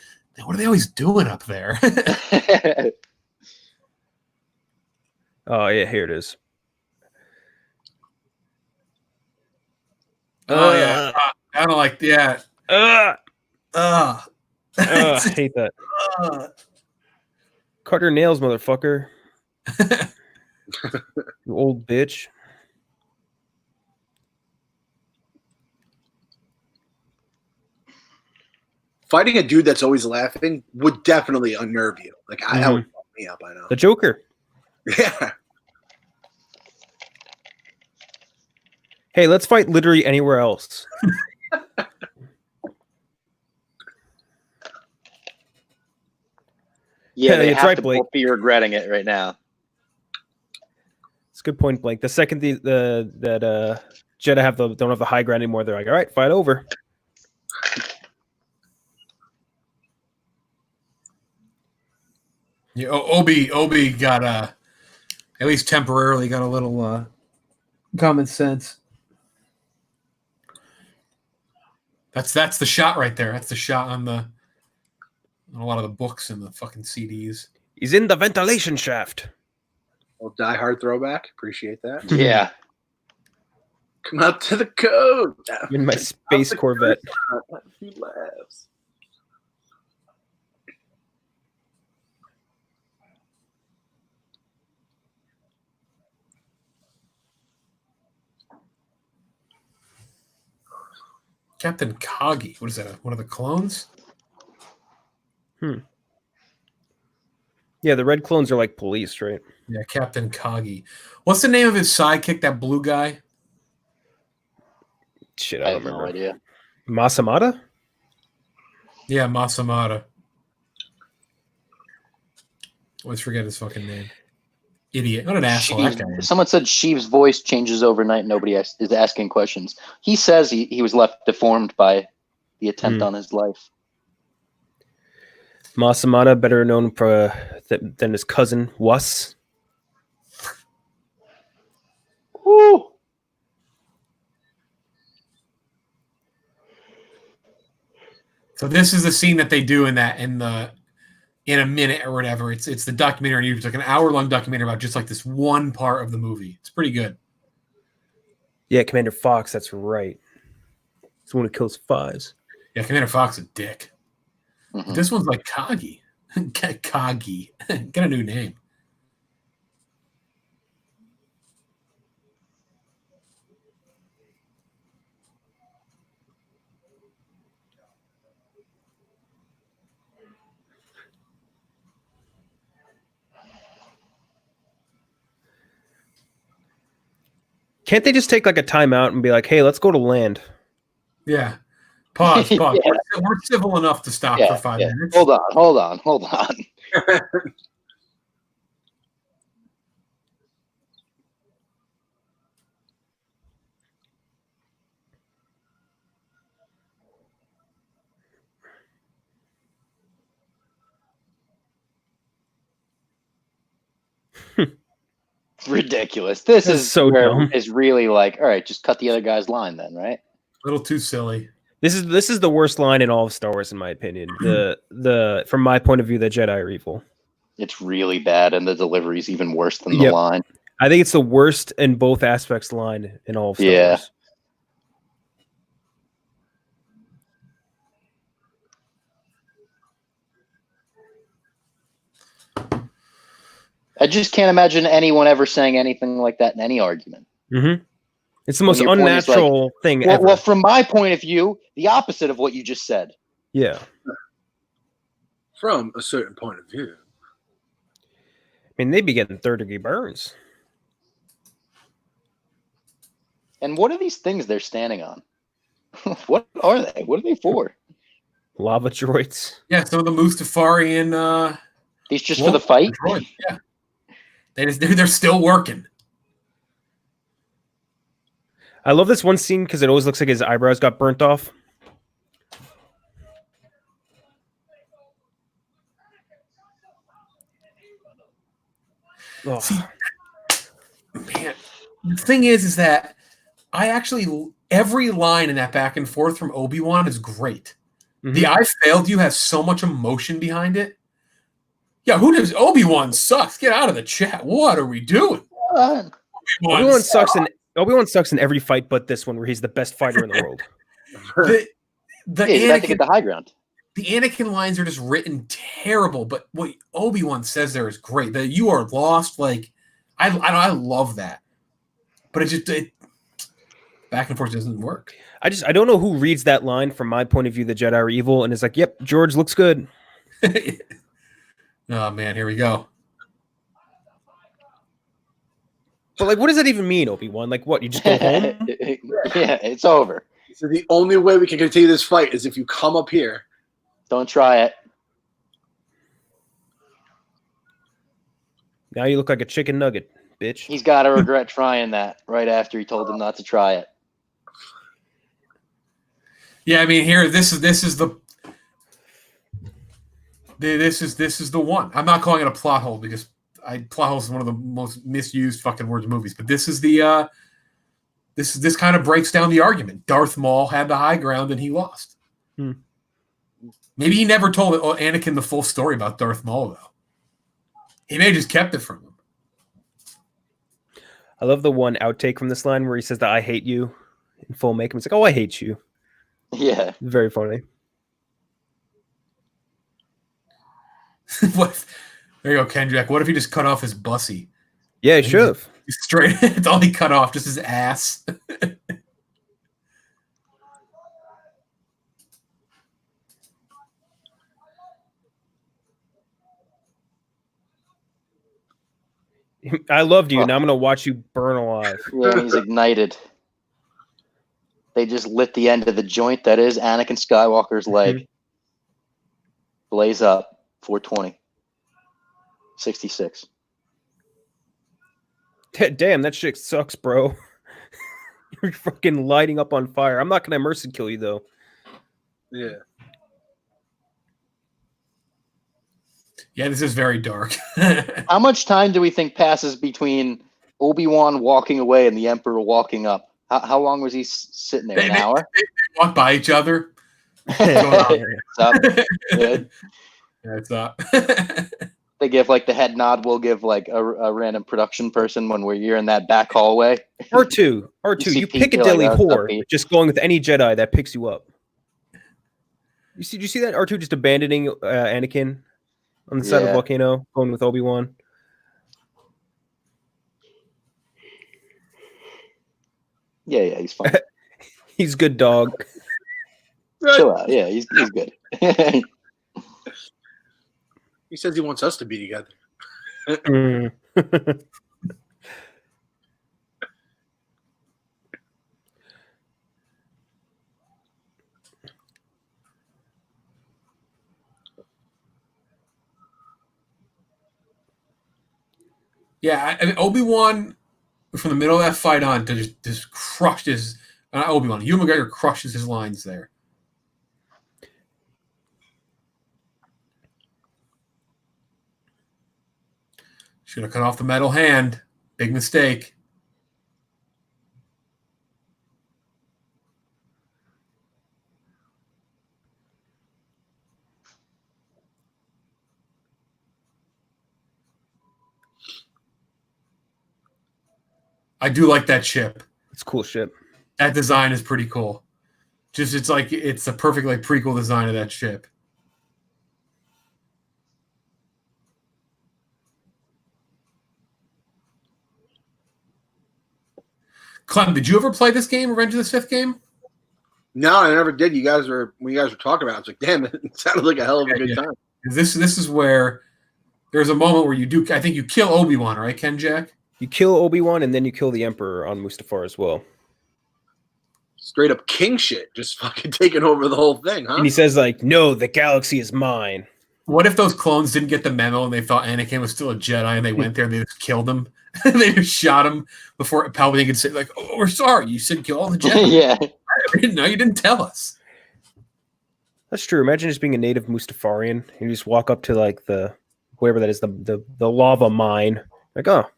what are they always doing up there? Oh yeah, here it is. Oh yeah, I don't like I I hate that. Cut your nails, motherfucker. You old bitch. fighting a dude that's always laughing would definitely unnerve you. Like that would fuck me up. I know. The Joker. Yeah. Hey, let's fight literally anywhere else. Yeah, they it's have right, to Blake. both be regretting it right now. It's a good point, Blake. The second that Jedi don't have the high ground anymore, they're like, all right, fight over. Yeah, Obi got at least temporarily got a little common sense. That's the shot right there. That's the shot on a lot of the books and the fucking CDs. He's in the ventilation shaft. Well, Die Hard throwback. Appreciate that. Yeah. Come up to the code. I'm in my space Corvette. A few laughs. Captain Kagi. What is that? One of the clones? Yeah, the red clones are like police, right? Yeah, Captain Kagi. What's the name of his sidekick, that blue guy? Shit, I I have don't no remember. idea. Masamada? Yeah, Masamada. Always forget his fucking name. Idiot. What an asshole that guy is. Someone said Sheev's voice changes overnight. Nobody is asking questions. He says he was left deformed by the attempt on his life. Masamada, better known for than his cousin Was. Woo! So this is the scene that they do in a minute or whatever. It's the documentary. It's like an hour-long documentary about just like this one part of the movie. It's pretty good. Yeah, Commander Fox, that's right. He's the one who kills Fives. Yeah, Commander Fox is a dick. Mhm. This one's like Kagi. Kagi. Get a new name. Can't they just take like a timeout and be like, hey, let's go to land? Yeah. Pause. Yeah. We're civil enough to stop for 5 minutes. Hold on. Ridiculous. This That's is so where dumb. is really like, all right, just cut the other guy's line then, right? A little too silly. This is the worst line in all of Star Wars, in my opinion. The from my point of view, the Jedi are evil. It's really bad, and the delivery is even worse than the Yep. line. I think it's the worst in both aspects line in all of Star Yeah. Wars. I just can't imagine anyone ever saying anything like that in any argument. Mm-hmm. It's the most your point is unnatural thing ever. Well, from my point of view, the opposite of what you just said. Yeah. From a certain point of view. I mean, they'd be getting third-degree burns. And what are these things they're standing on? What are they? What are they for? Lava droids. Yeah, so the Mustafarian These just for the fight? droid, yeah. They're still working. I love this one scene because it always looks like his eyebrows got burnt off. Oh. See, man, the thing is that I actually every line in that back and forth from Obi-Wan is great. Mhm. The "I failed you" has so much emotion behind it. Yeah, who does Obi-Wan sucks? Get out of the chat. What are we doing? Obi-Wan sucks in every fight but this one, where he's the best fighter in the world. The He's about to get Anakin, the high ground. the Anakin lines are just written terrible, but what Obi-Wan says there is great. That you are lost, like I love that. But back and forth doesn't work. I don't know who reads that line from my point of view. The Jedi are evil, and is like, "Yep, George looks good." Oh man, here we go. But like, what does that even mean, Obi-Wan? Like, what? You just go home? Yeah, it's over. So the only way we can continue this fight is if you come up here. Don't try it. Now you look like a chicken nugget, bitch. He's got to regret trying that right after he told him not to try it. Yeah, I mean, here this is the one. I'm not calling it a plot hole because plot hole is one of the most misused fucking words in movies. But this is the this kind of breaks down the argument. Darth Maul had the high ground and he lost. Maybe he never told Anakin the full story about Darth Maul though. He may have just kept it from him. I love the one outtake from this line where he says that I hate you in full makeup. It's like, oh, I hate you. Yeah. Very funny. What? There you go, KenJac. What if he just cut off his bussy? Yeah, he should have. Straight. It's all he cut off, just his ass. I loved you. Now I'm going to watch you burn alive. Yeah, he's ignited. They just lit the end of the joint that is Anakin Skywalker's leg. Blaze up. 420. 66. Damn, that shit sucks, bro. You're fucking lighting up on fire. I'm not going to mercy kill you, though. Yeah. Yeah, this is very dark. How much time do we think passes between Obi-Wan walking away and the Emperor walking up? How long was he sitting there? An hour? They walk by each other. What's up? Good. Yeah, it's up. They give like the head nod. We'll give like a random production person when you're in that back hallway. R2, you Piccadilly whore, just going with any Jedi that picks you up. Did you see that R2 just abandoning Anakin on the side of the volcano, going with Obi-Wan? Yeah, he's fine. He's good, dog. Chill out. Yeah, he's good. He says he wants us to be together. Yeah, I mean, Obi-Wan, from the middle of that fight on, just crushed his... Obi-Wan. Ewan McGregor crushes his lines there. Should have cut off the metal hand. Big mistake. I do like that ship. It's cool ship. That design is pretty cool. Just it's a perfect like prequel design of that ship. Clem, did you ever play this game, Revenge of the Sith game? No, I never did. When you guys were talking about it, I was like, damn, it sounded like a hell of a good time. This is where there's a moment where I think you kill Obi-Wan, right, KenJac? You kill Obi-Wan and then you kill the Emperor on Mustafar as well. Straight up king shit, just fucking taking over the whole thing, huh? And he says like, no, the galaxy is mine. What if those clones didn't get the memo and they thought Anakin was still a Jedi and they went there and they just killed him? They just shot him before Palpatine could say, like, oh, we're sorry. You said kill all the Jedi. Yeah. I didn't know. You didn't tell us. That's true. Imagine just being a native Mustafarian. You just walk up to like wherever that is, the lava mine. Like, oh,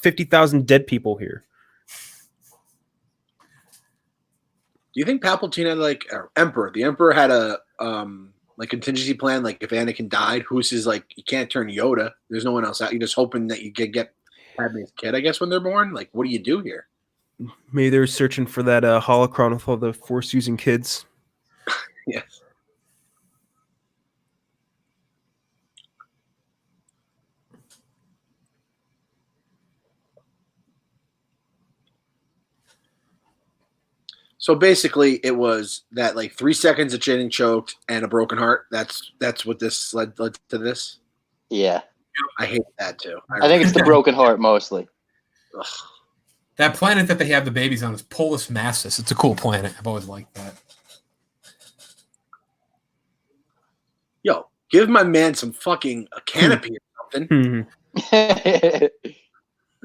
50,000 dead people here. Do you think Palpatine had like the Emperor had a like contingency plan? Like if Anakin died, who's his like? You can't turn Yoda. There's no one else out. You're just hoping that you get Padme's kid, I guess, when they're born. Like, what do you do here? Maybe they're searching for that holocron with all the Force using kids. Yes. So basically, it was that like 3 seconds of getting choked and a broken heart. That's what this led to this. Yeah. I hate that too. I think it's the broken heart mostly. Ugh. That planet that they have the babies on is Polis Massus. It's a cool planet. I've always liked that. Yo, give my man some fucking a canopy or something.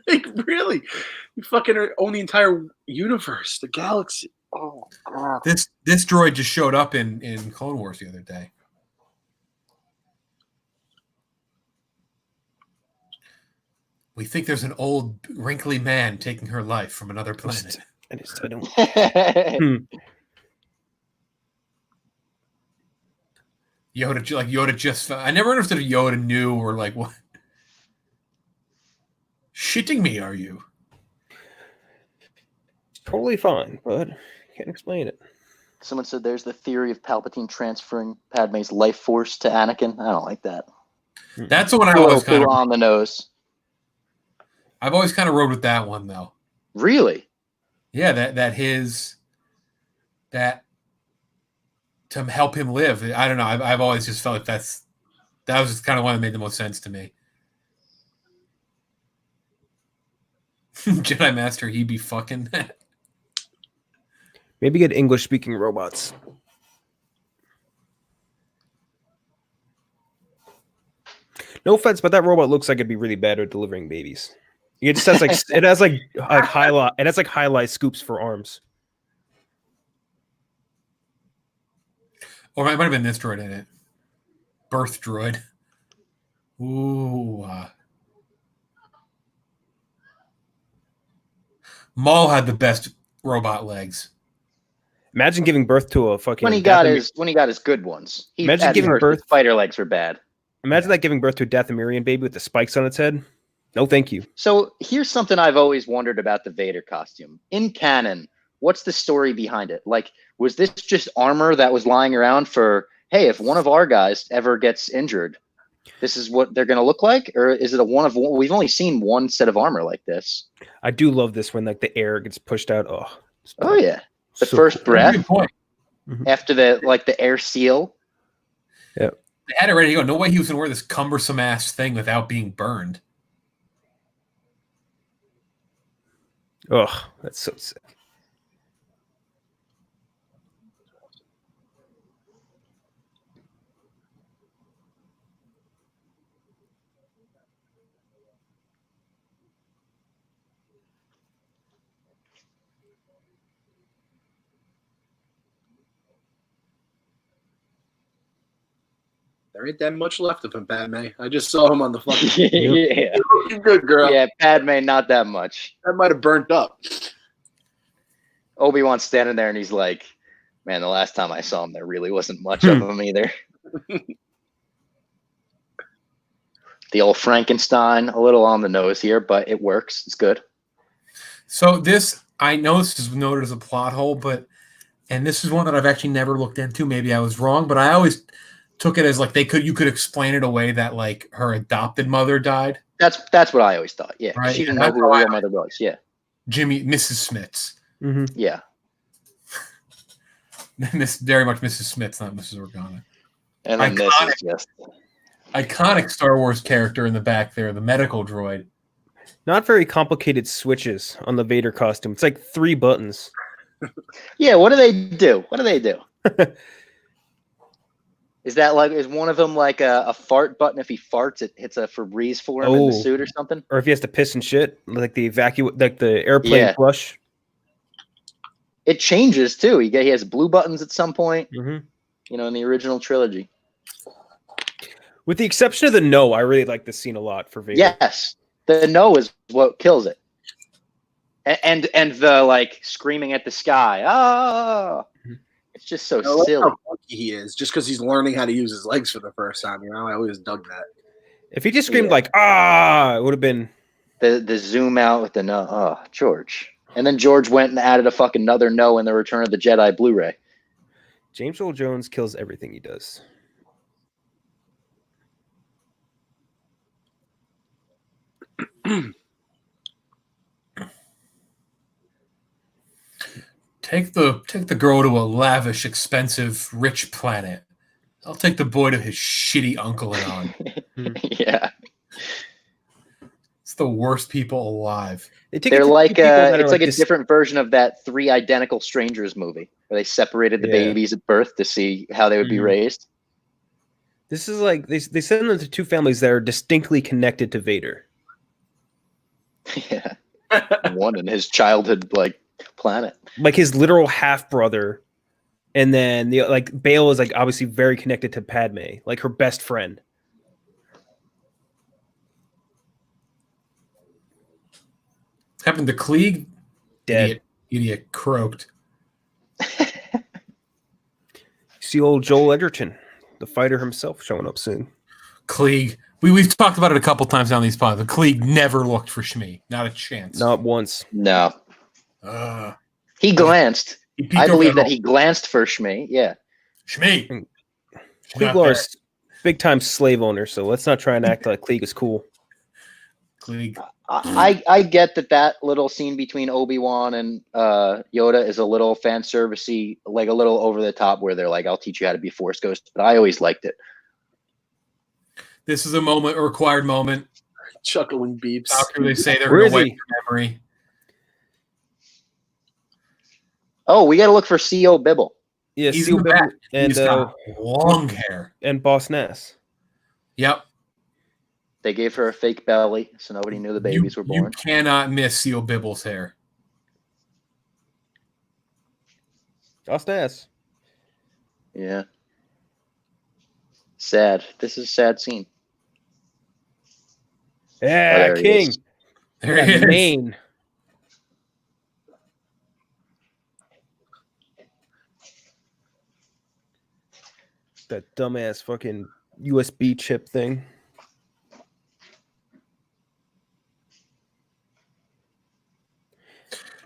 Like, really? You fucking own the entire universe, the galaxy. Oh, God. This droid just showed up in Clone Wars the other day. We think there's an old, wrinkly man taking her life from another planet. I don't. Yoda just. I never understood if Yoda knew or like what. Shitting me, are you? Totally fine, but can't explain it. Someone said there's the theory of Palpatine transferring Padme's life force to Anakin. I don't like that. That's the one I always kind of on the nose. I've always kind of rode with that one though. Really? Yeah, that to help him live. I don't know. I've always just felt like that was just kind of one that made the most sense to me. Jedi Master, he be fucking. Maybe get English-speaking robots. No offense, but that robot looks like it'd be really bad at delivering babies. It just has highlight scoops for arms. Or it might have been this droid in it. Birth droid. Ooh. Maul had the best robot legs. Imagine giving birth to a fucking. When he got his good ones. Imagine giving birth. Spider legs were bad. Imagine that giving birth to a Dathomirian baby with the spikes on its head. No, thank you. So here's something I've always wondered about the Vader costume. In canon, what's the story behind it? Like, was this just armor that was lying around for, hey, if one of our guys ever gets injured, this is what they're going to look like? Or is it a one of one? We've only seen one set of armor like this. I do love this when like the air gets pushed out. Oh yeah. The first breath after the air seal. Yeah. They had it ready to go. No way he was going to wear this cumbersome ass thing without being burned. Ugh, that's so sick. There ain't that much left of him, Padme. I just saw him on the fucking. Yeah. You're good, girl. Yeah, Padme, not that much. That might have burnt up. Obi-Wan's standing there and he's like, man, the last time I saw him, there really wasn't much of him either. The old Frankenstein, a little on the nose here, but it works. It's good. So this, I know this is noted as a plot hole, and this is one that I've actually never looked into. Maybe I was wrong, but I always took it as like you could explain it away that like her adopted mother died. That's what I always thought. Yeah, right? She didn't know who her real mother was. Yeah, Mrs. Smits. Mm-hmm. Yeah, very much Mrs. Smits, not Mrs. Organa. and then this is just iconic Star Wars character in the back there, the medical droid. Not very complicated switches on the Vader costume. It's like 3 buttons. Yeah, what do they do? Is one of them like a fart button? If he farts, it hits a Febreze for him in the suit or something? Or if he has to piss and shit, like the airplane flush. It changes too. He has blue buttons at some point. Mm-hmm. In the original trilogy. With the exception of the no, I really like this scene a lot for Vader. Yes, the no is what kills it. And the like screaming at the sky. Ah. It's just so silly. How funky he is, just because he's learning how to use his legs for the first time. I always dug that. If he just screamed like it would have been the zoom out with the no. Oh, George. And then George went and added a fucking another no in the Return of the Jedi Blu-ray. James Earl Jones kills everything he does. Take the girl to a lavish, expensive, rich planet. I'll take the boy to his shitty uncle and aunt. Yeah. It's the worst people alive. They're like it's like a different version of that Three Identical Strangers movie where they separated the babies at birth to see how they would be raised. This is like they send them to two families that are distinctly connected to Vader. Yeah. One in his childhood planet. Like his literal half brother, and then Bale is obviously very connected to Padme, like her best friend. Happened to Klieg? Dead. Idiot croaked. See old Joel Edgerton, the fighter himself, showing up soon. Klieg. We've talked about it a couple times on these pods, but Klieg never looked for Shmi. Not a chance. Not once. No. He glanced. I believe that he glanced for Shmi. Yeah. Shmi. Klieglar's big time slave owner, so let's not try and act like Klieg is cool. Klieg. I get that little scene between Obi-Wan and Yoda is a little fan servicey, like a little over the top, where they're like, "I'll teach you how to be Force Ghost," but I always liked it. This is a required moment. Chuckling beeps. After they say they're going to wipe your memory. Oh, we got to look for C.O. Bibble. Yeah, he's C.O. Bibble and he's got long hair. And Boss Nass. Yep. They gave her a fake belly, so nobody knew the babies were born. You cannot miss C.O. Bibble's hair. Boss Nass. Yeah. Sad. This is a sad scene. Yeah, King. There he is. Maine. That dumbass fucking USB chip thing.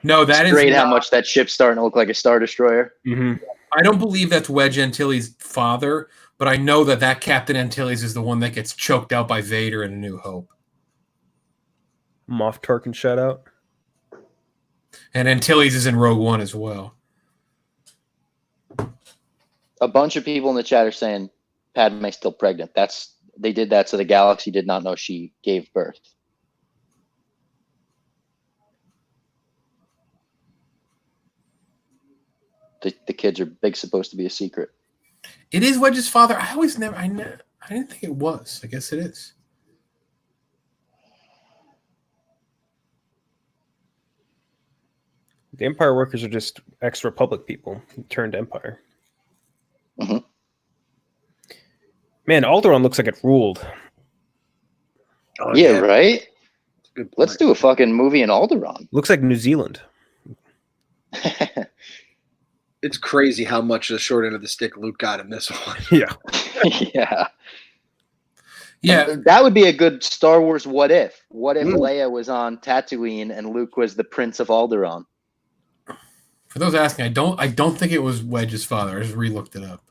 No, that is great. How much that ship's starting to look like a Star Destroyer. Mm-hmm. I don't believe that's Wedge Antilles' father, but I know that Captain Antilles is the one that gets choked out by Vader in A New Hope. Moff Tarkin shout out. And Antilles is in Rogue One as well. A bunch of people in the chat are saying Padme's still pregnant. They did that so the galaxy did not know she gave birth. The kids are supposed to be a secret. It is Wedge's father. I didn't think it was. I guess it is. The Empire workers are just ex-Republic people who turned Empire. Mm-hmm. Man, Alderaan looks like it ruled. Oh, yeah, right? Let's do a fucking movie in Alderaan. Looks like New Zealand. It's crazy how much the short end of the stick Luke got in this one. Yeah. Yeah. Yeah. That would be a good Star Wars what if. What if Leia was on Tatooine and Luke was the Prince of Alderaan? For those asking, I don't think it was Wedge's father. I just re-looked it up.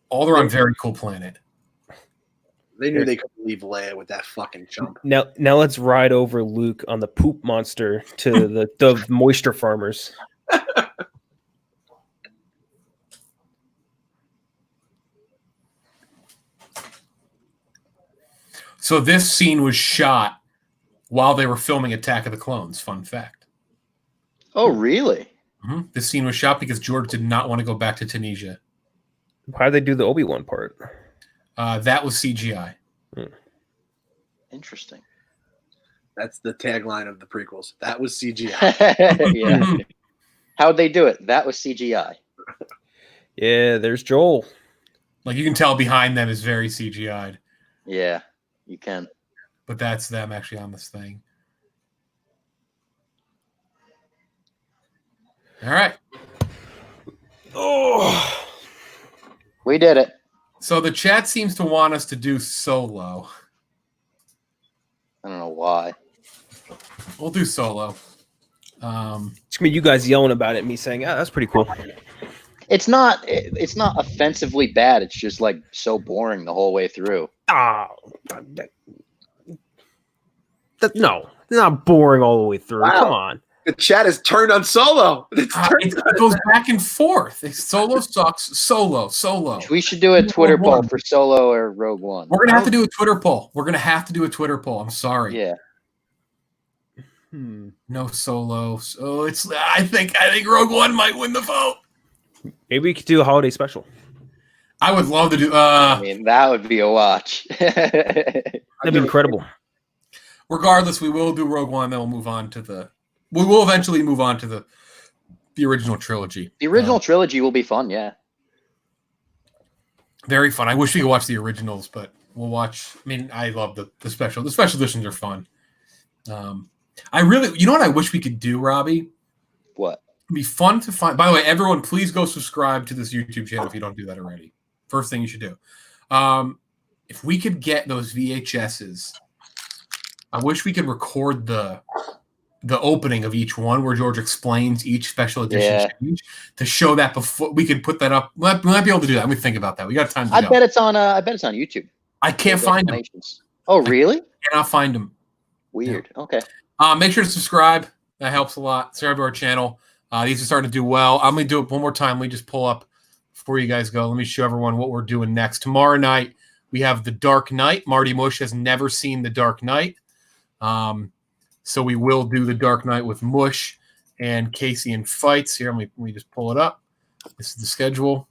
Alderaan, very cool planet. They knew they couldn't leave Leia with that fucking chump. Now let's ride over Luke on the poop monster to the moisture farmers. So this scene was shot while they were filming Attack of the Clones. Fun fact. Oh, really? Mm-hmm. This scene was shot because George did not want to go back to Tunisia. How did they do the Obi-Wan part? That was CGI. Interesting. That's the tagline of the prequels. That was CGI. Yeah. How'd they do it? That was CGI. Yeah, there's Joel. Like you can tell behind them is very CGI'd. Yeah, you can. But that's them actually on this thing. All right. Oh, we did it. So the chat seems to want us to do Solo. I don't know why. We'll do Solo. It's gonna be you guys yelling about it, me saying, "Ah, that's pretty cool." It's not offensively bad. It's just like so boring the whole way through. No, It's not boring all the way through. Wow. Come on. The chat is turned on Solo. It goes back and forth. Solo sucks. Solo. We should do a Twitter poll for Solo or Rogue One. We're gonna have to do a Twitter poll. I'm sorry. Yeah. No Solo. So I think Rogue One might win the vote. Maybe we could do a holiday special. I would love to do. I mean, that would be a watch. That'd be incredible. Regardless, we will do Rogue One. Then we'll move on to the. We will eventually move on to the original trilogy. The original trilogy will be fun, yeah. Very fun. I wish we could watch the originals, but we'll watch. I mean, I love the special. The special editions are fun. I really, you know what I wish we could do, Robbie? What? It'd be fun to find. By the way, everyone, please go subscribe to this YouTube channel if you don't do that already. First thing you should do. If we could get those VHSs, I wish we could record the opening of each one where George explains each special edition change to show that before we could put that up. We might be able to do that. Let me think about that. We got time to go. I bet it's on YouTube. I can't find them. Oh, really? I cannot find them. Weird. Okay. Make sure to subscribe. That helps a lot. Subscribe to our channel. These are starting to do well. I'm going to do it one more time. Let me just pull up before you guys go. Let me show everyone what we're doing next. Tomorrow night, we have The Dark Knight. Marty Mush has never seen The Dark Knight. So we will do The Dark Knight with Mush and Casey in fights. Here, let me just pull it up. This is the schedule.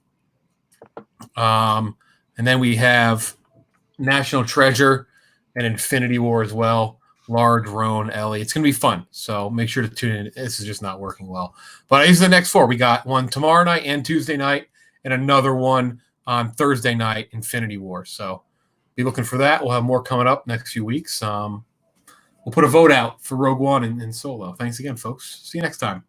And then we have National Treasure and Infinity War as well. Large, Roan, Ellie. It's going to be fun. So make sure to tune in. This is just not working well. But these are the next four. We got one tomorrow night and Tuesday night and another one on Thursday night, Infinity War. So be looking for that. We'll have more coming up next few weeks. We'll put a vote out for Rogue One and Solo. Thanks again, folks. See you next time.